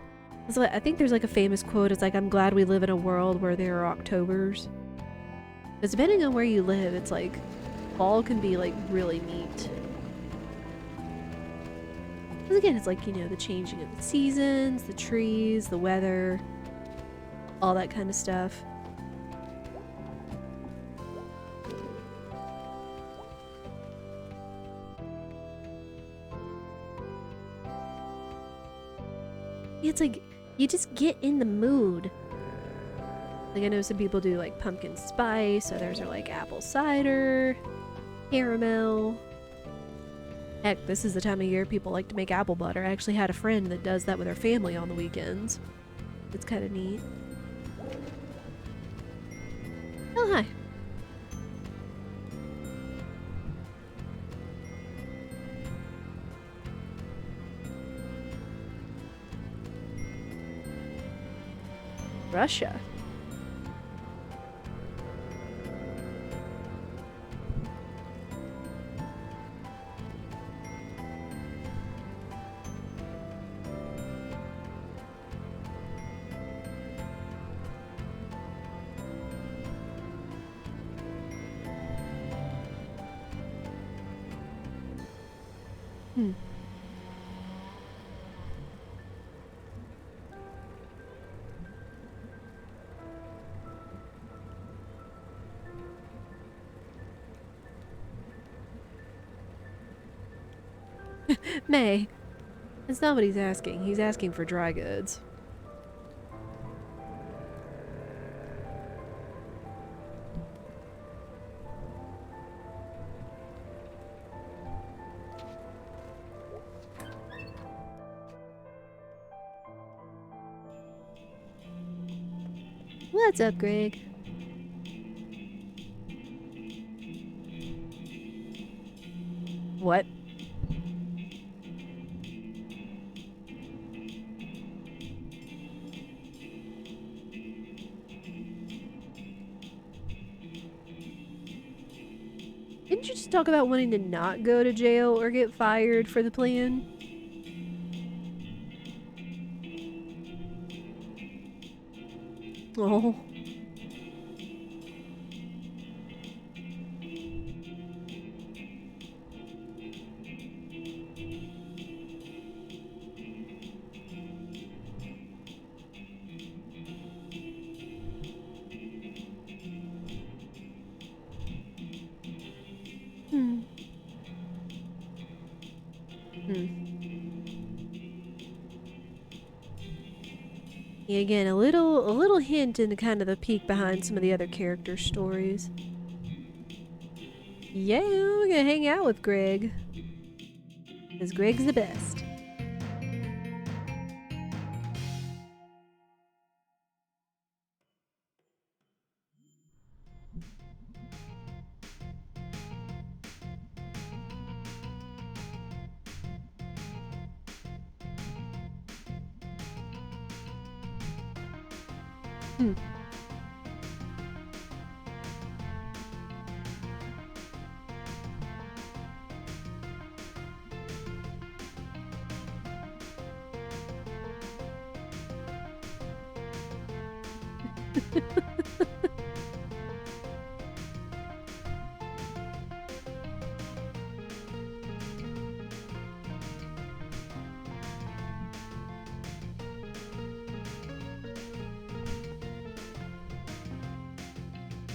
It's like, I think there's like a famous quote. It's like, I'm glad we live in a world where there are Octobers. Because depending on where you live, it's like fall can be like really neat. Because again, it's like, you know, the changing of the seasons, the trees, the weather, all that kind of stuff. It's like, you just get in the mood. Like, I know some people do like pumpkin spice, others are like apple cider, caramel. Heck, this is the time of year people like to make apple butter. I actually had a friend that does that with her family on the weekends. It's kind of neat. Oh, hi. Russia. Hmm. May. That's not what he's asking. He's asking for dry goods. What's up, Gregg? What? Didn't you just talk about wanting to not go to jail or get fired for the plan? Oh. Hmm. Hmm. Yeah, again, a little hint into kind of the peek behind some of the other character stories. Yeah, we're gonna hang out with Gregg. Because Gregg's the best. Hmm.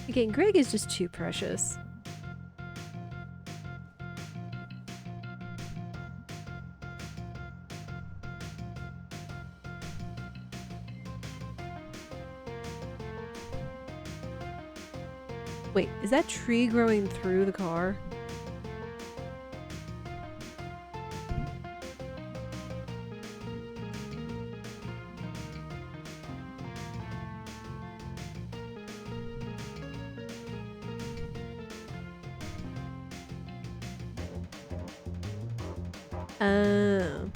Again, Gregg is just too precious. Wait, is that tree growing through the car? Oh.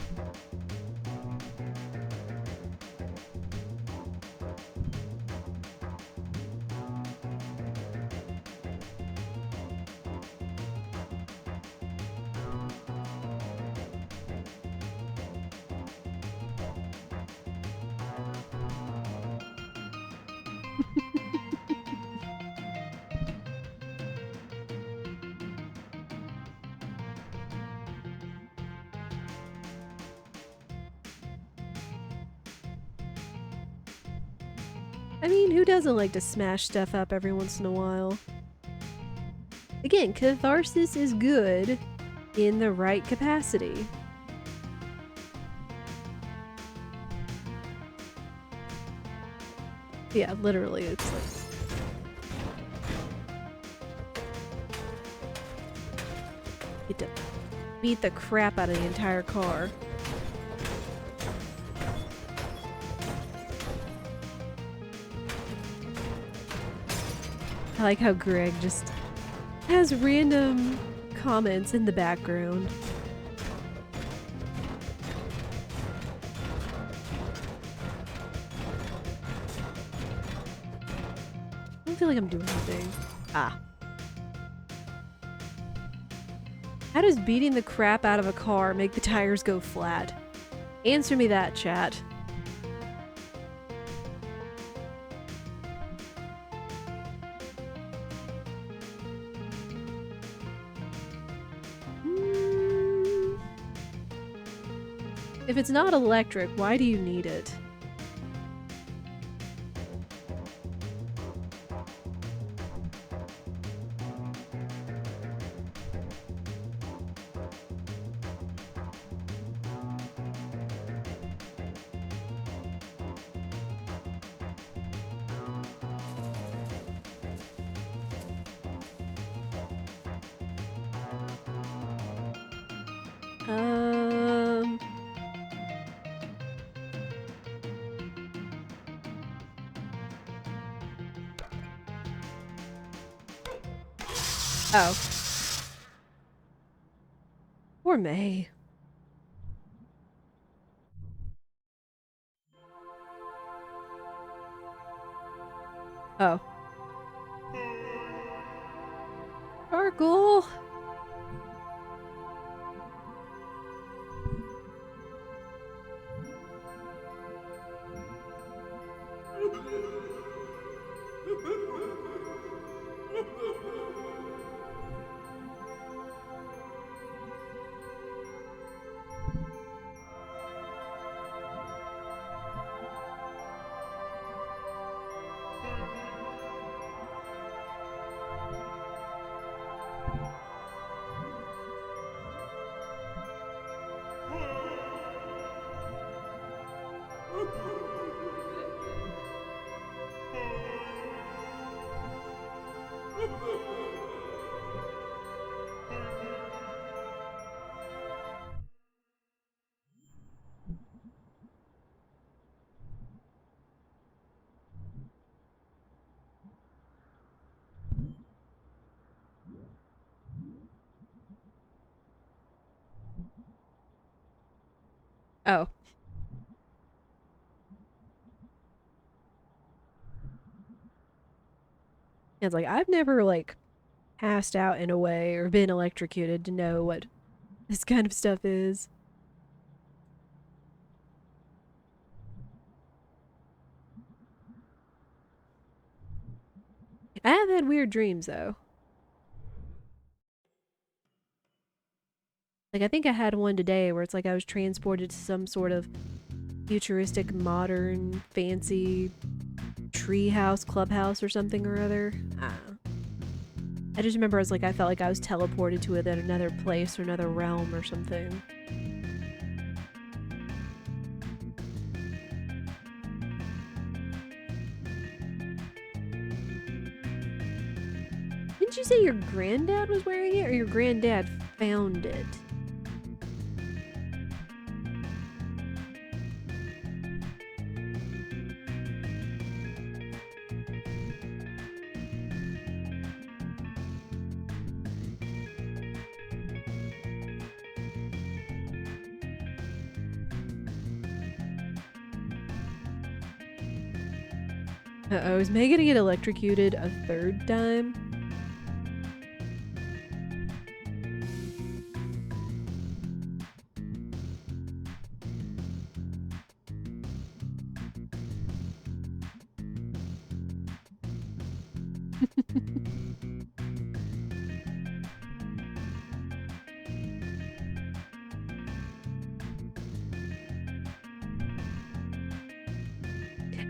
I mean, who doesn't like to smash stuff up every once in a while? Again, catharsis is good in the right capacity. Yeah, literally, it's like... Get to beat the crap out of the entire car. I like how Gregg just has random comments in the background. I don't feel like I'm doing anything. Ah. How does beating the crap out of a car make the tires go flat? Answer me that, chat. If it's not electric, why do you need it? Oh. Poor May. Oh. Sparkle! Oh. It's like, I've never, like, passed out in a way or been electrocuted to know what this kind of stuff is. I have had weird dreams, though. Like, I think I had one today where it's like I was transported to some sort of futuristic, modern, fancy treehouse, clubhouse, or something or other. I just remember I felt like I was teleported to another place or another realm or something. Didn't you say your granddad was wearing it, or your granddad found it? Uh-oh, is May gonna get electrocuted a third time?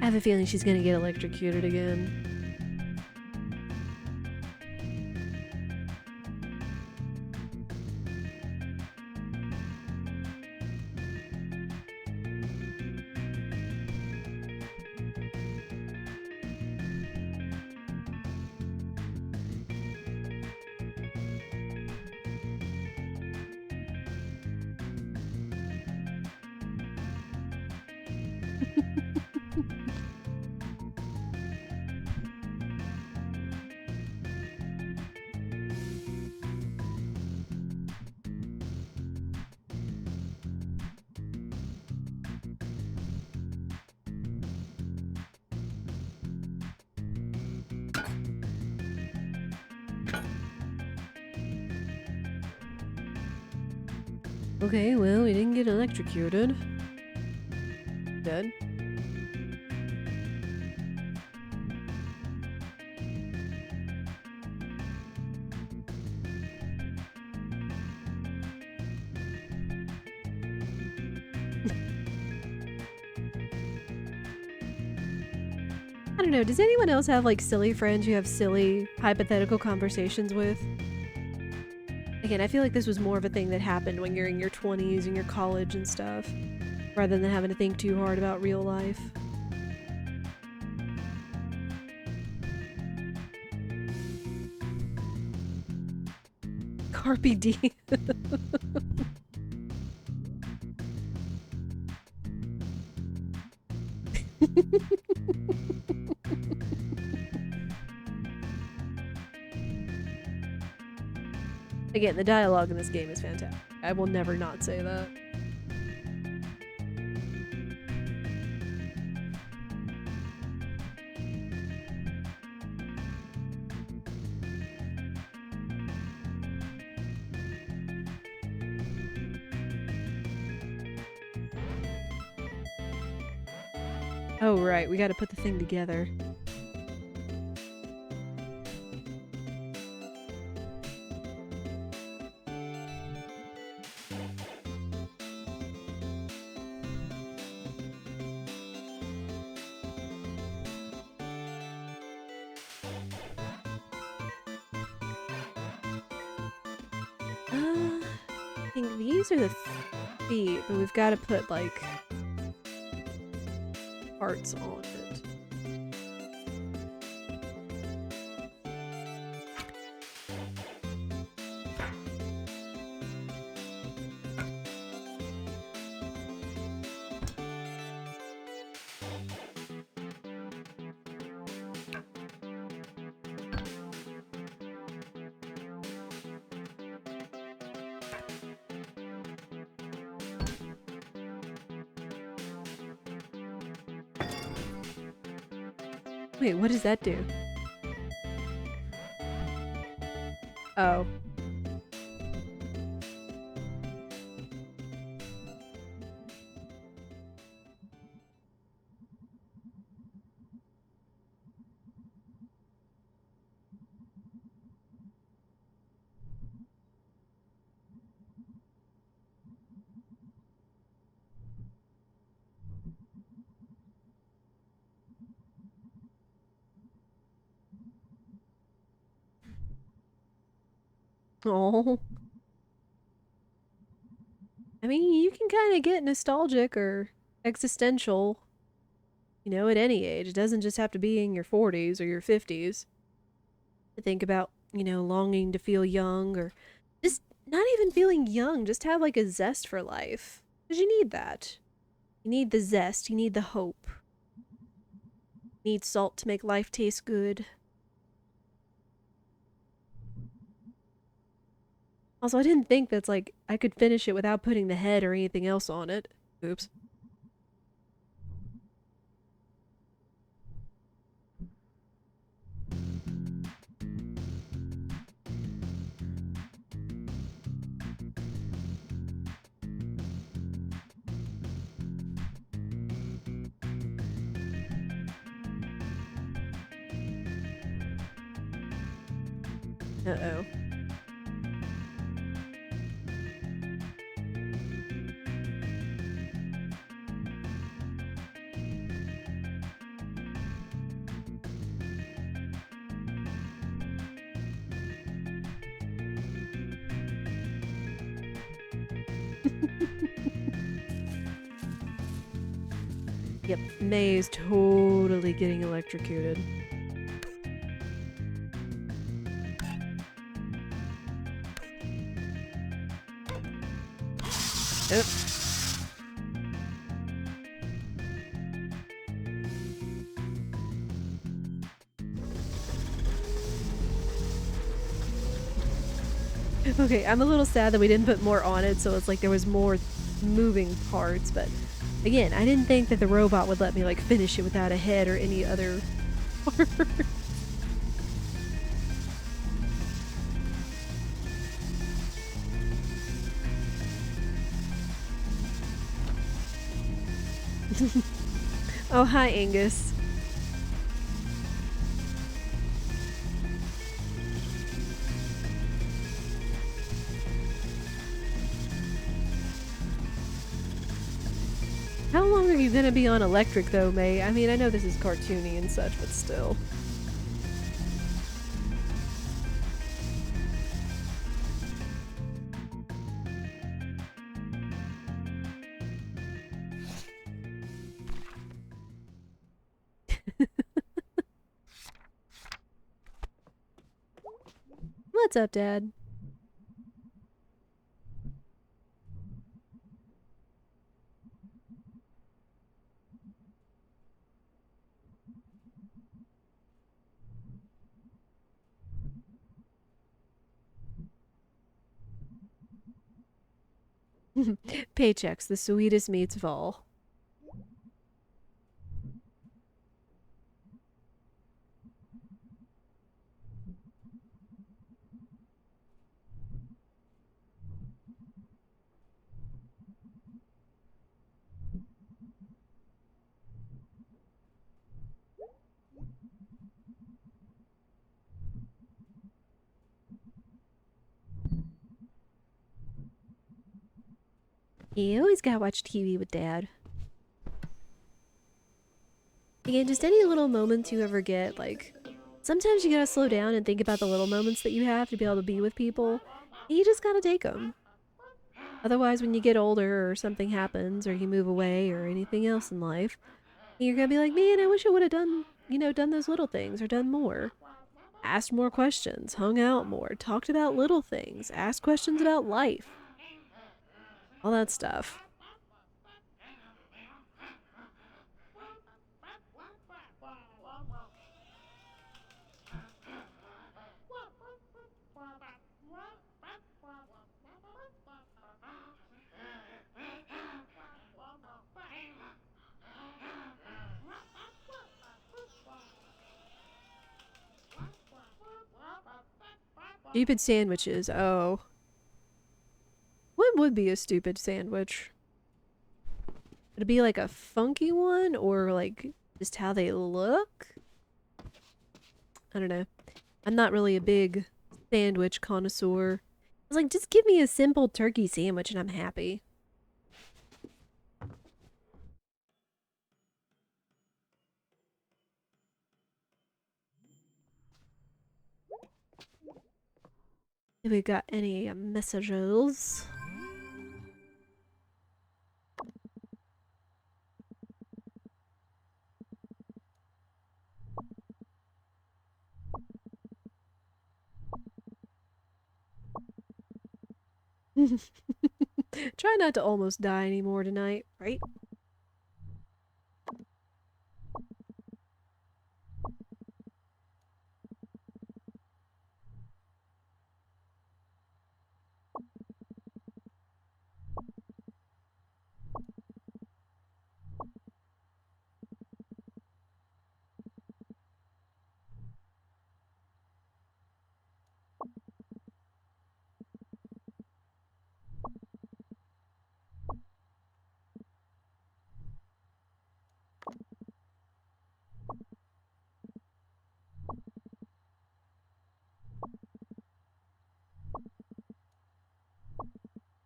I have a feeling she's gonna get electrocuted again. Okay, well, we didn't get electrocuted. Dead. I don't know, does anyone else have like silly friends you have silly hypothetical conversations with? Again, I feel like this was more of a thing that happened when you're in your 20s and your college and stuff, rather than having to think too hard about real life. Carpe diem. Again, the dialogue in this game is fantastic. I will never not say that. Oh, right, we gotta put the thing together. I think these are the feet, but we've got to put, like, parts on it. Wait, what does that do? Oh. Oh. I mean, you can kind of get nostalgic or existential, you know, at any age. It doesn't just have to be in your 40s or your 50s. To think about, you know, longing to feel young or just not even feeling young, just have like a zest for life. Because you need that. You need the zest, you need the hope. You need salt to make life taste good. Also, I didn't think that's like I could finish it without putting the head or anything else on it. Oops. Uh-oh. Yep, May is totally getting electrocuted. Yep. Okay, I'm a little sad that we didn't put more on it, so it's like there was more moving parts, but again, I didn't think that the robot would let me like finish it without a head or any other part. Oh, hi, Angus. How long are you gonna be on electric though, May? I mean, I know this is cartoony and such, but still. What's up, Dad? Paychecks, the sweetest meats of all. You always gotta watch TV with Dad. Again, just any little moments you ever get, like, sometimes you gotta slow down and think about the little moments that you have to be able to be with people. And you just gotta take them. Otherwise, when you get older or something happens or you move away or anything else in life, you're gonna be like, man, I wish I would have done, done those little things or done more. Asked more questions, hung out more, talked about little things, asked questions about life. All that stuff. Stupid sandwiches. Oh. What would be a stupid sandwich? Would it be like a funky one or like just how they look? I don't know. I'm not really a big sandwich connoisseur. I was like, just give me a simple turkey sandwich and I'm happy. Have we got any messages? Try not to almost die anymore tonight, right?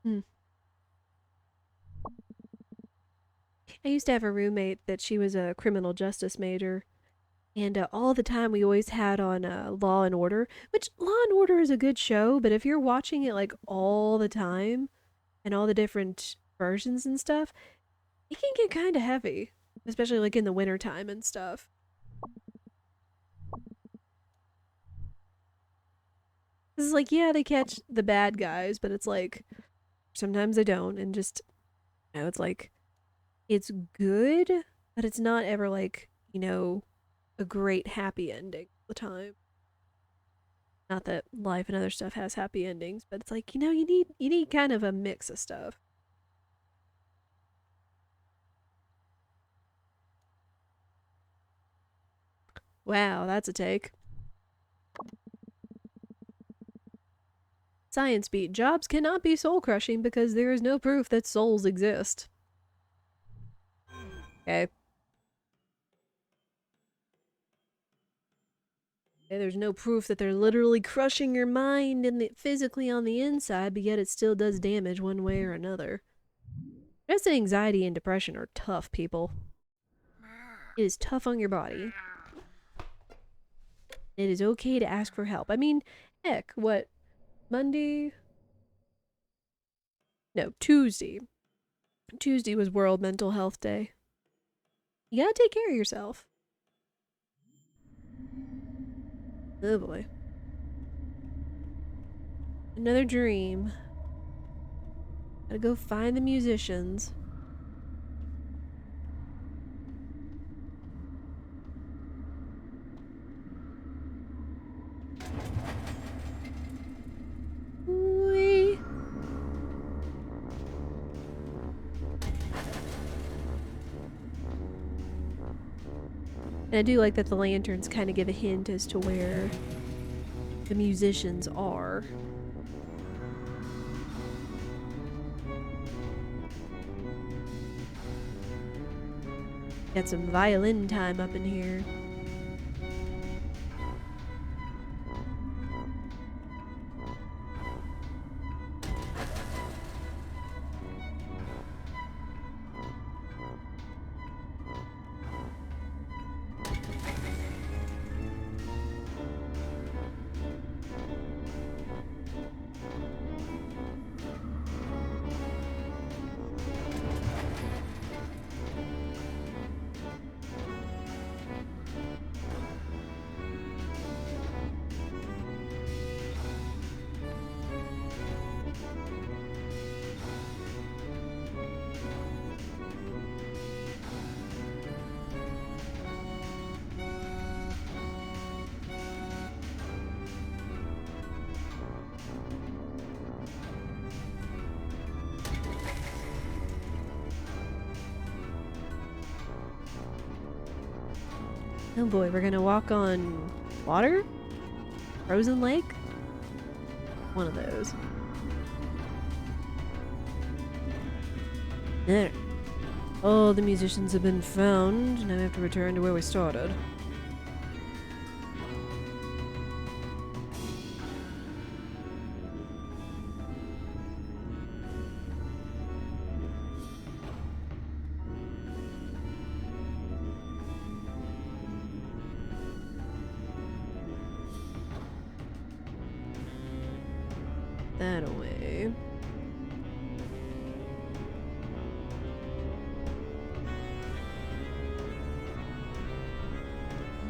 Hmm. I used to have a roommate that she was a criminal justice major, and all the time we always had on Law and Order, which Law and Order is a good show, but if you're watching it like all the time and all the different versions and stuff, it can get kind of heavy. especially like in the wintertime and stuff. This is like, yeah, they catch the bad guys, but it's like sometimes they don't, and just it's like it's good, but it's not ever like, a great happy ending all the time. Not that life and other stuff has happy endings, but it's like, you need kind of a mix of stuff. Wow, that's a take. Science beat. Jobs cannot be soul crushing because there is no proof that souls exist. Okay. There's no proof that they're literally crushing your mind and physically on the inside, but yet it still does damage one way or another. Stress and anxiety and depression are tough, people. It is tough on your body. It is okay to ask for help. I mean, heck, what? Monday? No, Tuesday. Tuesday was World Mental Health Day. You gotta take care of yourself. Oh boy. Another dream. Gotta go find the musicians. Wee. And I do like that the lanterns kind of give a hint as to where the musicians are. Got some violin time up in here. Oh boy, we're gonna walk on water? Frozen lake? One of those. There. All the musicians have been found. Now we have to return to where we started. That away.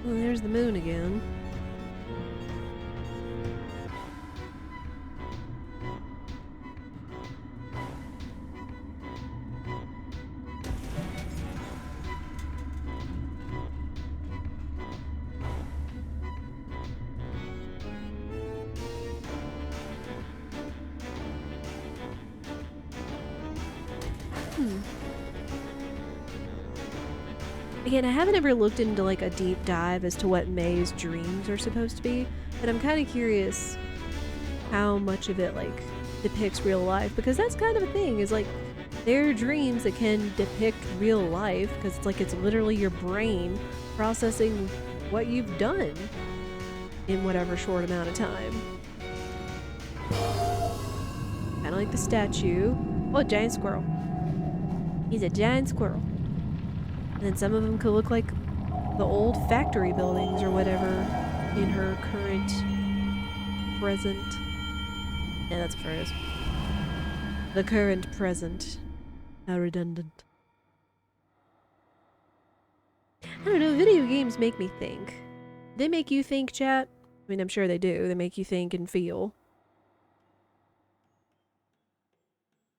Well, there's the moon again. Again, I haven't ever looked into like a deep dive as to what May's dreams are supposed to be, but I'm kind of curious how much of it like depicts real life, because that's kind of a thing, is like there are dreams that can depict real life because it's like it's literally your brain processing what you've done in whatever short amount of time. Kind of like the statue. Oh, giant squirrel. He's a giant squirrel. And then some of them could look like the old factory buildings or whatever in her current, present. Yeah, that's a phrase. The current present. How redundant. I don't know, video games make me think. They make you think, chat? I mean, I'm sure they do. They make you think and feel.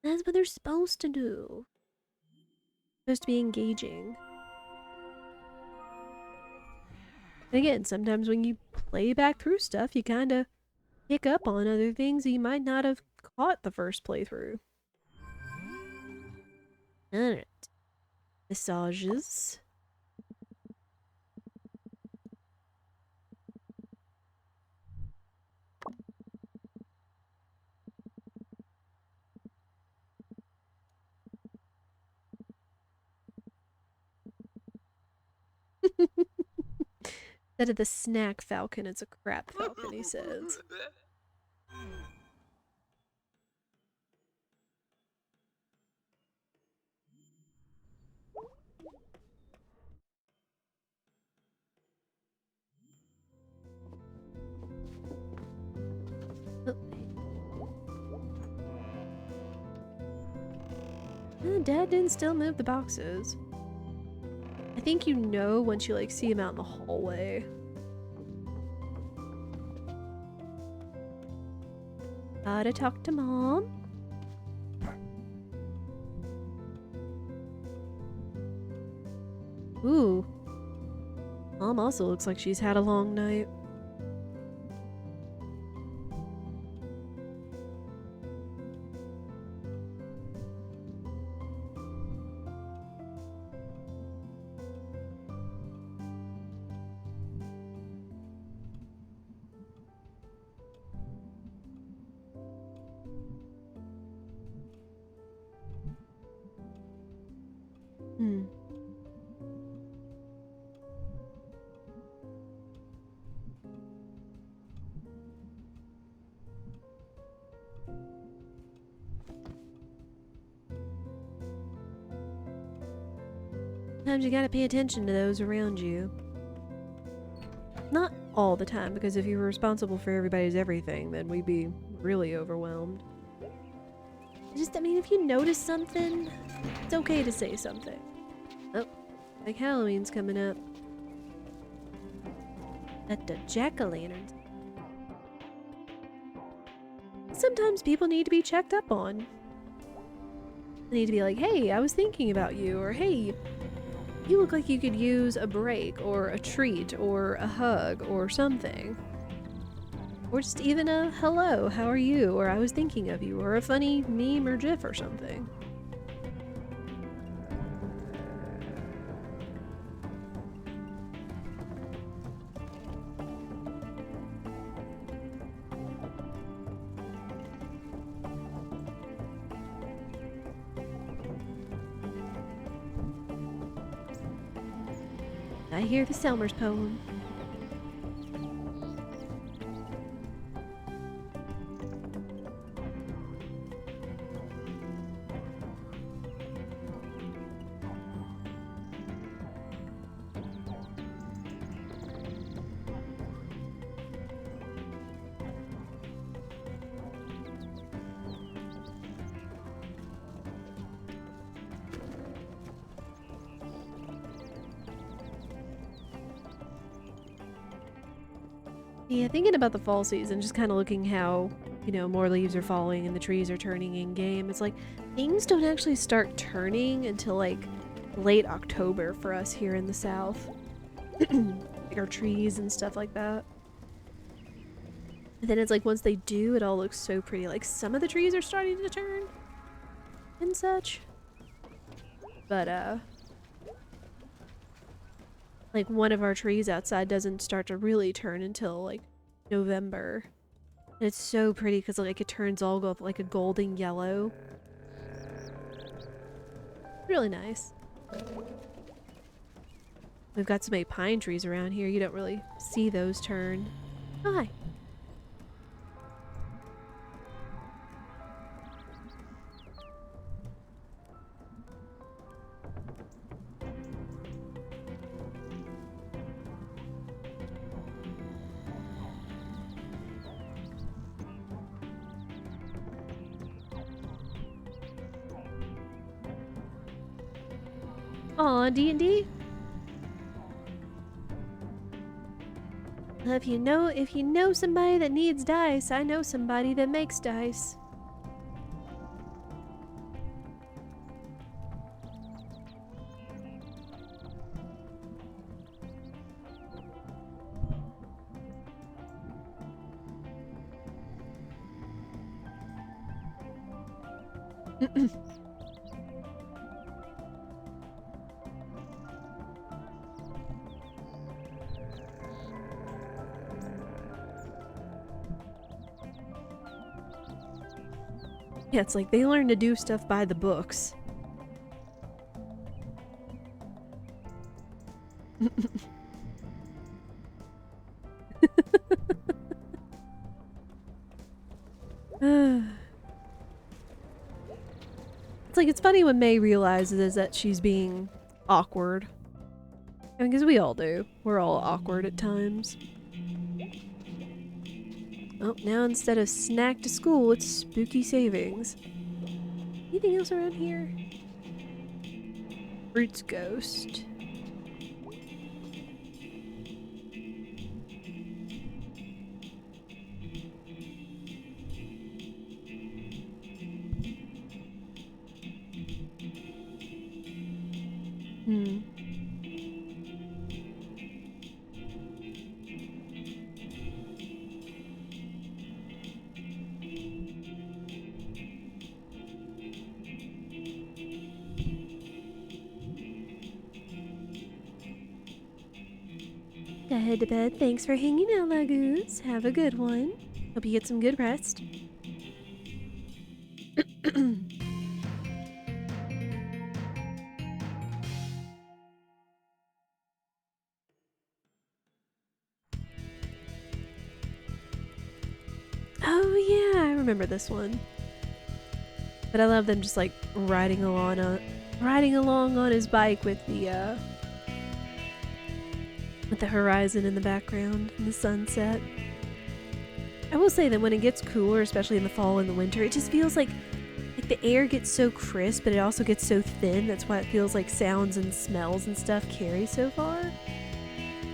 That's what they're supposed to do. Supposed to be engaging. And again, sometimes when you play back through stuff, you kind of pick up on other things you might not have caught the first playthrough. Alright. Massages. Instead of the snack falcon, it's a crap falcon, he says. Oh. Dad didn't still move the boxes. I think you know once you like see him out in the hallway. Gotta talk to Mom. Ooh. Mom also looks like she's had a long night. Sometimes you gotta pay attention to those around you. Not all the time, because if you were responsible for everybody's everything, then we'd be really overwhelmed. Just, I mean, if you notice something, it's okay to say something. Oh, like Halloween's coming up. At the jack-o'-lanterns. Sometimes people need to be checked up on. They need to be like, hey, I was thinking about you, or hey, you look like you could use a break, or a treat, or a hug, or something. Or just even a hello, how are you, or I was thinking of you, or a funny meme or gif or something. I hear the Selmer's poem. Yeah, thinking about the fall season, just kind of looking how, you know, more leaves are falling and the trees are turning in game. It's like things don't actually start turning until like late October for us here in the South. Like our trees and stuff like that. And then it's like once they do, it all looks so pretty. Like some of the trees are starting to turn and such. But like one of our trees outside doesn't start to really turn until like November. And it's so pretty because like it turns all up like a golden yellow. Really nice. We've got so many pine trees around here, you don't really see those turn. Oh, hi. Aw, D&D? Well, if you know somebody that needs dice, I know somebody that makes dice. Yeah, it's like they learn to do stuff by the books. It's like, it's funny when May realizes that she's being awkward. I mean, because we all do. We're all awkward at times. Oh, now instead of snack to school, it's spooky savings. Anything else around here? Fruit's ghost. Hmm. Gotta head to bed. Thanks for hanging out, Lagoons. Have a good one. Hope you get some good rest. Oh yeah, I remember this one. But I love them just like riding along on his bike with the horizon in the background and the sunset. I will say that when it gets cooler, especially in the fall and the winter, it just feels like the air gets so crisp, but it also gets so thin. That's why it feels like sounds and smells and stuff carry so far.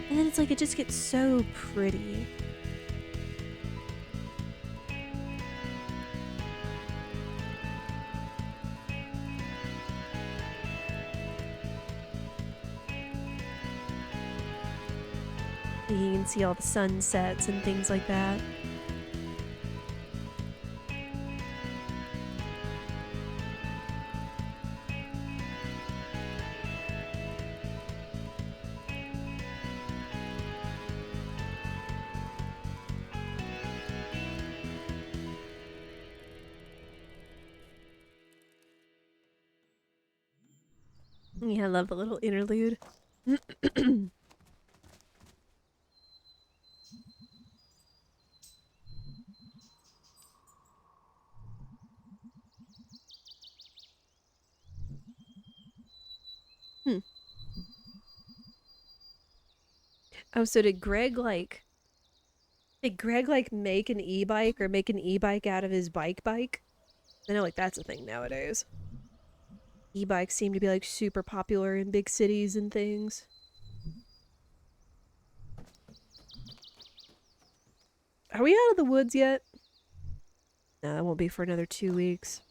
And then it's like it just gets so pretty. You can see all the sunsets and things like that. Yeah, I love the little interlude. Hmm. Oh, so did Gregg like make an e-bike or make an e-bike out of his bike? I know like that's a thing nowadays. E-bikes seem to be like super popular in big cities and things. Are we out of the woods yet? No, that won't be for another 2 weeks.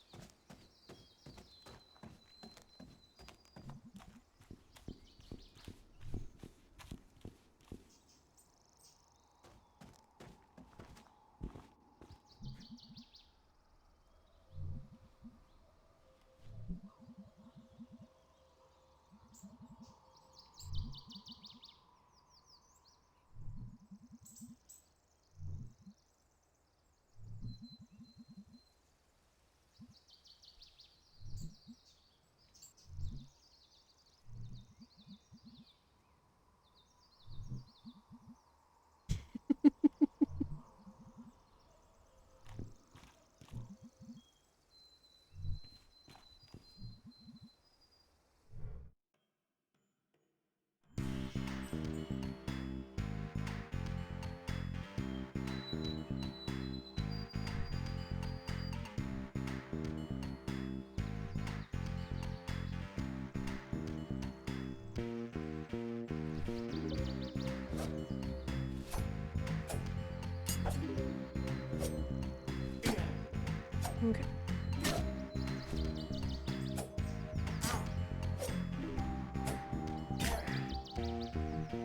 Okay.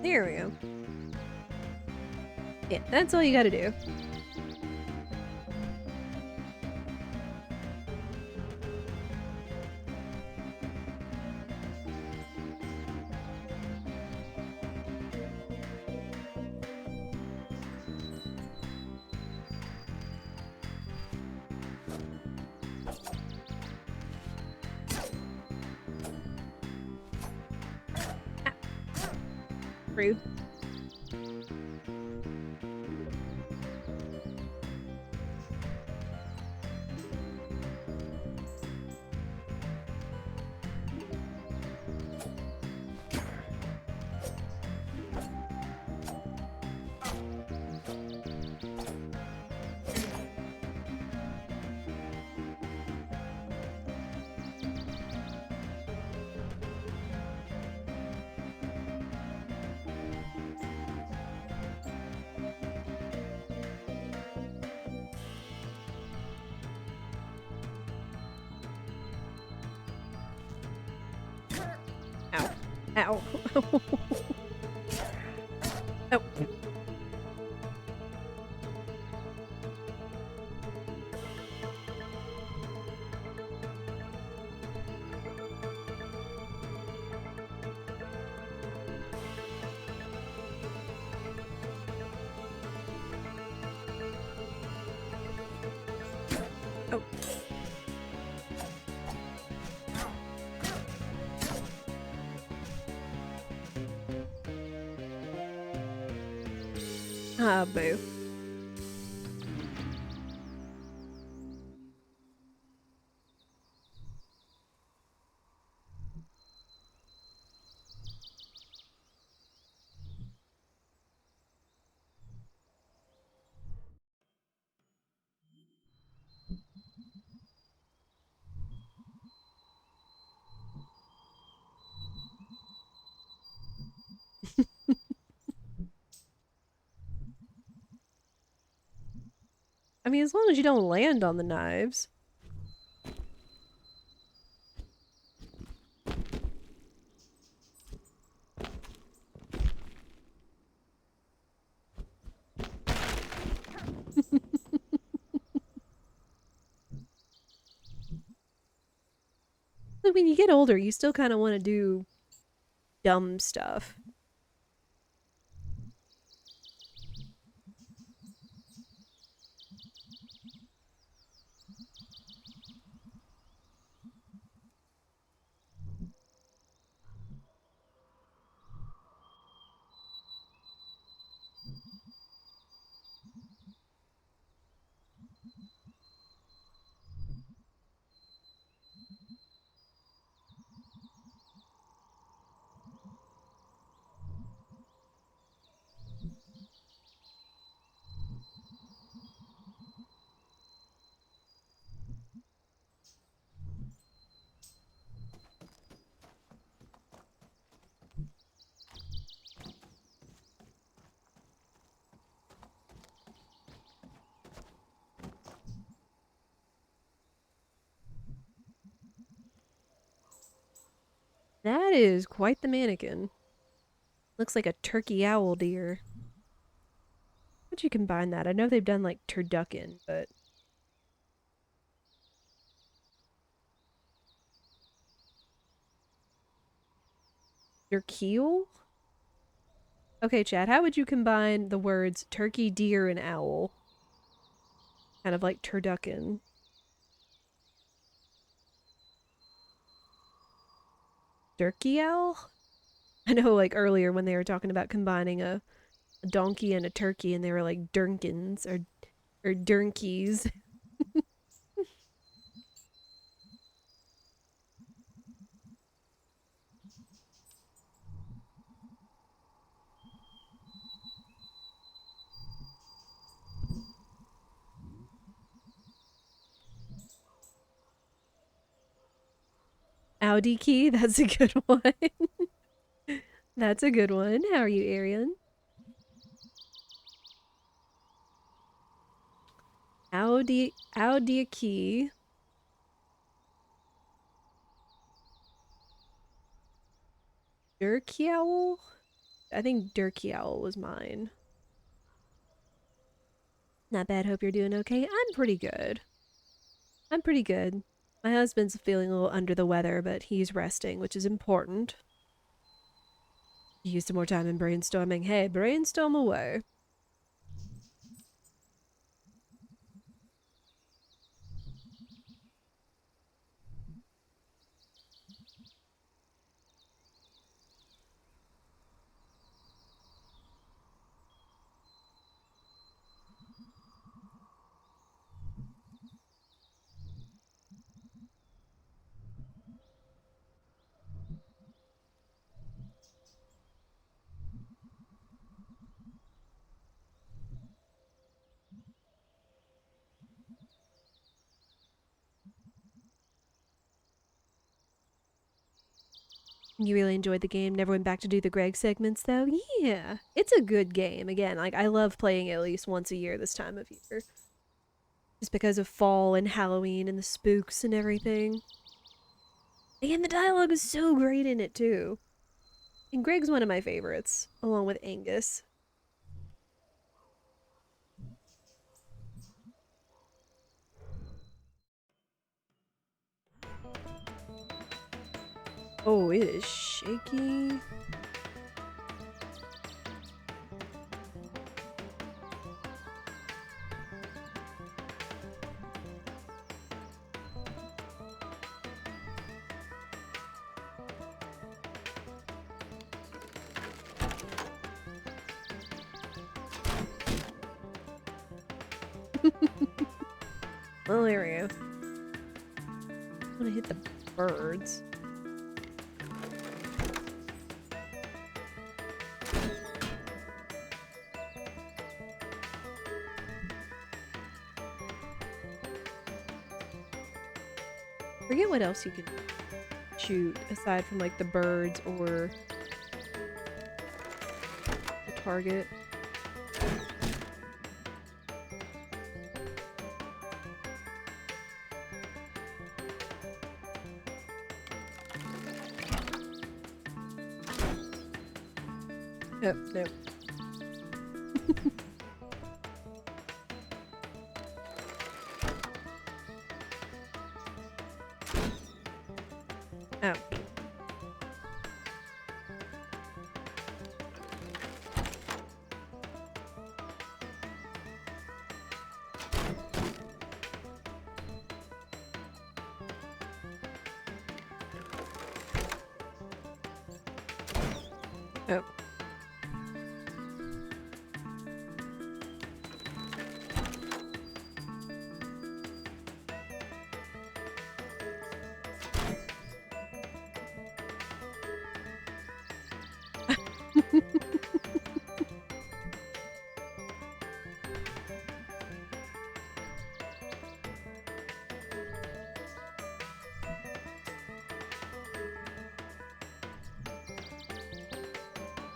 There we go. Yeah, that's all you gotta do. Rude. Ow. Ow. Oh. Oh. Ah, boo. I mean, as long as you don't land on the knives. Like when you get older, you still kind of want to do dumb stuff. That is quite the mannequin. Looks like a turkey owl deer. How'd you combine that? I know they've done like turducken, but your keel? Okay, Chad, how would you combine the words turkey, deer, and owl? Kind of like turducken. Turkey owl? I know, like earlier when they were talking about combining a donkey and a turkey, and they were like durnkins or durnkeys. Audi key, that's a good one. That's a good one. How are you, Arian? Audi key. Dirkjowl? I think Dirkjowl was mine. Not bad, hope you're doing okay. I'm pretty good. I'm pretty good. My husband's feeling a little under the weather, but he's resting, which is important. Use some more time in brainstorming. Hey, brainstorm away. You really enjoyed the game. Never went back to do the Gregg segments, though? Yeah. It's a good game. Again, like, I love playing it at least once a year this time of year. Just because of fall and Halloween and the spooks and everything. And the dialogue is so great in it, too. And Gregg's one of my favorites, along with Angus. Oh, it is shaky. Well, there we go. I want to hit the birds. Forget what else you can shoot aside from like the birds or the target. Oh, no. Oh. Oh.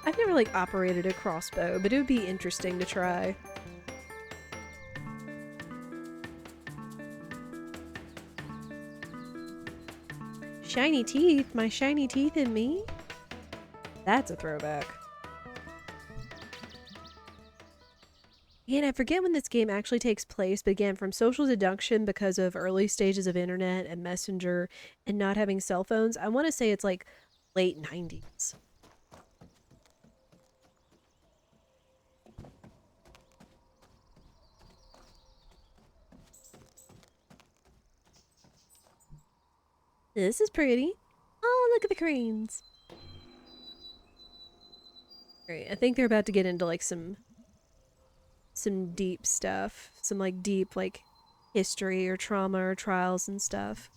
I've never like operated a crossbow, but it would be interesting to try. Shiny teeth? My shiny teeth in me? That's a throwback. And I forget when this game actually takes place, but again, from social deduction because of early stages of internet and messenger and not having cell phones, I want to say it's like late 90s. This is pretty. Oh, look at the cranes. Alright, I think they're about to get into like some deep stuff. Some like deep like history or trauma or trials and stuff.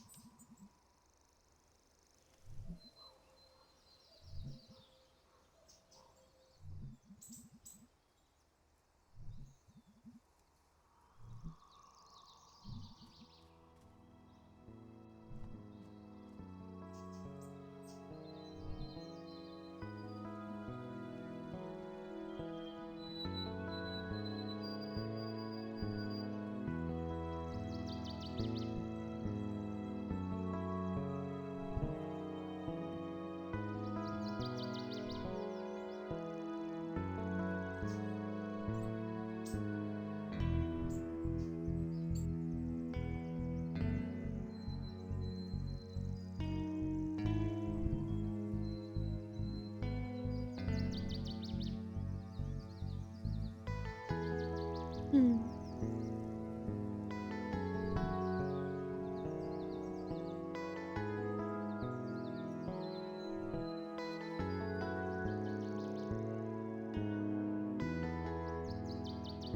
Hmm.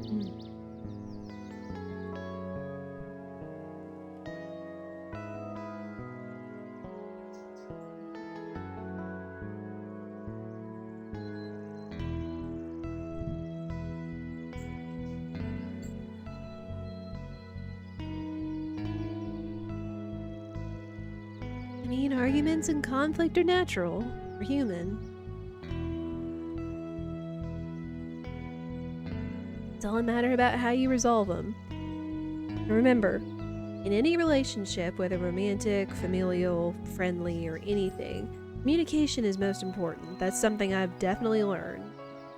Hmm. I mean, arguments and conflict are natural. We're human. It's all a matter about how you resolve them. And remember, in any relationship, whether romantic, familial, friendly, or anything, communication is most important. That's something I've definitely learned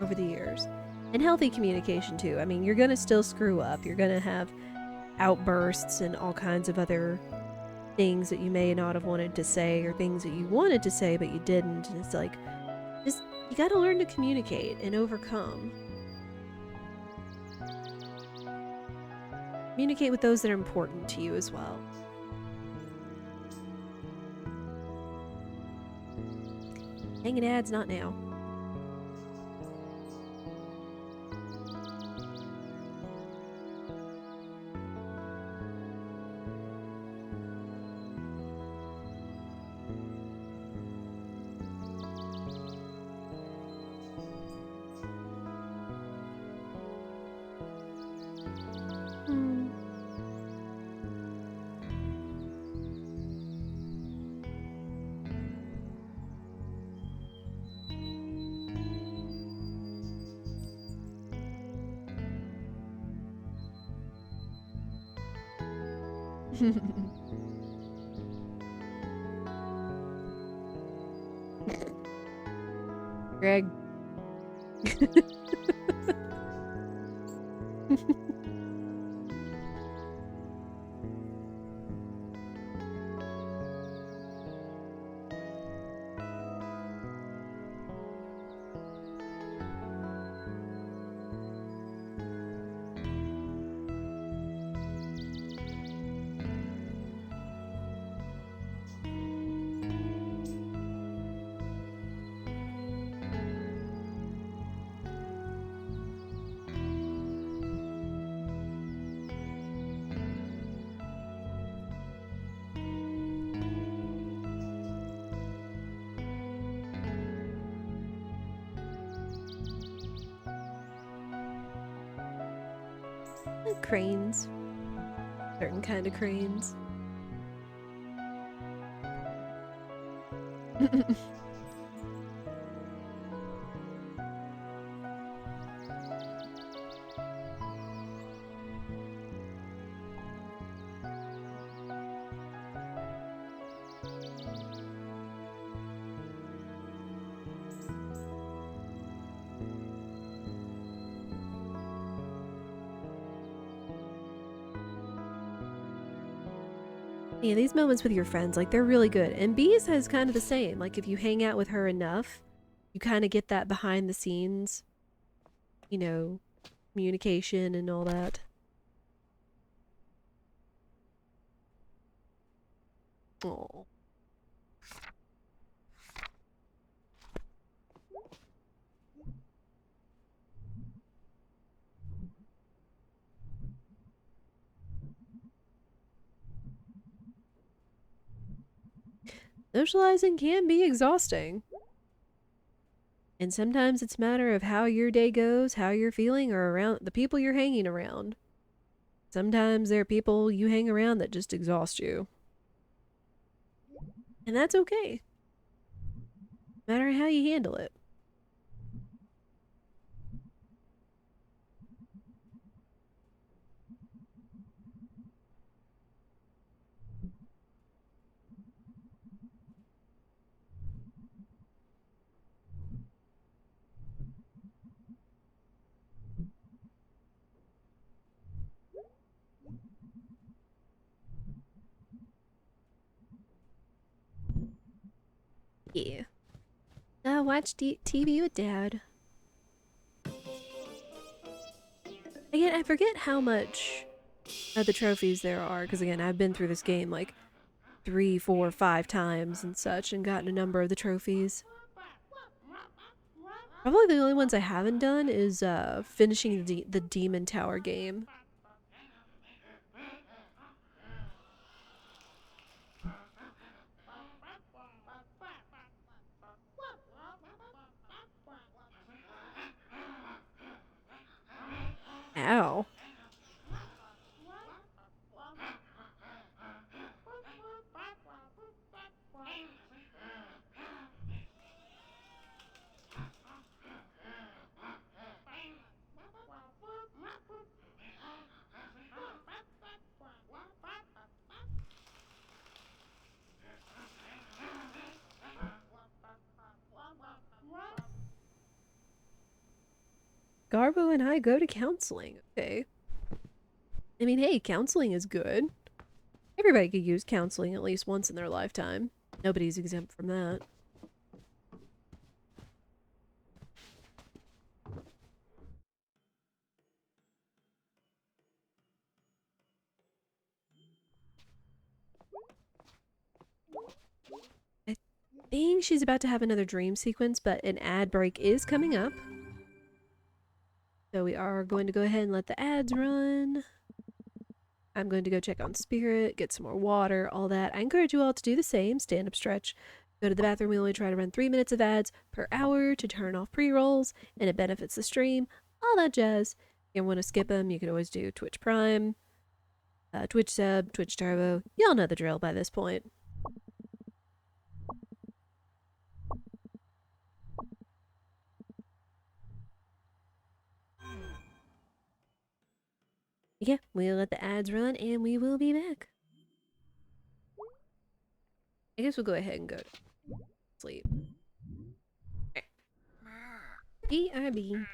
over the years. And healthy communication, too. I mean, you're gonna still screw up. You're gonna have outbursts and all kinds of other things that you may not have wanted to say, or things that you wanted to say but you didn't. And it's like, just, you gotta learn to communicate and overcome. Communicate with those that are important to you as well. Hanging ads, not now. Hmm. Greg. Cranes. Certain kind of cranes. Yeah, these moments with your friends, like, they're really good. And Bee says kind of the same. Like, if you hang out with her enough, you kind of get that behind the scenes, you know, communication and all that. Oh. Socializing can be exhausting. And sometimes it's a matter of how your day goes, how you're feeling, or around the people you're hanging around. Sometimes there are people you hang around that just exhaust you. And that's okay. No matter how you handle it. Yeah. Watch TV with Dad. Again, I forget how much the trophies there are, because again, I've been through this game like 3, 4, 5 times and such and gotten a number of the trophies. Probably the only ones I haven't done is finishing the Demon Tower game. Ow. Garbo and I go to counseling. Okay. I mean, hey, counseling is good. Everybody could use counseling at least once in their lifetime. Nobody's exempt from that. I think she's about to have another dream sequence, but an ad break is coming up. So we are going to go ahead and let the ads run. I'm going to go check on Spirit, get some more water, all that. I encourage you all to do the same. Stand up stretch. Go to the bathroom. We only try to run 3 minutes of ads per hour to turn off pre-rolls, and it benefits the stream. All that jazz. If you want to skip them, you can always do Twitch Prime, Twitch Sub, Twitch Turbo. Y'all know the drill by this point. Yeah, we'll let the ads run and we will be back. I guess we'll go ahead and go to sleep. BRB.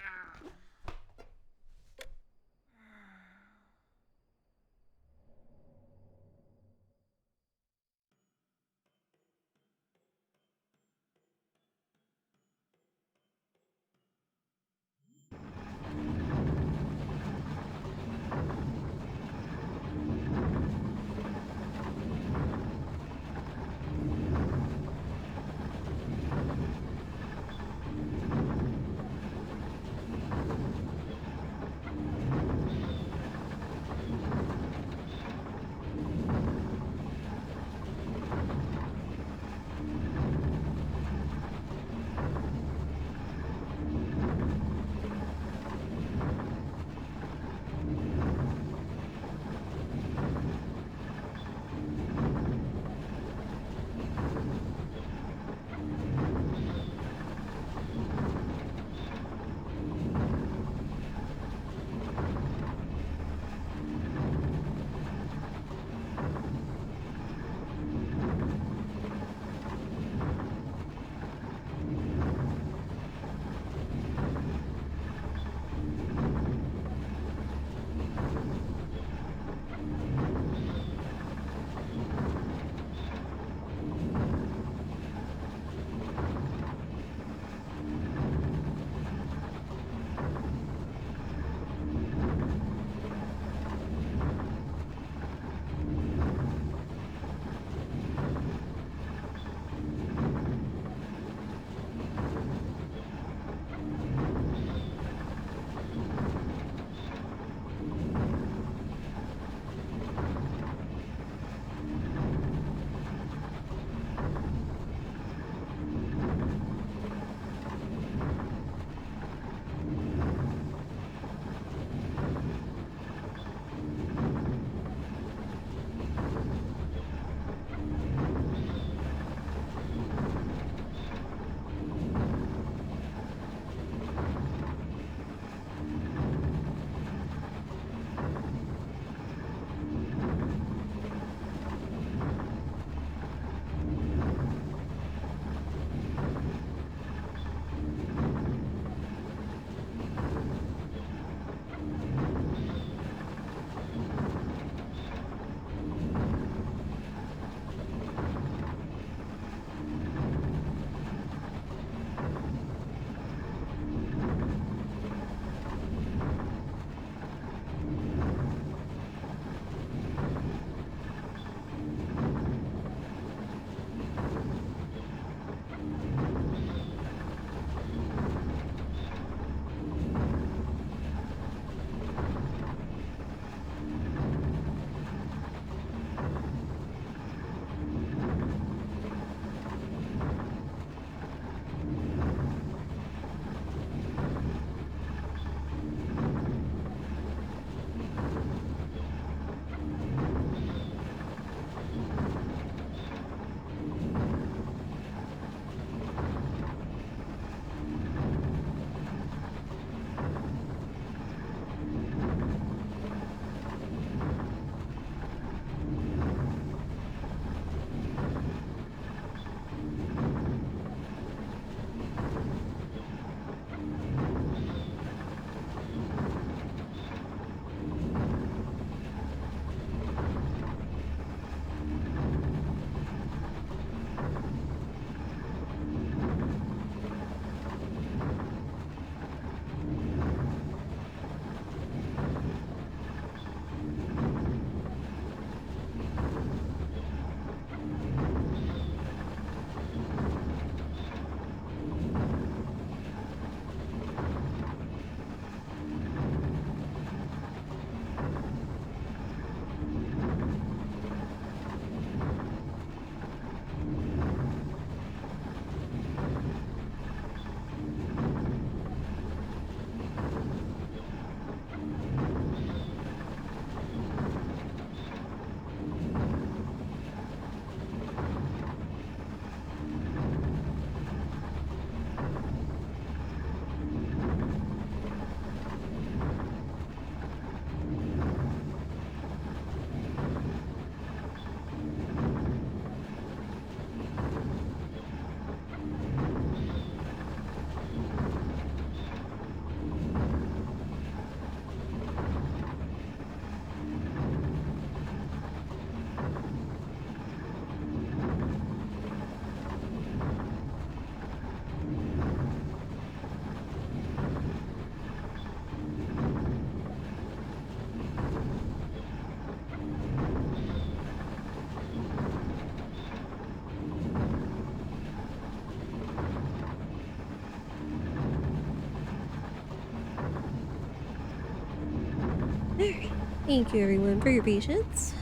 Alright. Thank you everyone for your patience.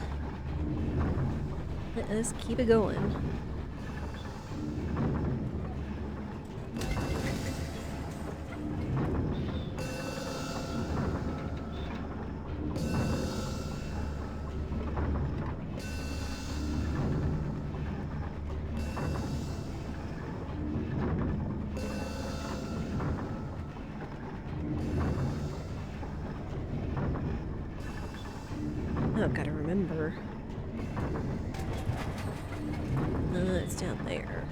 Let us keep it going. Oh, gotta remember. It's down there.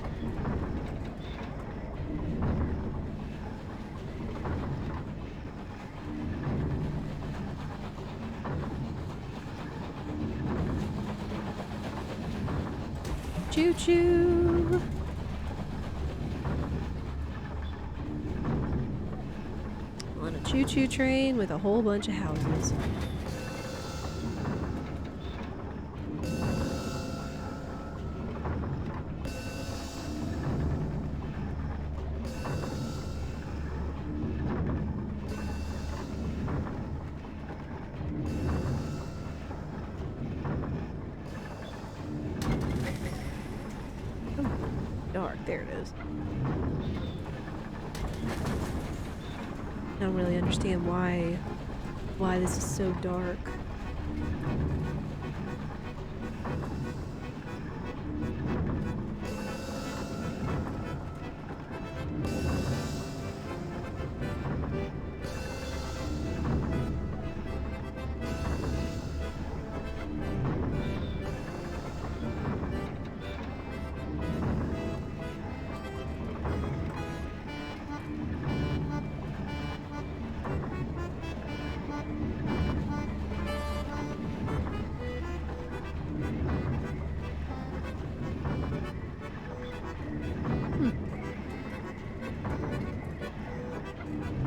Choo-choo! On a choo-choo train with a whole bunch of houses. Dark, there it is. I don't really understand why this is so dark.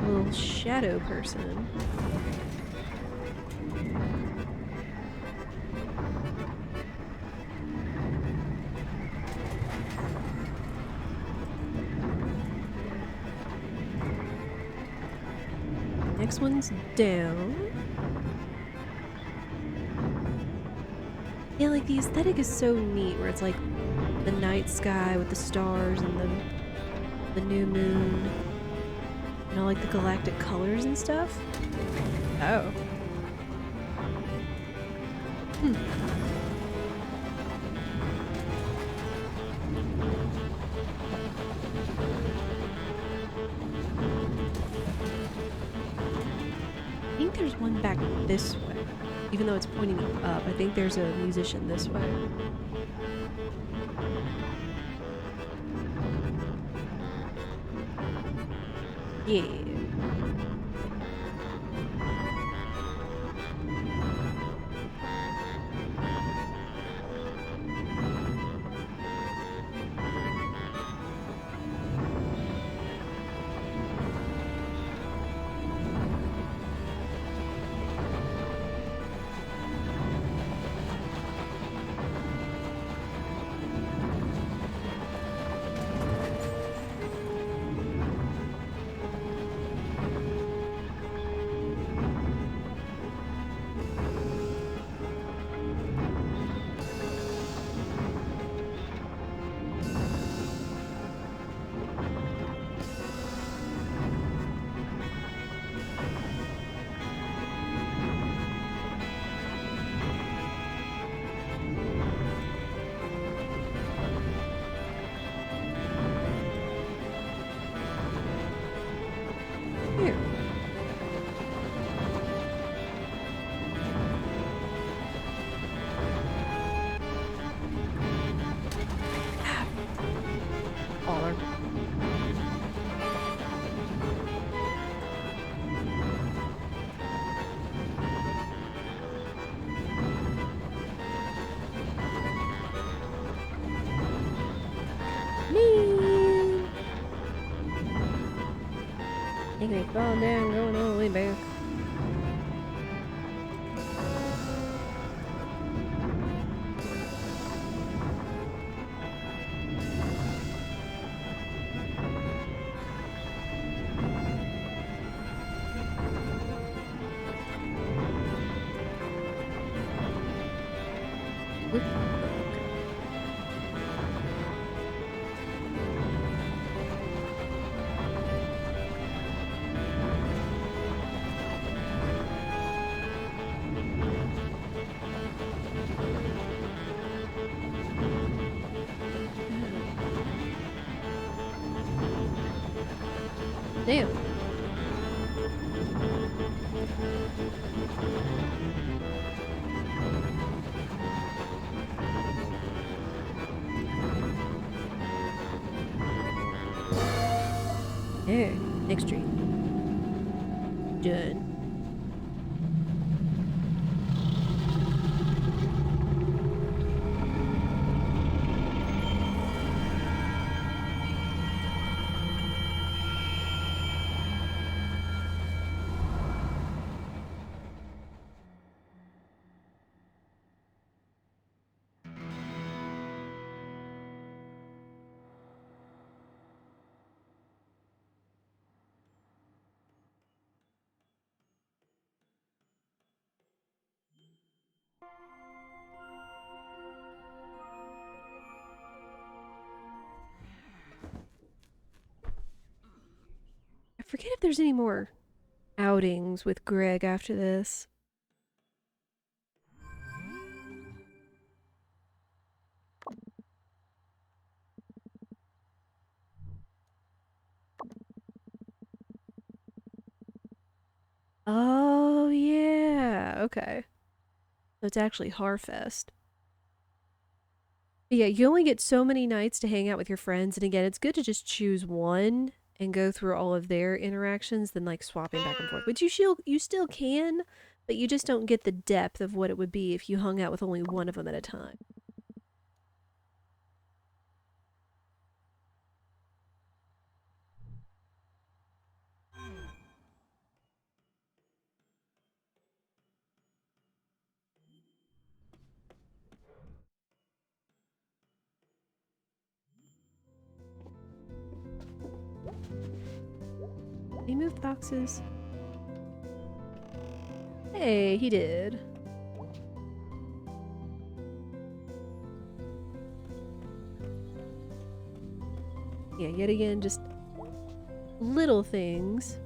Little shadow person. Next one's down. Yeah, like the aesthetic is so neat where it's like the night sky with the stars and the new moon. You know, like the galactic colors and stuff. Oh. I think there's one back this way. Even though it's pointing up, I think there's a musician this way. Yeah. Here. Baller. Me. Taking me falling down, going all the way back. Damn. There. Next tree. Done. I forget if there's any more outings with Gregg after this. Oh, yeah. Okay. So it's actually Harfest. But yeah, you only get so many nights to hang out with your friends. And again, it's good to just choose one and go through all of their interactions than like swapping back and forth. Which you still can, but you just don't get the depth of what it would be if you hung out with only one of them at a time. He moved boxes. Hey, he did. Yeah, yet again, just little things.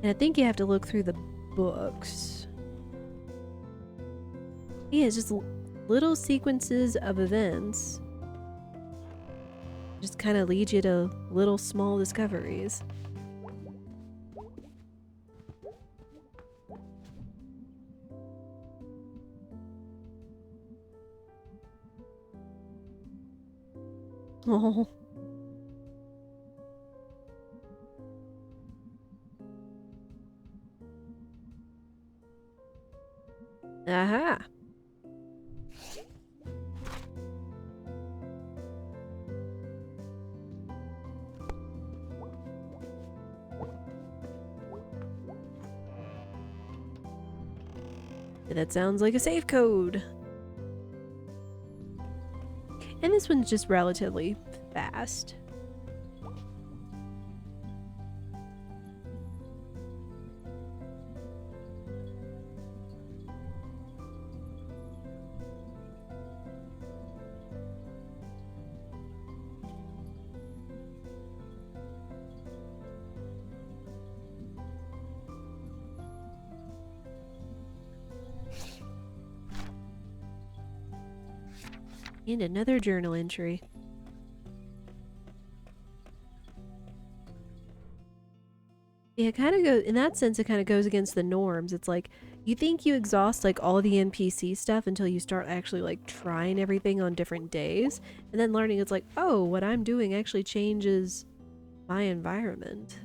And I think you have to look through the books. Yeah, it's just little sequences of events. Just kind of lead you to little small discoveries. Oh. Aha. That sounds like a safe code. And this one's just relatively fast. And another journal entry. Yeah, it kind of goes, in that sense, it kind of goes against the norms. It's like, you think you exhaust like all the NPC stuff until you start actually like trying everything on different days. And then learning it's like, oh, what I'm doing actually changes my environment.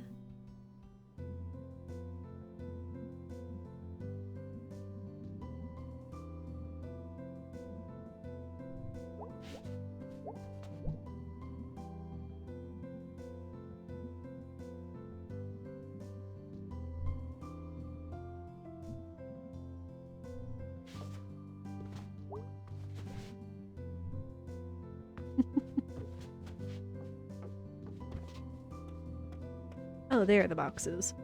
Oh, there are the boxes.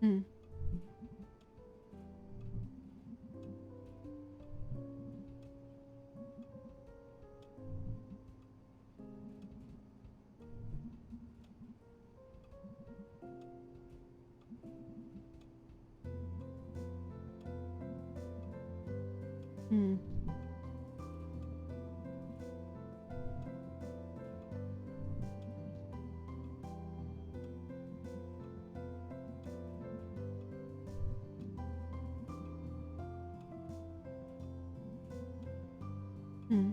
Hmm. Hmm. Hmm.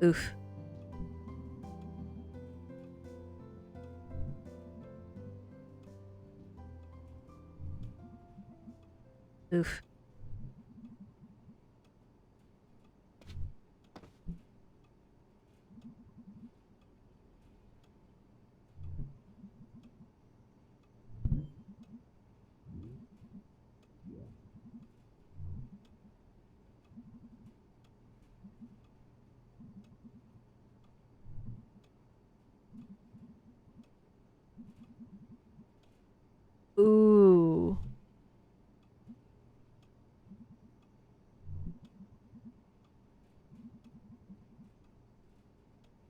Oof. Oof. Ooh.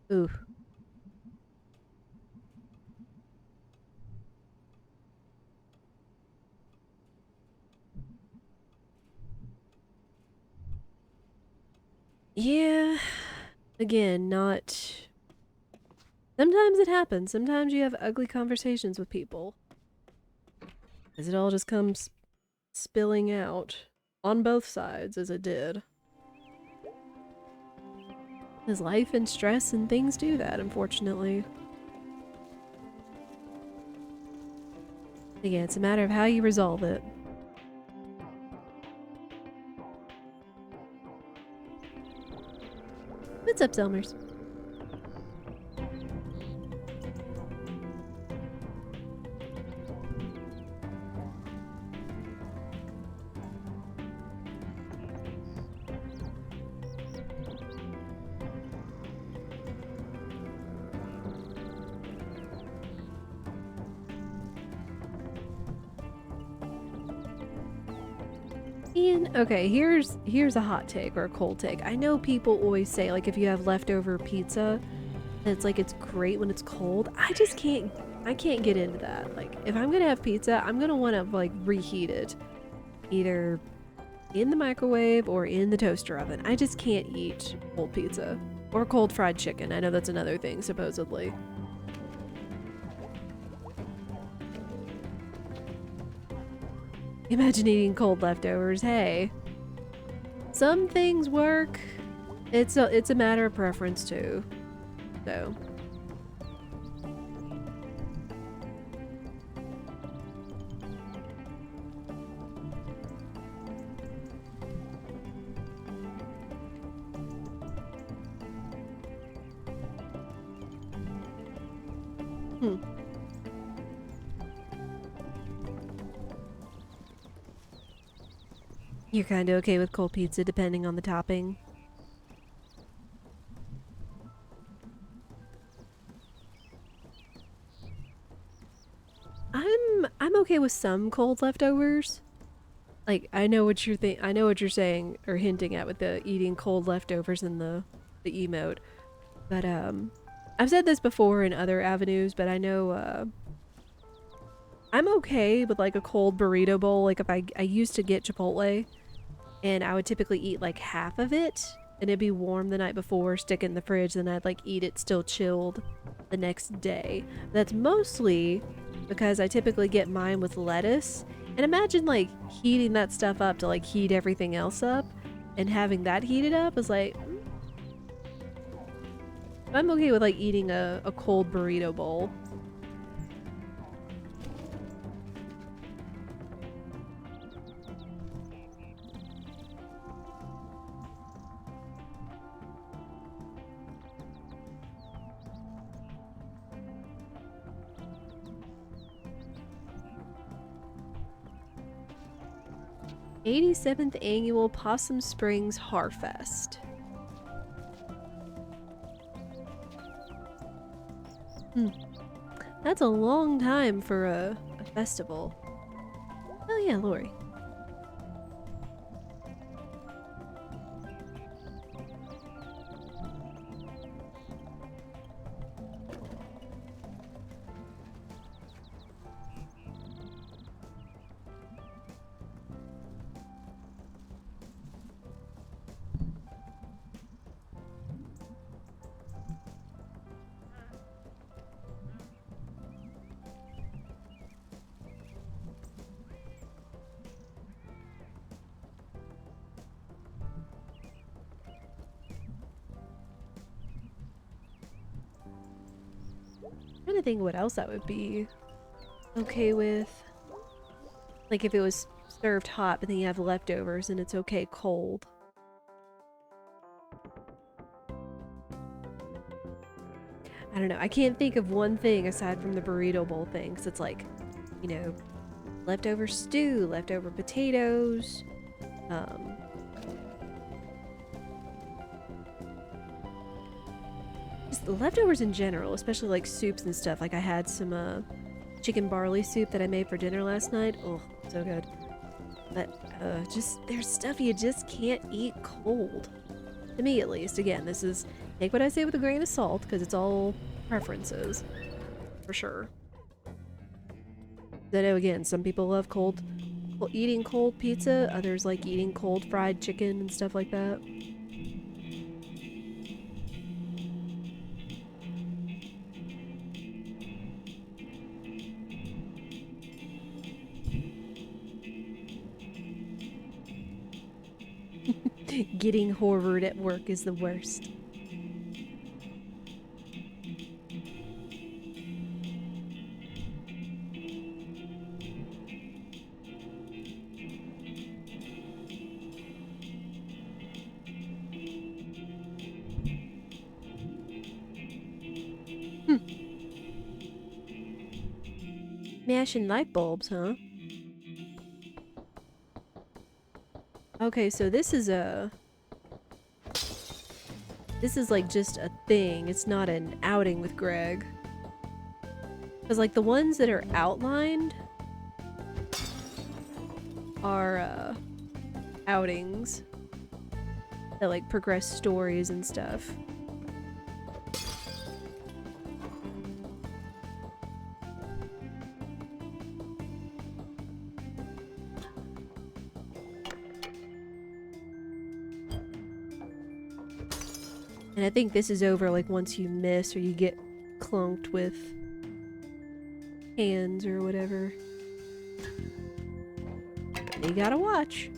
Oof. Yeah. Again, not... Sometimes it happens. Sometimes you have ugly conversations with people. As it all just comes spilling out. On both sides, as it did. Because life and stress and things do that, unfortunately. Again, it's a matter of how you resolve it. What's up, Selmers? Ian, okay, here's a hot take or a cold take. I know people always say, like, if you have leftover pizza, it's like it's great when it's cold. I can't get into that. Like, if I'm gonna have pizza, I'm gonna want to like reheat it, either in the microwave or in the toaster oven. I just can't eat cold pizza or cold fried chicken. I know that's another thing, supposedly. Imagine eating cold leftovers. Hey, some things work. It's a matter of preference too. So. Hmm. You're kind of okay with cold pizza depending on the topping. I'm okay with some cold leftovers. Like I know what you're saying or hinting at with the eating cold leftovers in the emote. But I've said this before in other avenues, but I know I'm okay with like a cold burrito bowl. Like if I used to get Chipotle and I would typically eat like half of it and it'd be warm the night before, stick it in the fridge, then I'd like eat it still chilled the next day. That's mostly because I typically get mine with lettuce. And imagine like heating that stuff up to like heat everything else up and having that heated up is like, I'm okay with like eating a cold burrito bowl. 87th Annual Possum Springs Harfest. That's a long time for a festival. Oh yeah, Lori. I'm trying to think what else that would be okay with. Like if it was served hot, but then you have leftovers and it's okay cold. I don't know. I can't think of one thing aside from the burrito bowl thing, because it's like, you know, leftover stew, leftover potatoes, just the leftovers in general, especially like soups and stuff. Like I had some chicken barley soup that I made for dinner last night. Oh, so good. But just there's stuff you just can't eat cold. To me, at least. Again, this is take what I say with a grain of salt because it's all preferences, for sure. I know again, some people love eating cold pizza. Others like eating cold fried chicken and stuff like that. Getting horrored at work is the worst. Mashing light bulbs, huh? Okay, so this is like just a thing. It's not an outing with Gregg. Because like the ones that are outlined are outings that like progress stories and stuff. And I think this is over like once you miss or you get clunked with hands or whatever. You gotta watch.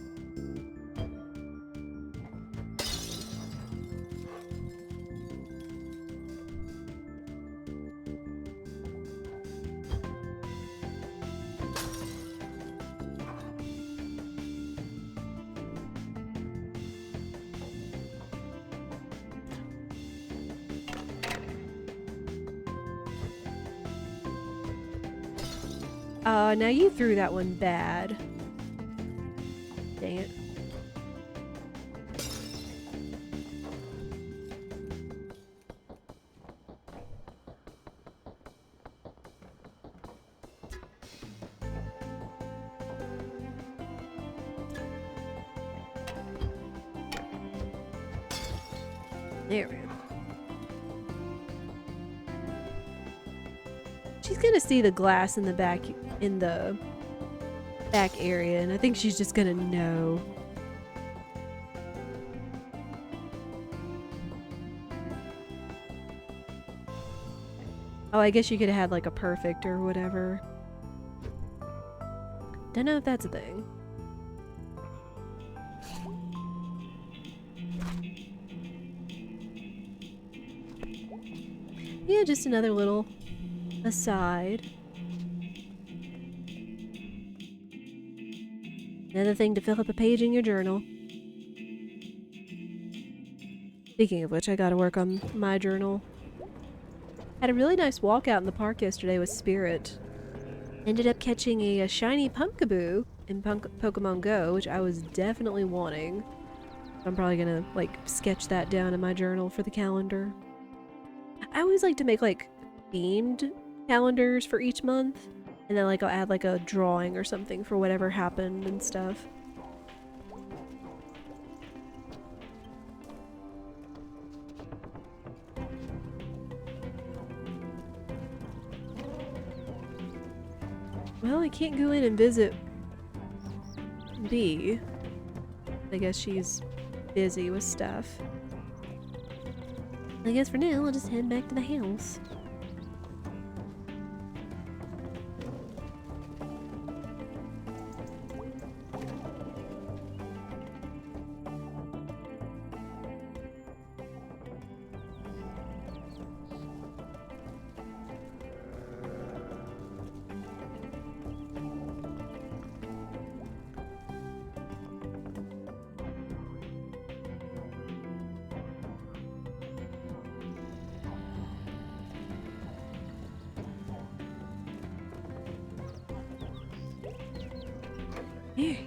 Now you threw that one bad. Dang it. There we go. She's gonna see the glass in the back area, and I think she's just gonna know. Oh, I guess you could have had like a perfect or whatever. Don't know if that's a thing. Yeah, just another little aside. Another thing to fill up a page in your journal. Speaking of which, I gotta work on my journal. Had a really nice walk out in the park yesterday with Spirit. Ended up catching a shiny pumpkaboo in Pokemon Go, which I was definitely wanting. I'm probably gonna, like, sketch that down in my journal for the calendar. I always like to make, like, themed calendars for each month, and then, like, I'll add, like, a drawing or something for whatever happened and stuff. Well, I can't go in and visit B. I guess she's busy with stuff. I guess for now, I'll just head back to the house. Here.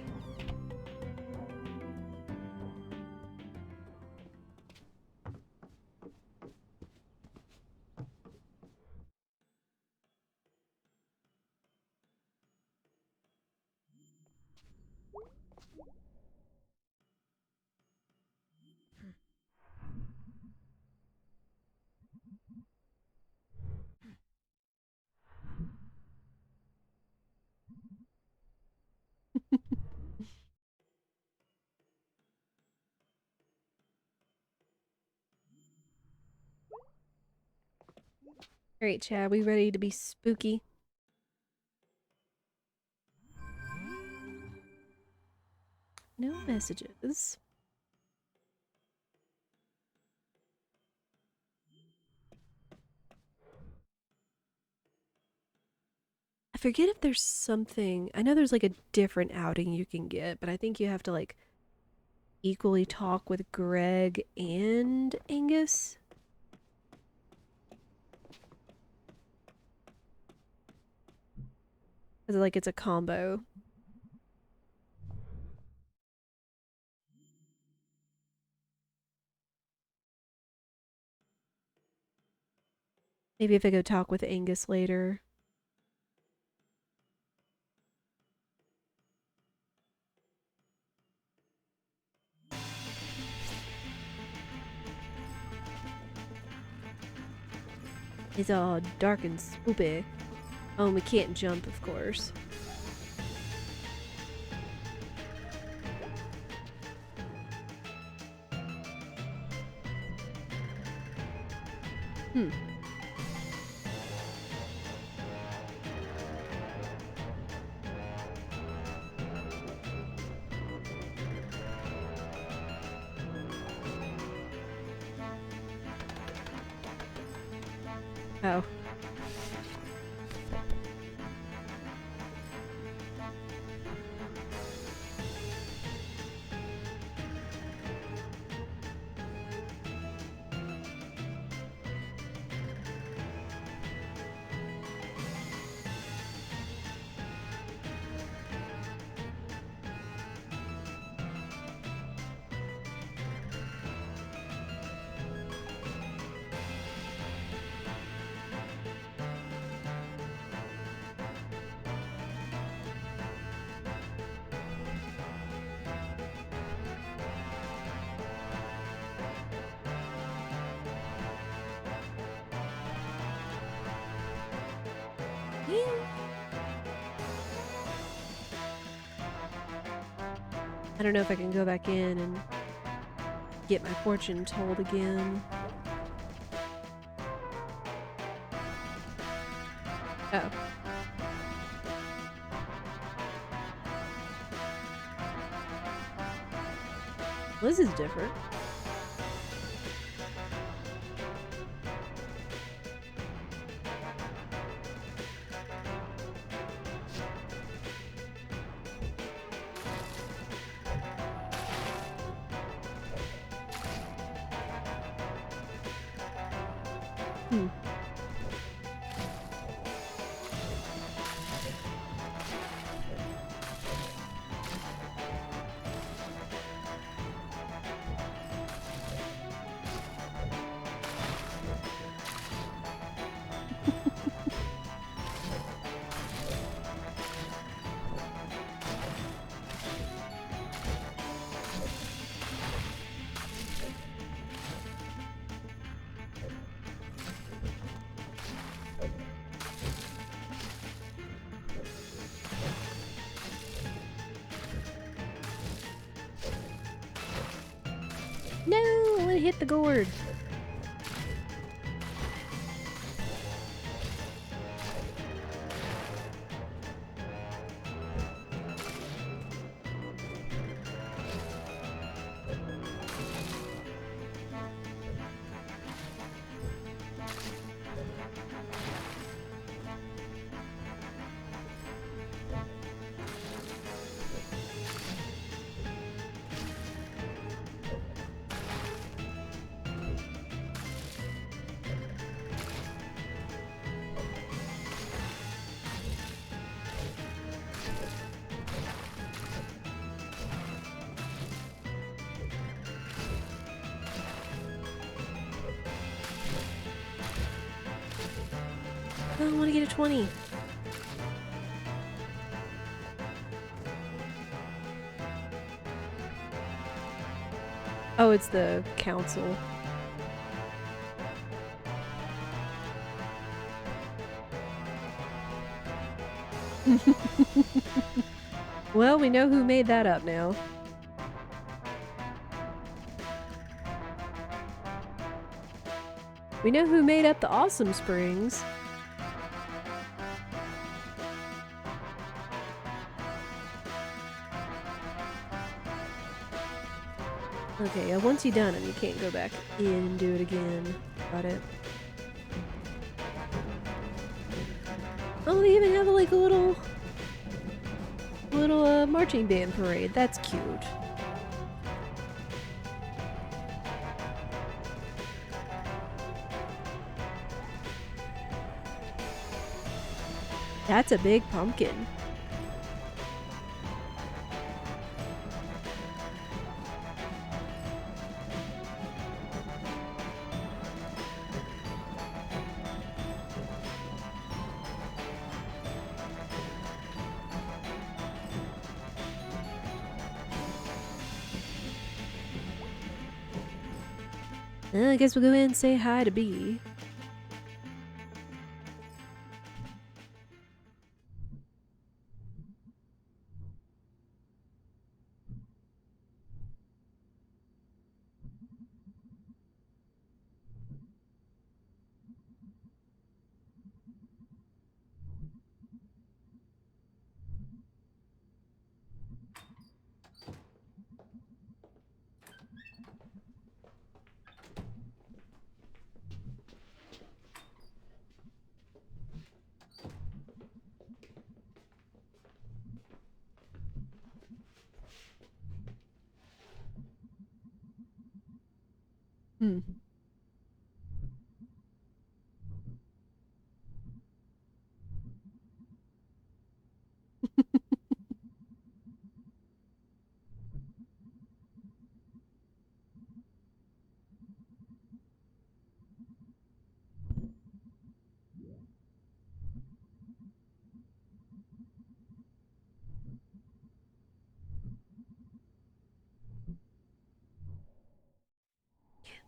Alright, Chad, we ready to be spooky? No messages. I forget if there's something. I know there's like a different outing you can get, but I think you have to like equally talk with Gregg and Angus. Because like it's a combo. Maybe if I go talk with Angus later. It's all dark and spoopy. Oh, and we can't jump, of course. Hmm. Oh. I don't know if I can go back in and get my fortune told again. Oh. Well, this is different. Hmm. hit the gourd. I don't want to get a 20. Oh, it's the council. Well, we know who made that up now. We know who made up the awesome springs. Okay, once you've done them, you can't go back in and do it again. Got it. Oh, they even have like a little marching band parade. That's cute. That's a big pumpkin. I guess we'll go in and say hi to Bee. Hmm.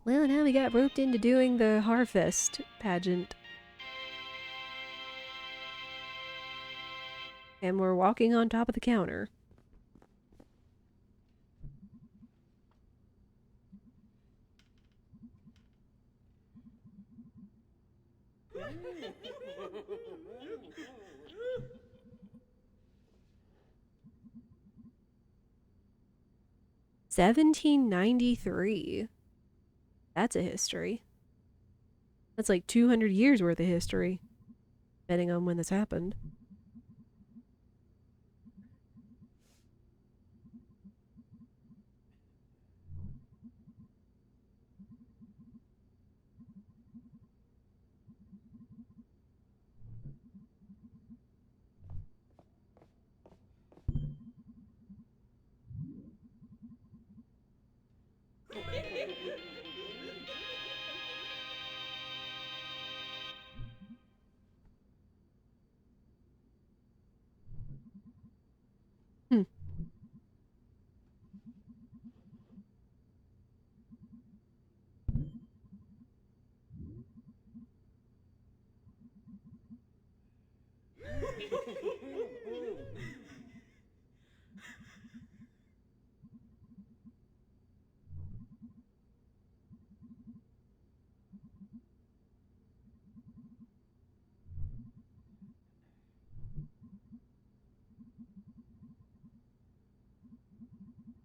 Well, now we got roped into doing the Harfest pageant. And we're walking on top of the counter. $1793. That's a history. That's like 200 years worth of history, depending on when this happened.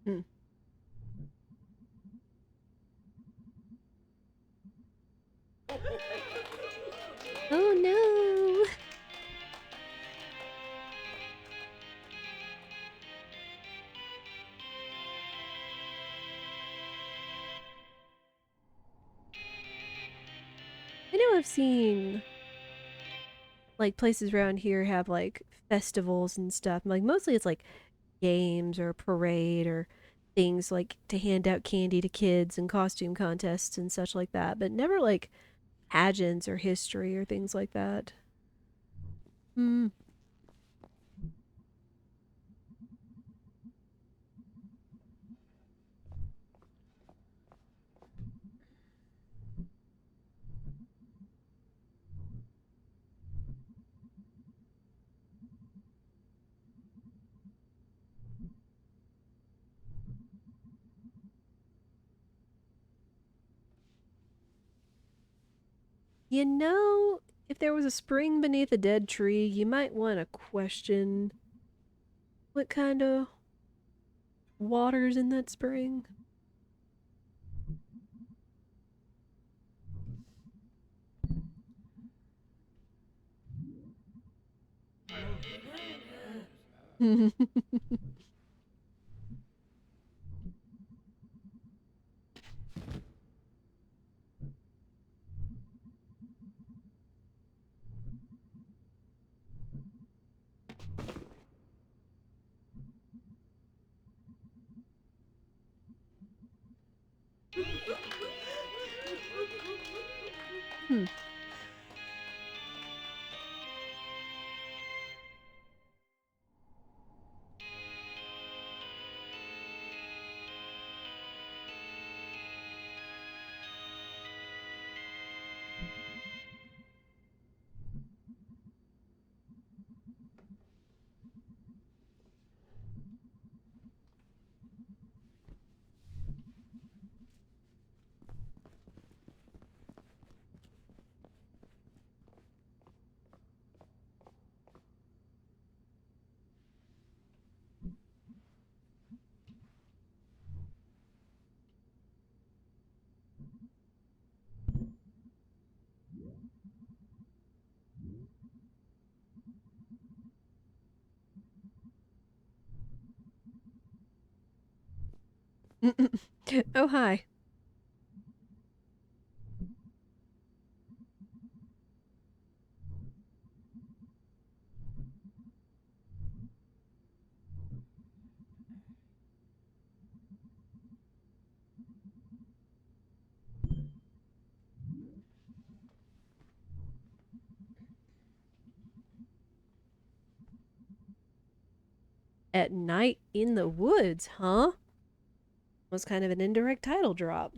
Hmm. Oh no! I know I've seen like places around here have like festivals and stuff. Like mostly it's like games or a parade or things like to hand out candy to kids and costume contests and such like that, but never like pageants or history or things like that. Hmm. You know, if there was a spring beneath a dead tree, you might want to question what kind of water's in that spring. Hmm. Oh, hi. At night in the woods, huh? Was kind of an indirect title drop.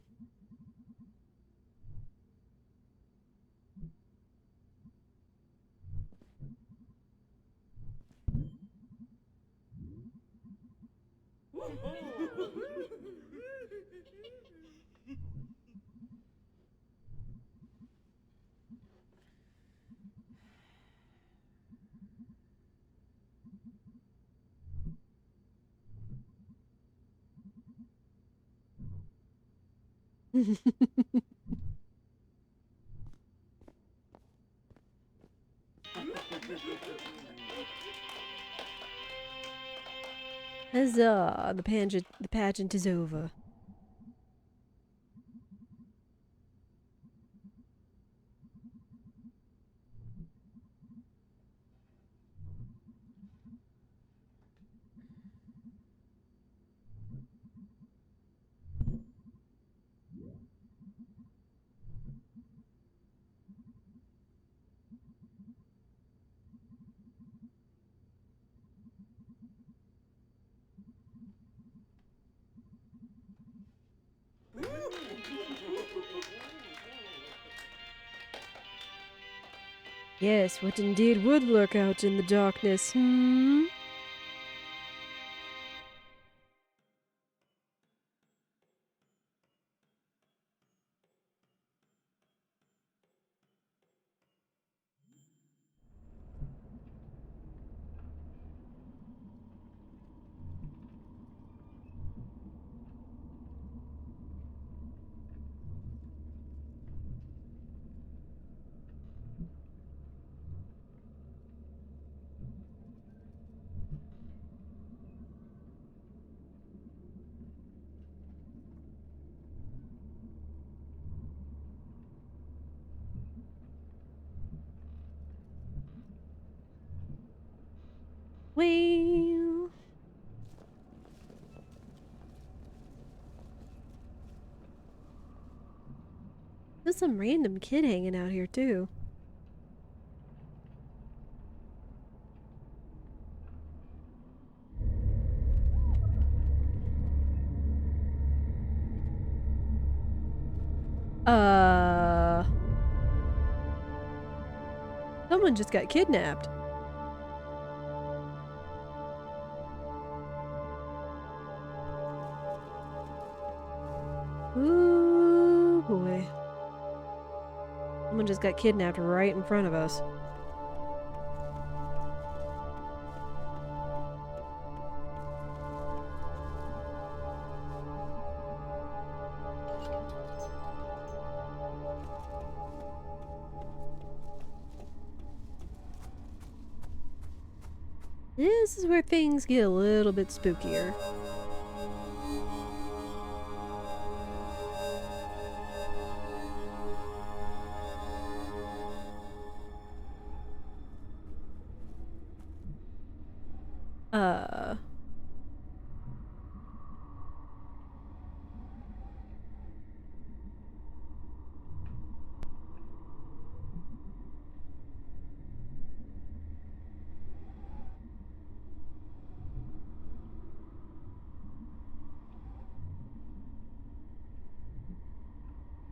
Huzzah! The pageant is over. Yes, what indeed would lurk out in the darkness? Hmm. Well, there's some random kid hanging out here too. Someone just got kidnapped. Ooh, boy. Someone just got kidnapped right in front of us. This is where things get a little bit spookier. Uh,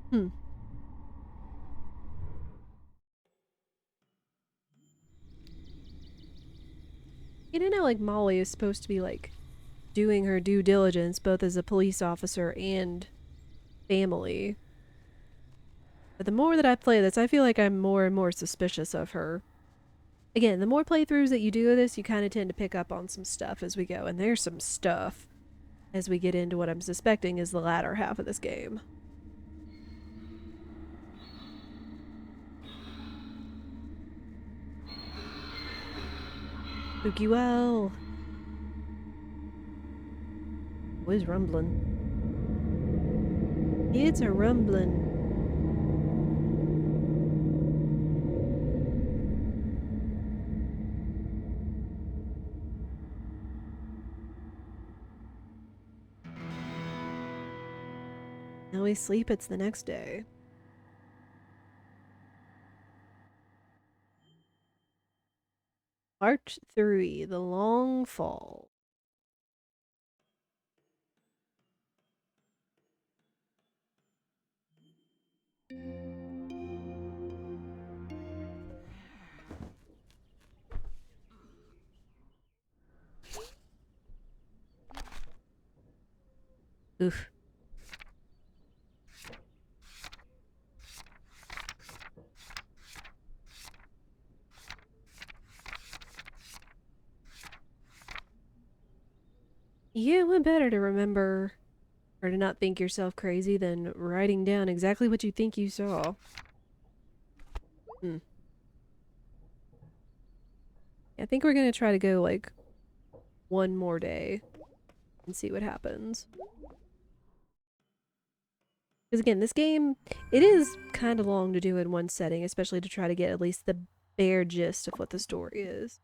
hmm. You know, like Molly is supposed to be like doing her due diligence both as a police officer and family. But the more that I play this, I feel like I'm more and more suspicious of her. Again, the more playthroughs that you do of this, you kind of tend to pick up on some stuff as we go, and there's some stuff as we get into what I'm suspecting is the latter half of this game. Spooky well. Always rumbling. It's a rumbling. Now we sleep, it's the next day. Part 3, The Long Fall. Oof. Yeah, what better to remember or to not think yourself crazy than writing down exactly what you think you saw. Hmm. I think we're gonna try to go like one more day and see what happens. Because again, this game, it is kind of long to do in one setting, especially to try to get at least the bare gist of what the story is.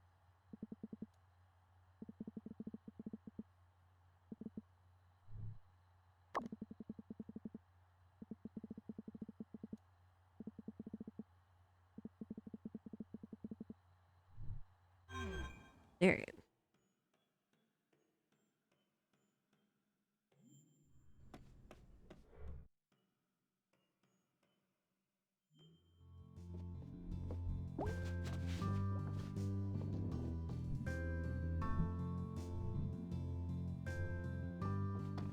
There you go.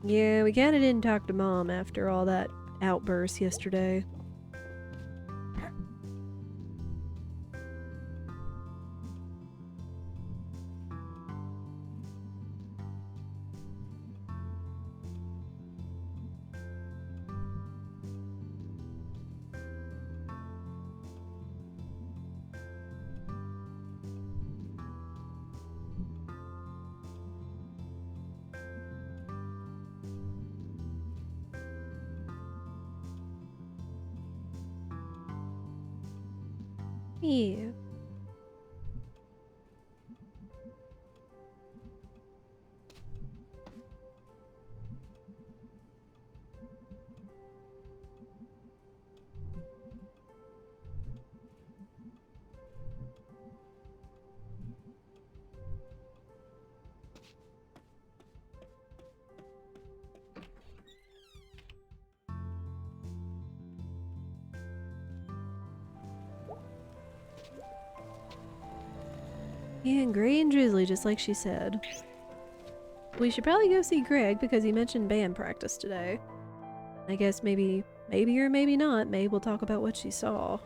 Yeah, we kinda didn't talk to Mom after all that outburst yesterday. Yeah. Yeah, and gray and drizzly, just like she said. We should probably go see Gregg because he mentioned band practice today. I guess maybe or maybe not, May will talk about what she saw.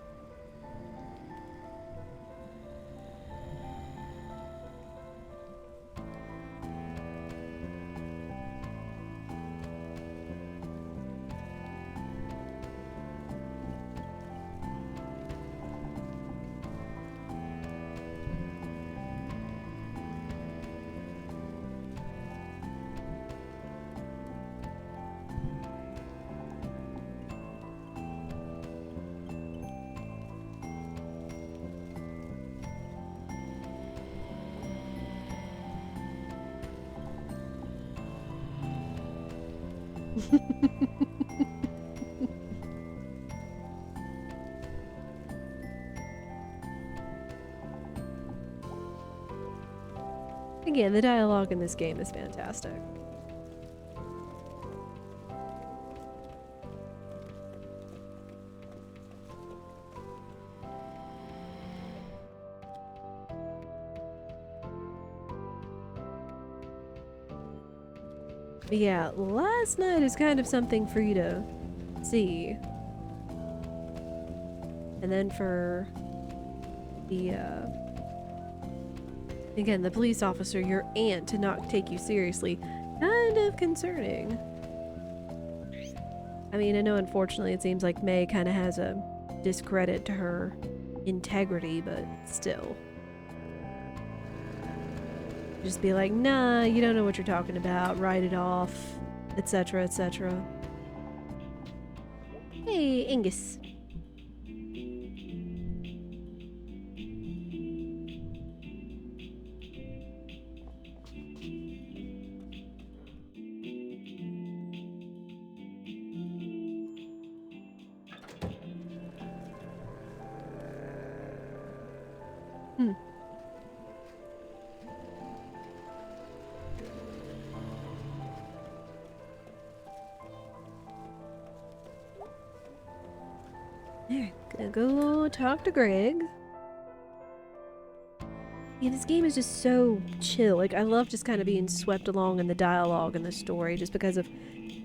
Again, the dialogue in this game is fantastic. But yeah, last night is kind of something for you to see. And then for the, again, the police officer, your aunt, to not take you seriously, kind of concerning. I mean, I know unfortunately it seems like May kind of has a discredit to her integrity, but still. Just be like, nah, you don't know what you're talking about, write it off, etc., etc. Hey, Angus. Hmm. There, gonna go talk to Gregg. Yeah, this game is just so chill. Like, I love just kind of being swept along in the dialogue and the story just because of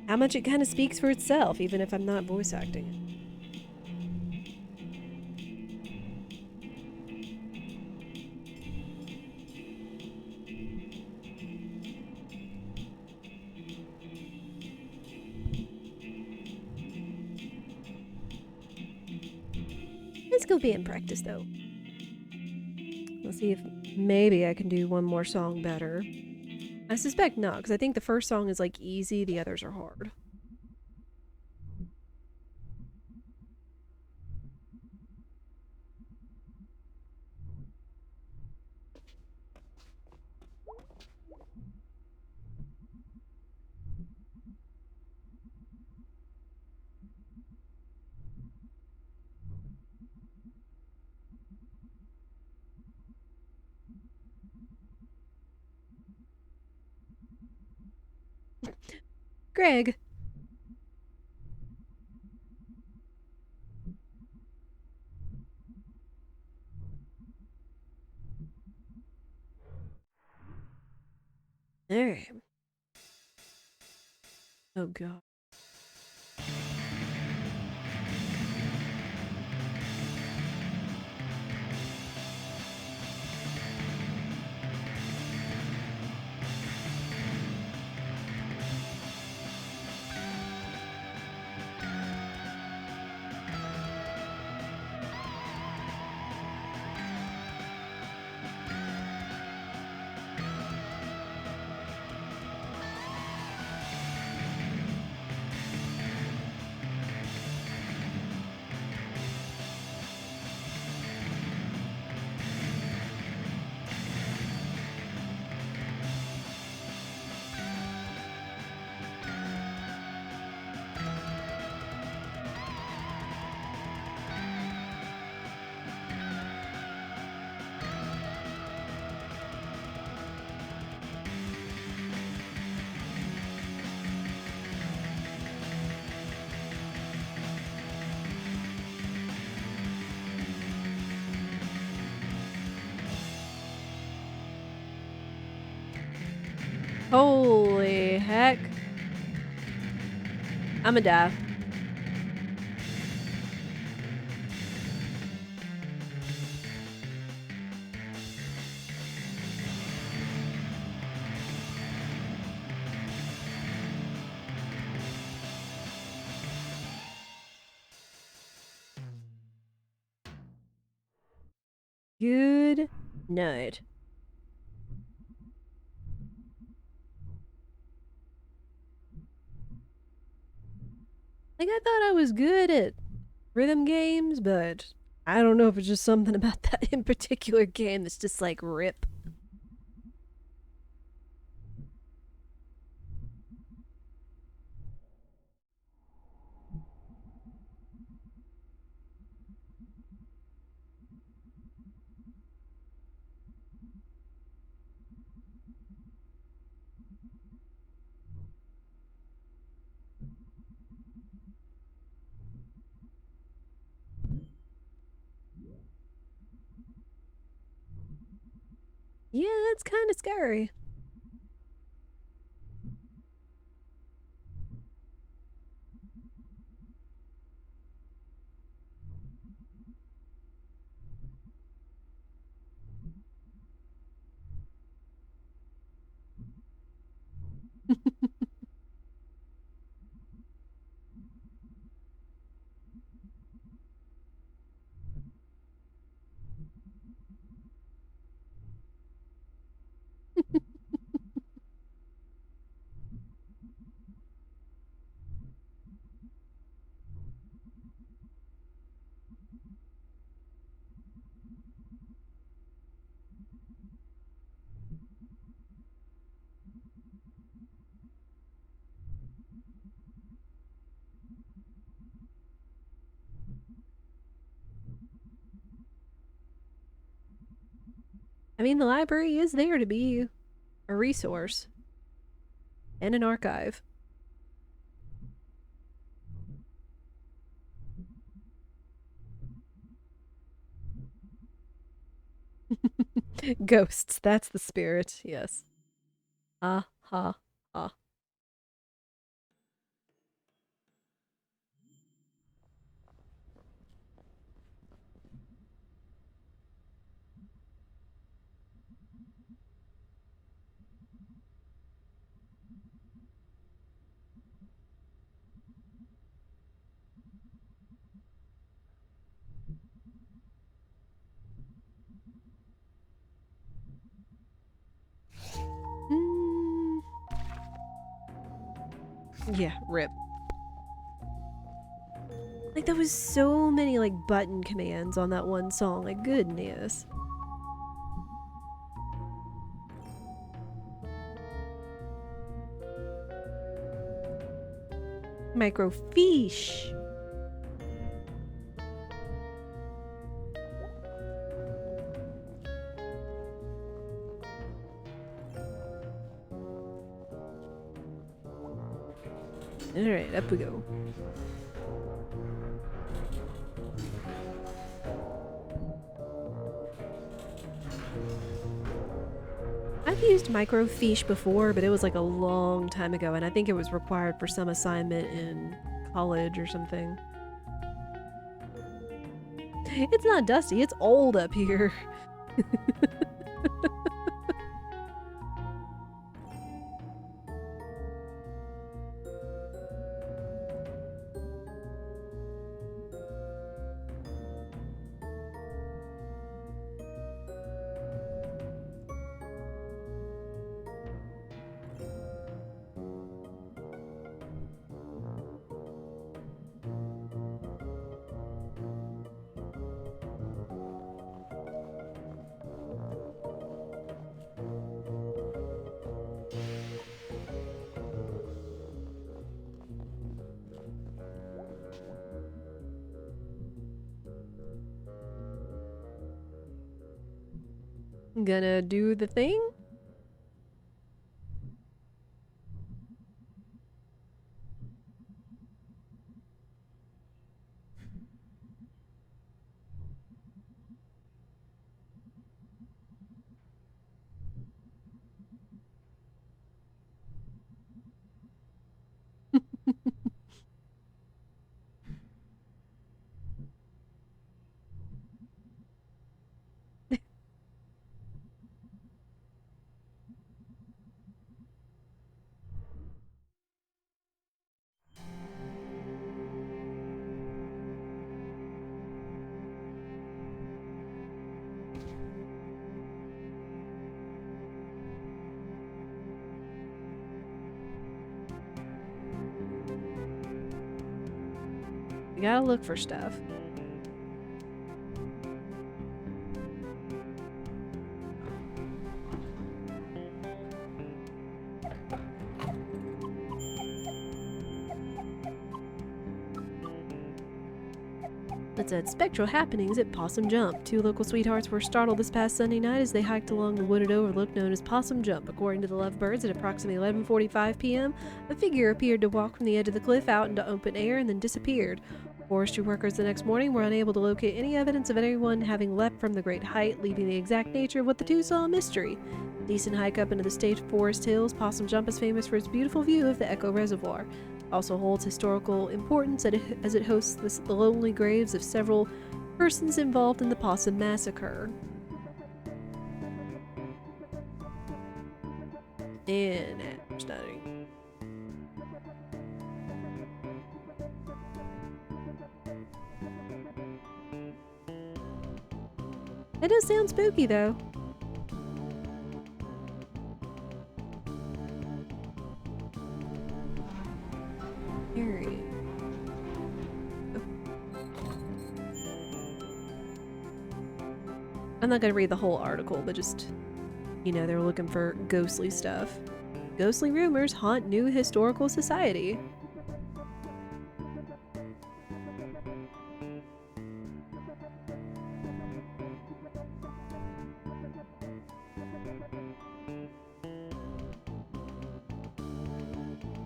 how much it kind of speaks for itself, even if I'm not voice acting. Let's go band practice, though. Let's see if maybe I can do one more song better. I suspect not, because I think the first song is, like, easy, the others are hard. Gregg! Alright. Oh god. Holy heck. I'ma die. Good night. Like, I thought I was good at rhythm games, but I don't know if it's just something about that in particular game that's just like rip. Yeah, that's kind of scary. I mean, the library is there to be a resource and an archive. Ghosts, that's the spirit, yes. Ha ha ha. Mm, yeah, rip. Like, there was so many, like, button commands on that one song. Like, goodness. Microfiche. Alright, up we go. I've used microfiche before, but it was like a long time ago, and I think it was required for some assignment in college or something. It's not dusty, it's old up here. Gonna do the thing? You gotta look for stuff. It said spectral happenings at Possum Jump. Two local sweethearts were startled this past Sunday night as they hiked along the wooded overlook known as Possum Jump. According to the Lovebirds, at approximately 11:45 p.m., a figure appeared to walk from the edge of the cliff out into open air and then disappeared. Forestry workers the next morning were unable to locate any evidence of anyone having leapt from the great height, leaving the exact nature of what the two saw a mystery. Decent hike up into the state forest hills, Possum Jump is famous for its beautiful view of the Echo Reservoir. Also holds historical importance as it hosts the lonely graves of several persons involved in the Possum Massacre. And studying. It does sound spooky though. Alright. I'm not gonna read the whole article, but just, you know, they're looking for ghostly stuff. Ghostly rumors haunt new historical society.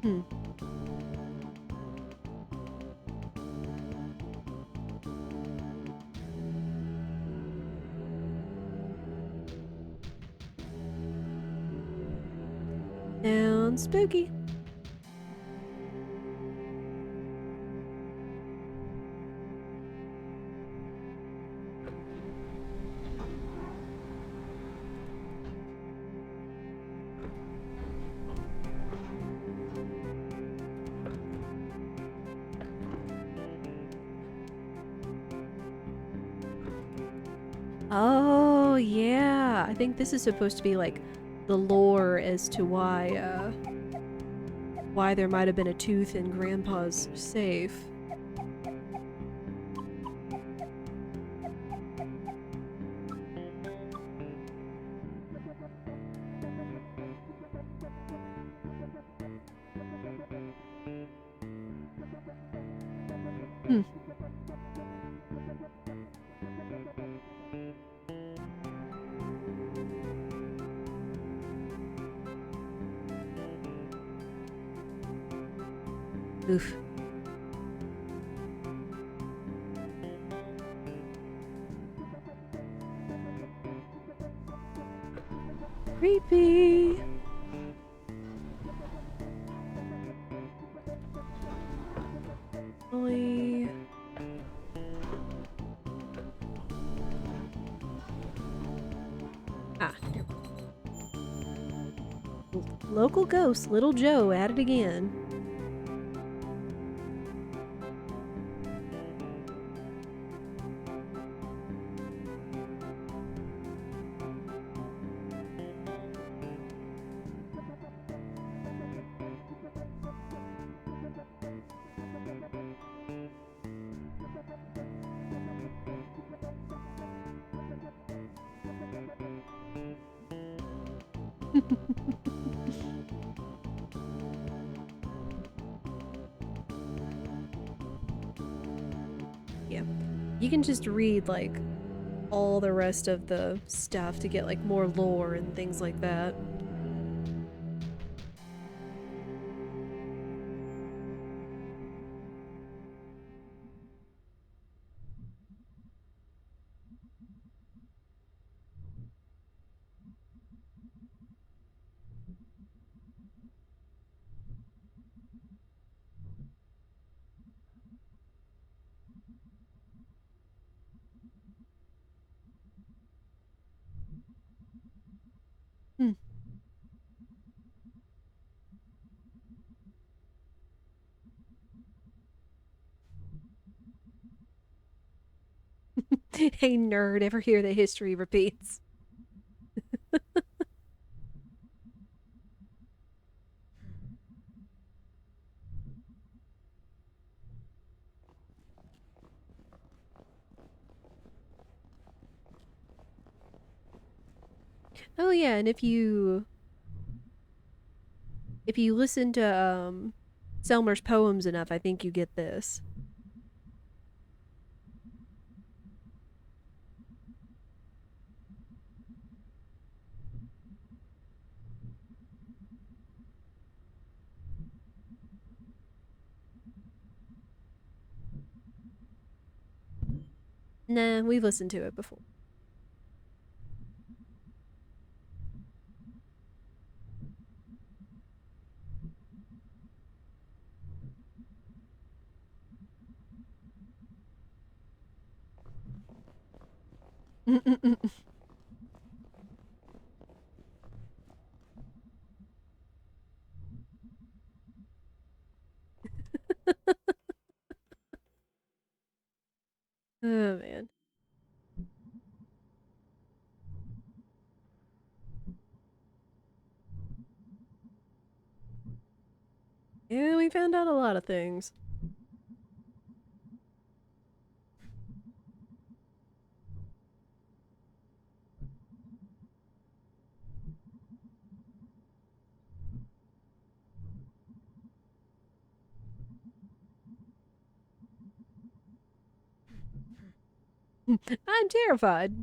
Hmm. Sounds spooky. Oh, yeah. I think this is supposed to be like the lore as to why there might have been a tooth in Grandpa's safe. Hmm. Oof. Creepy. Really? Ah, here. Local ghost, Little Joe, at it again. Yeah. You can just read, like, all the rest of the stuff to get, like, more lore and things like that. Hmm. Hey, nerd, ever hear that history repeats? Oh yeah, and if you listen to Selmer's poems enough, I think you get this. Nah, we've listened to it before. Oh man. Yeah, we found out a lot of things. I'm terrified.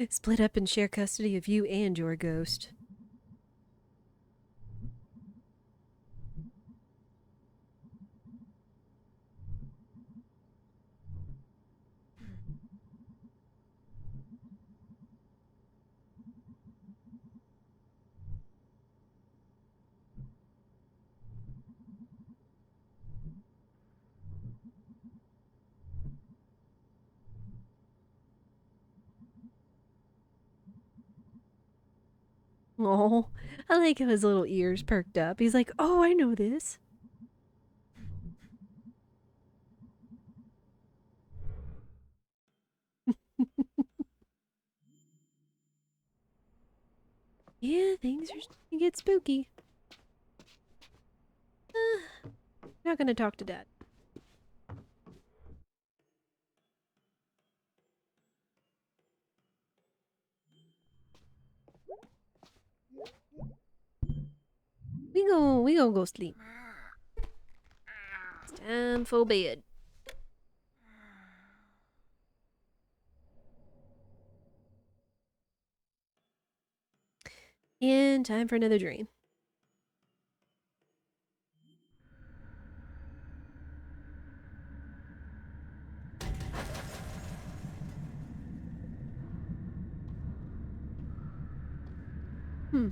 Split up and share custody of you and your ghost. Oh, I like how his little ears perked up. He's like, oh, I know this. Yeah, things are starting to get spooky. Not gonna talk to Dad. We gonna go sleep. It's time for bed. And time for another dream. Hmm.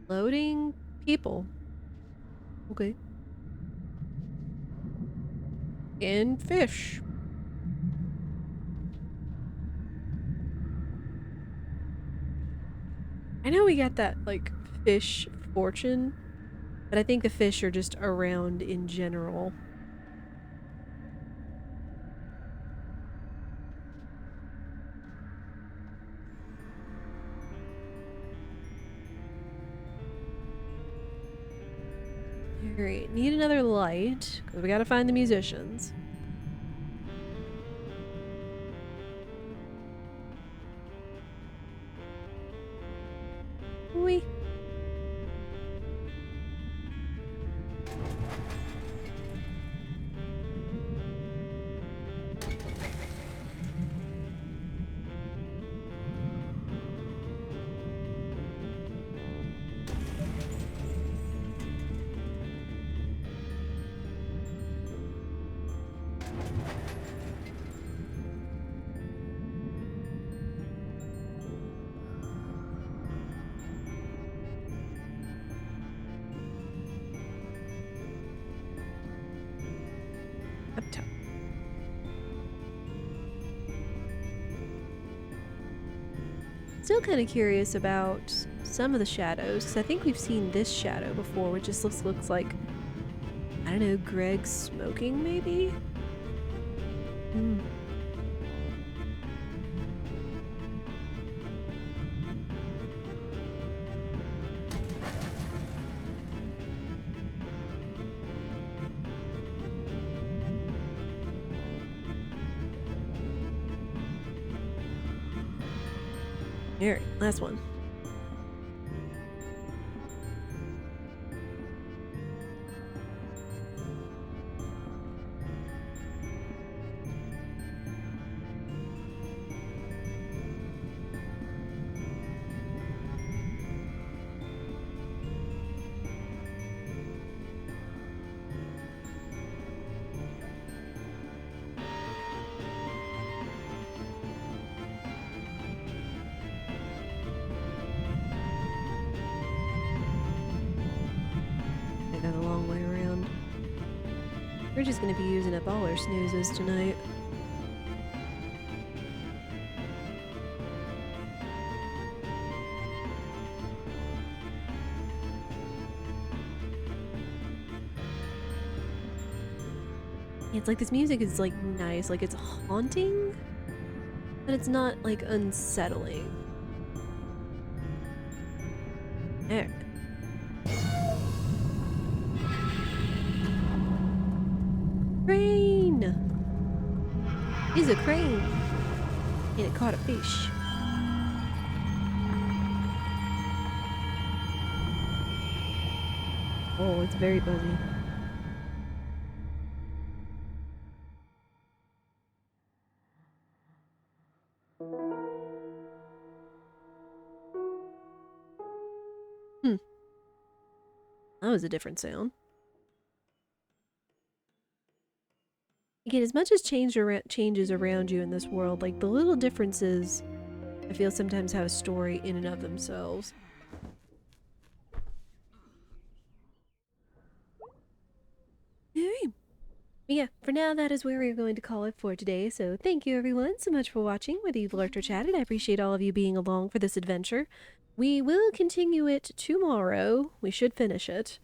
Loading people. Okay. And fish. I know we got that, like, fish fortune, but I think the fish are just around in general. Alright, need another light, because we gotta find the musicians. We up top. Still kind of curious about some of the shadows, because I think we've seen this shadow before, which just looks like, I don't know, Gregg smoking maybe? Hmm. Alright, last one. I got a long way around. We're just gonna be using up all our snoozes tonight. It's like this music is like nice, like it's haunting, but it's not like unsettling. There. Crane! He's a crane! And it caught a fish. Oh, it's very buzzy. That was a different sound. Again, as much as changes around you in this world, like the little differences, I feel sometimes have a story in and of themselves. Alright. Yeah, for now, that is where we are going to call it for today. So thank you everyone so much for watching, whether you've lurked or chatted. I appreciate all of you being along for this adventure. We will continue it tomorrow. We should finish it.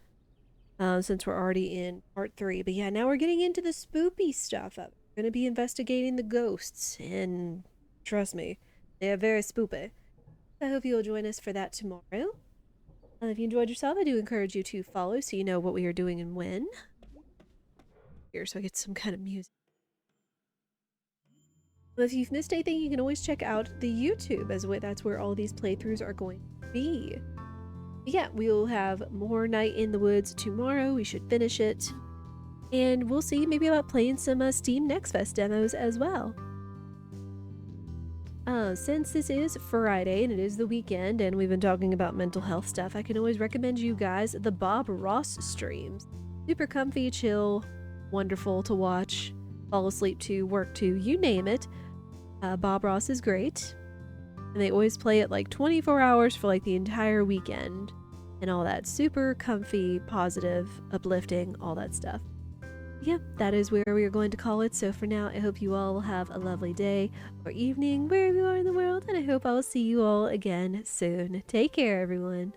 Since we're already in part 3. But yeah, now we're getting into the spoopy stuff. We're going to be investigating the ghosts, and trust me, they are very spoopy. I hope you'll join us for that tomorrow. If you enjoyed yourself, I do encourage you to follow so you know what we are doing and when. Here, so I get some kind of music. Well, if you've missed anything, you can always check out the YouTube, as that's where all these playthroughs are going to be. Yeah, we'll have more Night in the Woods tomorrow. We should finish it. And we'll see maybe about playing some Steam Next Fest demos as well. Since this is Friday and it is the weekend and we've been talking about mental health stuff, I can always recommend you guys the Bob Ross streams. Super comfy, chill, wonderful to watch, fall asleep to, work to, you name it. Bob Ross is great. And they always play it like 24 hours for like the entire weekend. And all that super comfy, positive, uplifting, all that stuff. Yeah, that is where we are going to call it. So for now, I hope you all have a lovely day or evening wherever you are in the world. And I hope I will see you all again soon. Take care, everyone.